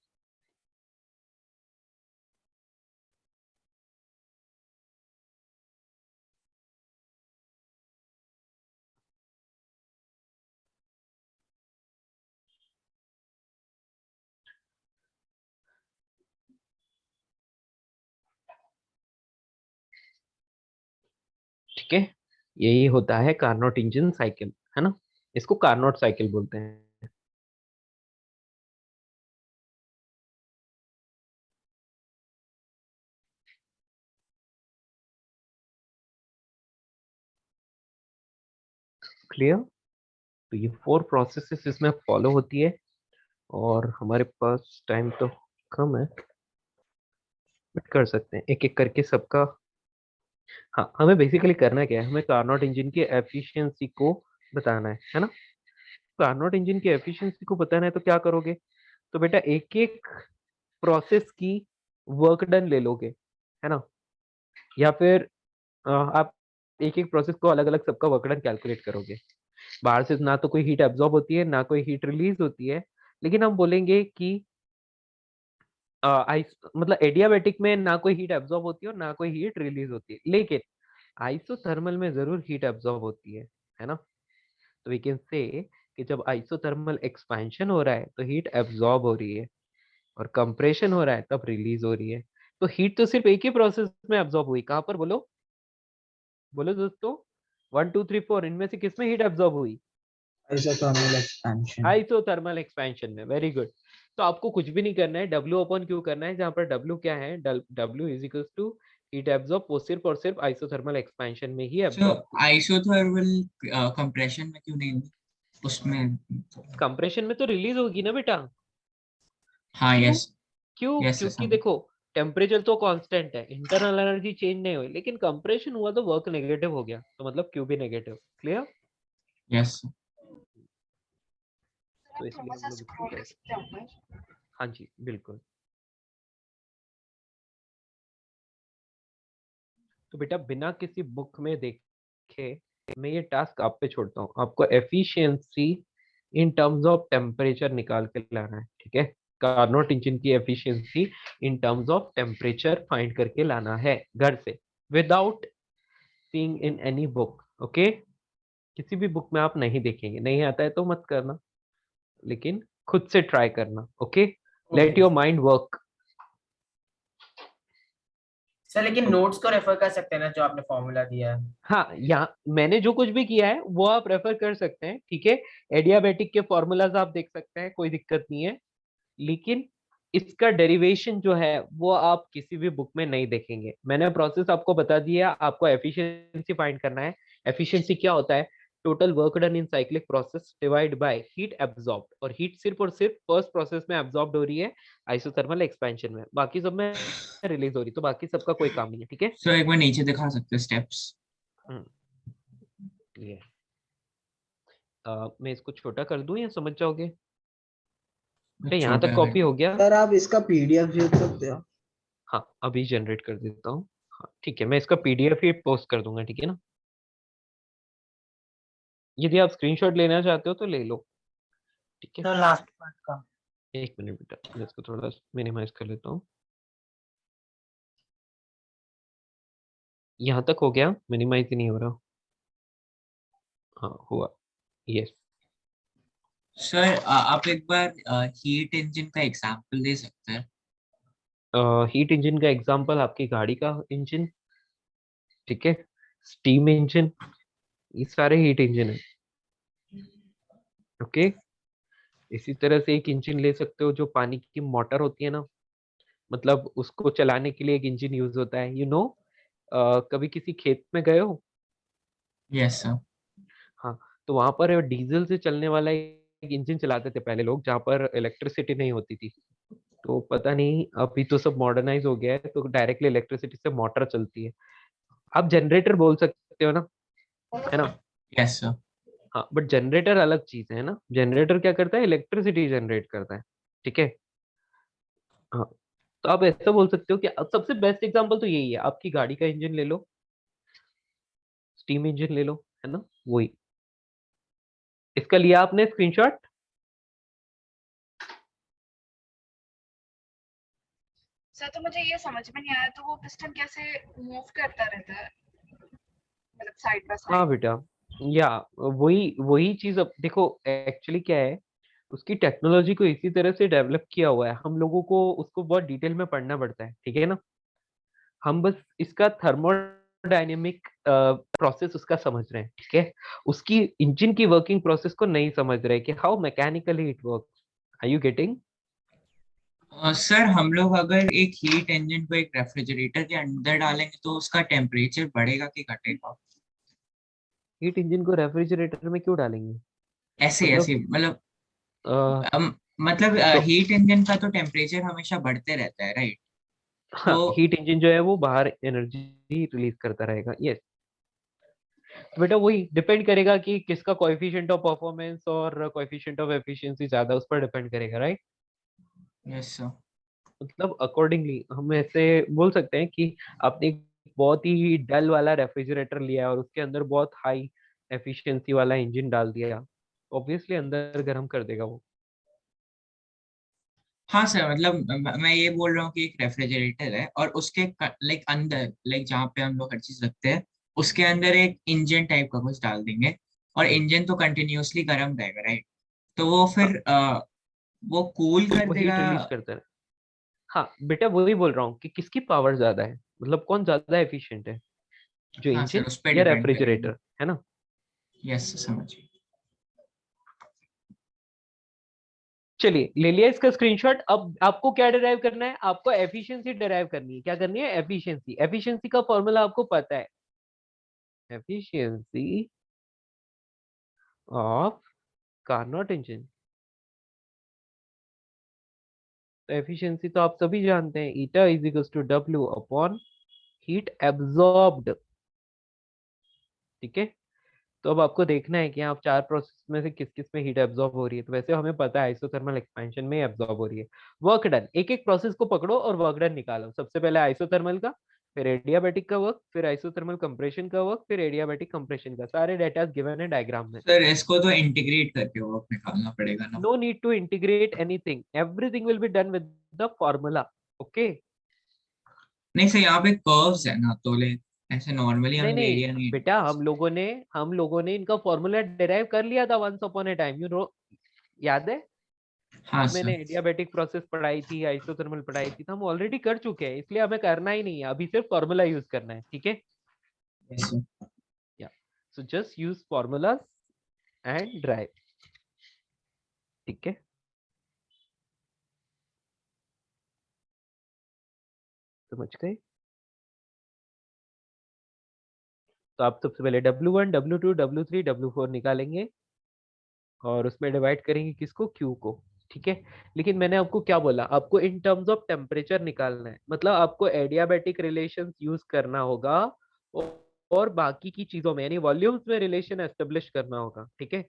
ठीक है, यही होता है कार्नोट इंजन साइकिल, है ना। इसको कार्नोट साइकिल बोलते हैं। क्लियर? तो ये 4 प्रोसेसेस इसमें फॉलो होती है और हमारे पास टाइम तो कम है, बट कर सकते हैं एक एक करके सबका। हाँ, हमें बेसिकली करना क्या है, हमें कार्नोट इंजन की एफिशिएंसी को बताना है ना। कार्नोट इंजन की एफिशिएंसी को बताना है तो क्या करोगे? तो बेटा एक एक प्रोसेस की वर्क डन ले लोगे, है ना। या फिर आप एक एक प्रोसेस को अलग अलग सबका वर्क डन कैलकुलेट करोगे। बाहर से ना तो कोई हीट एब्जॉर्ब होती है, ना कोई हीट रिलीज होती है, लेकिन हम बोलेंगे कि आइस मतलब एडियाबैटिक में ना कोई हीट एब्जॉर्ब होती है और ना कोई हीट रिलीज होती है, लेकिन आइसोथर्मल में जरूर हीट एब्जॉर्ब होती है ना। तो वी कैन से कि जब आइसोथर्मल एक्सपेंशन हो रहा है तो हीट एब्जॉर्ब हो रही है, और कंप्रेशन हो रहा है तब रिलीज हो रही है। तो हीट तो सिर्फ एक ही प्रोसेस में एब्जॉर्ब हुई, कहां पर बोलो? बोलो दोस्तों, 1 2 3 4 इनमें से किसमें हीट एब्जॉर्ब हुई? isothermal expansion. आइसोथर्मल एक्सपेंशन में। Very good. तो आपको कुछ भी नहीं करना है, W अपॉन क्यू करना है, जहां पर W क्या है? W is equal to heat absorb, वो सिर्फ और सिर्फ आइसोथर्मल एक्सपेंशन में ही सो एब्जॉर्ब हुई। आइसोथर्मल कंप्रेशन में क्यों नहीं हुई? उसमें कंप्रेशन में तो रिलीज होगी ना बेटा। हाँ, क्यों? यस। क्यों? यस क्योंकि देखो टेम्परेचर तो कांस्टेंट है, इंटरनल एनर्जी चेंज नहीं हुई, लेकिन कंप्रेशन हुआ तो वर्क नेगेटिव हो गया, तो मतलब क्यू भी नेगेटिव। क्लियर? यस। तो थोड़ा इसलिए हम सा लोग इसको स्क्रॉल कहते क्या होता है? हैं। हाँ जी बिल्कुल। तो बेटा बिना किसी बुक में देखे मैं ये टास्क आप पे छोड़ता हूँ, आपको efficiency in terms of temperature निकाल के लाना है, ठीक है। कार्नोट इंजन की efficiency in terms of temperature find करके लाना है घर से, without seeing in any book. Okay, किसी भी बुक में आप नहीं देखेंगे, नहीं आता है तो मत करना, लेकिन खुद से ट्राई करना। Okay, let okay your mind work. Sir, लेकिन नोट्स को रेफर कर सकते हैं ना, जो आपने फॉर्मूला दिया है? हाँ, यहाँ मैंने जो कुछ भी किया है वो आप रेफर कर सकते हैं, ठीक है। एडियाबैटिक के फॉर्मूलाज आप देख सकते हैं, कोई दिक्कत नहीं है, लेकिन इसका डेरिवेशन जो है वो आप किसी भी बुक में नहीं देखेंगे। मैंने प्रोसेस आपको बता दिया, आपको एफिशिएंसी फाइंड करना है। एफिशिएंसी क्या होता है? Total work done in cyclic process divide by heat absorbed, और हीट सिर्फ और सिर्फ फर्स्ट प्रोसेस में एब्जॉर्ब्ड हो रही है आइसोथर्मल एक्सपेंशन में, बाकी सब में रिलीज हो रही, तो बाकी सबका कोई काम नहीं है, ठीक है। सो एक बार नीचे दिखा सकते हैं स्टेप्स? हम्म, ये मैं इसको छोटा कर दूं या समझ जाओगे? बेटा यहाँ छोटा तक है। कॉपी हो गया? सर आप इसका पीडीएफ भेज सकते हो? हाँ, अभी जनरेट कर देता हूँ। हाँ ठीक है, मैं इसका पीडीएफ ही पोस्ट कर दूंगा, ठीक है ना। यदि आप स्क्रीनशॉट लेना चाहते हो तो ले लो, ठीक है। सर लास्ट पार्ट का। एक मिनट बेटा, मैं इसको थोड़ा मिनिमाइज कर लेता हूँ। यहाँ तक हो गया, मिनिमाइज ही नहीं हो रहा। हाँ हुआ, यस। सर आप एक बार हीट इंजन का एग्जांपल दे सकते हैं? हीट इंजन का एग्जांपल आपकी गाड़ी का इंजन, ठीक है, स्टीम इंजन, ये सारे हीट इंजन है। ओके, इसी तरह से एक इंजन ले सकते हो जो पानी की मोटर होती है ना, मतलब उसको चलाने के लिए एक इंजन यूज होता है, यू नो। कभी किसी खेत में गए हो? Yes sir. हाँ, तो वहां पर डीजल से चलने वाला एक इंजन चलाते थे पहले लोग, जहाँ पर इलेक्ट्रिसिटी नहीं होती थी। तो पता नहीं, अभी तो सब मॉडर्नाइज हो गया है, तो डायरेक्टली इलेक्ट्रिसिटी से मोटर चलती है। आप जनरेटर बोल सकते हो ना, है ना? Yes sir. हाँ, बट जनरेटर अलग चीज है ना। जनरेटर क्या करता है? इलेक्ट्रिसिटी जनरेट करता है, ठीक है। हाँ, तो आप ऐसा बोल सकते हो कि अब सबसे बेस्ट एग्जांपल तो यही है, आपकी गाड़ी का इंजन ले लो, स्टीम इंजन ले लो, है ना, वही। इसका लिया आपने स्क्रीनशॉट? सर तो मुझे ये समझ में नहीं आया, तो वो पिस्टन कैसे मूव करता रहता है, मतलब साइड बाय हाँ साइड? बेटा, या वही वही चीज। अब देखो एक्चुअली क्या है, उसकी टेक्नोलॉजी को इसी तरह से डेवलप किया हुआ है, हम लोगों को उसको बहुत डिटेल में पढ़ना पड़ता है, ठीक है ना। हम बस इसका थर्मोडायनेमिक प्रोसेस उसका समझ रहे हैं, ठीक है। उसकी इंजन की वर्किंग प्रोसेस को नहीं समझ रहे कि how mechanically it works. Are you getting? Sir हम लोग अगर एक हीट इंजन को एक रेफ्रिजरेटर के अंदर डालेंगे तो उसका टेम्परेचर बढ़ेगा कि घटेगा? हीट इंजन को रेफ्रिजरेटर में क्यों डालेंगे? ऐसे मतलब ऐसे मतलब अ, मतलब तो हीट इंजन का तो टेम्परेचर हमेशा बढ़ते रहता है, राइट? हाँ, तो हीट इंजन जो है वो बाहर एनर्जी रिलीज करता रहेगा, यस। बेटा वही डिपेंड करेगा कि किसका कोएफिशिएंट ऑफ परफॉर्मेंस और कोएफिशिएंट ऑफ एफिशिएंसी ज्यादा, उस पर डिपेंड करेगा, राइट। Yes sir. मतलब अकॉर्डिंगली हम ऐसे बोल सकते हैं कि आपने एक बहुत ही डल वाला रेफ्रिजरेटर लिया और उसके अंदर बहुत हाई एफिशिएंसी वाला इंजन डाल दिया, ऑब्वियसली अंदर गर्म कर देगा वो। हाँ सर, मतलब मैं ये बोल रहा हूँ कि एक रेफ्रिजरेटर है और उसके लाइक अंदर, लाइक जहाँ पे हम लोग हर चीज रखते हैं, उसके अंदर एक इंजन टाइप का कुछ डाल देंगे और इंजन तो कंटिन्यूअसली गर्म रहेगा, राइट? तो वो हाँ, फिर वो कूल तो कर वो देगा। हीट रिलीज करता है। हाँ बेटा, वही बोल रहा हूँ कि किसकी पावर ज्यादा है, मतलब कौन ज्यादा एफिशिएंट है, जो हाँ सर, इंजन उस पर या डिपेंड करेगा। रेफ्रिजरेटर, है ना। यस समझिए। चलिए, ले लिया इसका स्क्रीनशॉट। अब आपको क्या डिराइव करना है? आपको एफिशिएंसी डिराइव करनी है। क्या करनी है? एफिशिएंसी। एफिशिएंसी का फॉर्मूला आपको पता है, एफिशिएंसी ऑफ कार्नोट इंजन। तो एफिशिएंसी तो आप सभी जानते हैं, eta is equal to W upon heat absorbed, ठीक है। तो अब आपको देखना है कि आप चार प्रोसेस में से किस किस में हीट एब्जॉर्ब हो रही है। तो वैसे हमें पता है आइसोथर्मल एक्सपेंशन में एब्जॉर्ब हो रही है। वर्क डन, एक एक प्रोसेस को पकड़ो और वर्क डन निकालो। सबसे पहले आइसोथर्मल का, फिर एडियाबैटिक का वर्क, फिर आइसोथर्मल कंप्रेशन का वर्क, फिर एडियाबैटिक कंप्रेशन का। सारे डेटा गिवन है डायग्राम में। सर इसको तो इंटीग्रेट करके वर्क निकालना पड़ेगा ना? No need to integrate anything, everything will be done with the formula, okay. नहीं सर, यहाँ पे कर्व्स है ना, तो ले ऐसे नॉर्मली नहीं हम नहीं एरिया नहीं। बेटा, हम लोगों ने इनका फॉर्मूला डिराइव कर लिया था once upon a time, you know, याद है? हाँ जब सर। मैंने एडियाबैटिक प्रोसेस पढ़ाई थी, आइसोथर्मल पढ़ाई थी, तो हम ऑलरेडी कर चुके हैं, इसलिए हमें करना ही नहीं है, अभी सिर्फ फॉर्मूला यूज करना है, ठीक है। Yes sir. या so just use formulas and derive, ठीक है। समझ गए? तो आप सबसे पहले W1 W2 W3 W4 निकालेंगे और उसमें डिवाइड करेंगे किसको? Q को, ठीक है। लेकिन मैंने आपको क्या बोला? आपको इन टर्म्स ऑफ टेम्परेचर निकालना है, मतलब आपको एडियाबैटिक रिलेशंस यूज करना होगा और बाकी की चीजों में यानी वॉल्यूम्स में रिलेशन एस्टेब्लिश करना होगा, ठीक है।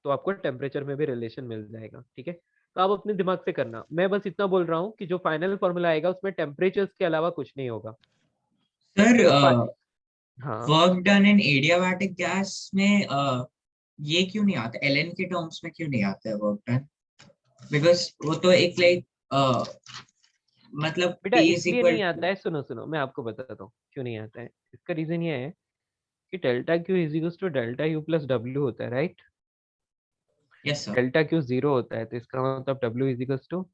तो आपको टेम्परेचर में भी रिलेशन मिल जाएगा, ठीक है। तो आप अपने दिमाग से करना, मैं बस इतना बोल रहा हूँ कि जो फाइनल फॉर्मूला आएगा उसमें टेम्परेचर्स के अलावा कुछ नहीं होगा। सर तो हाँ, work done in adiabatic gas में ये क्यों नहीं आता, एलएन के टर्म्स में क्यों नहीं आता है वर्क डन? बिकॉज वो तो एक लाइक मतलब बेटा P is इसलिए equal नहीं to आता है, सुनो सुनो मैं आपको बताता हूँ क्यों नहीं आता है। इसका रीजन ये है कि delta Q is equals to delta U plus W होता है, right. yes sir delta Q zero होता है तो इसका मतलब W is equals to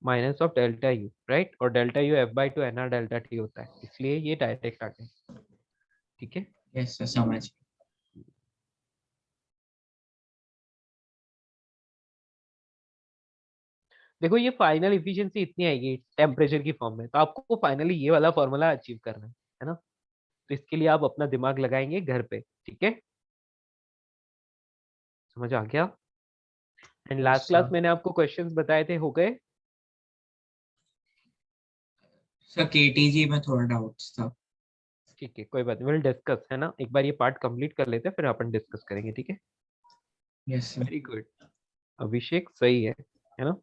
minus of delta U, right. और delta U F by two N R delta T होता है, इसलिए ये डायरेक्ट आ गया, ठीक है। yes sir समझ देखो ये फाइनल इफिशिएंसी इतनी आएगी टेम्परेचर की फॉर्म में, तो आपको फाइनली ये वाला फॉर्मूला अचीव करना है ना। तो इसके लिए आप अपना दिमाग लगाएंगे घर पे, ठीक है, समझ आ गया। And yes last sir class मैंने आपको क्वेश्चंस बताए थे, हो गए। sir KTG में थोड़ा डाउट्स था ठीक है कोई बात नहीं, विल डिस्कस, है ना। एक बार ये पार्ट कंप्लीट कर लेते हैं फिर अपन डिस्कस करेंगे, ठीक है। yes sir वेरी गुड, अभिषेक सही है ना।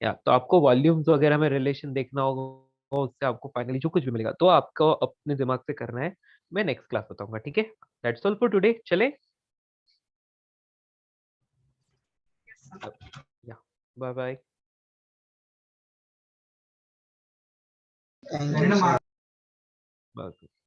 या तो आपको वॉल्यूम्स वगैरह में रिलेशन देखना होगा, उससे आपको फाइनली जो कुछ भी मिलेगा तो आपको अपने दिमाग से करना है। मैं नेक्स्ट क्लास बताऊंगा, ठीक है। दैट्स ऑल फॉर टुडे, चले। Yes, sir. या bye bye. Thank you sir. Bye.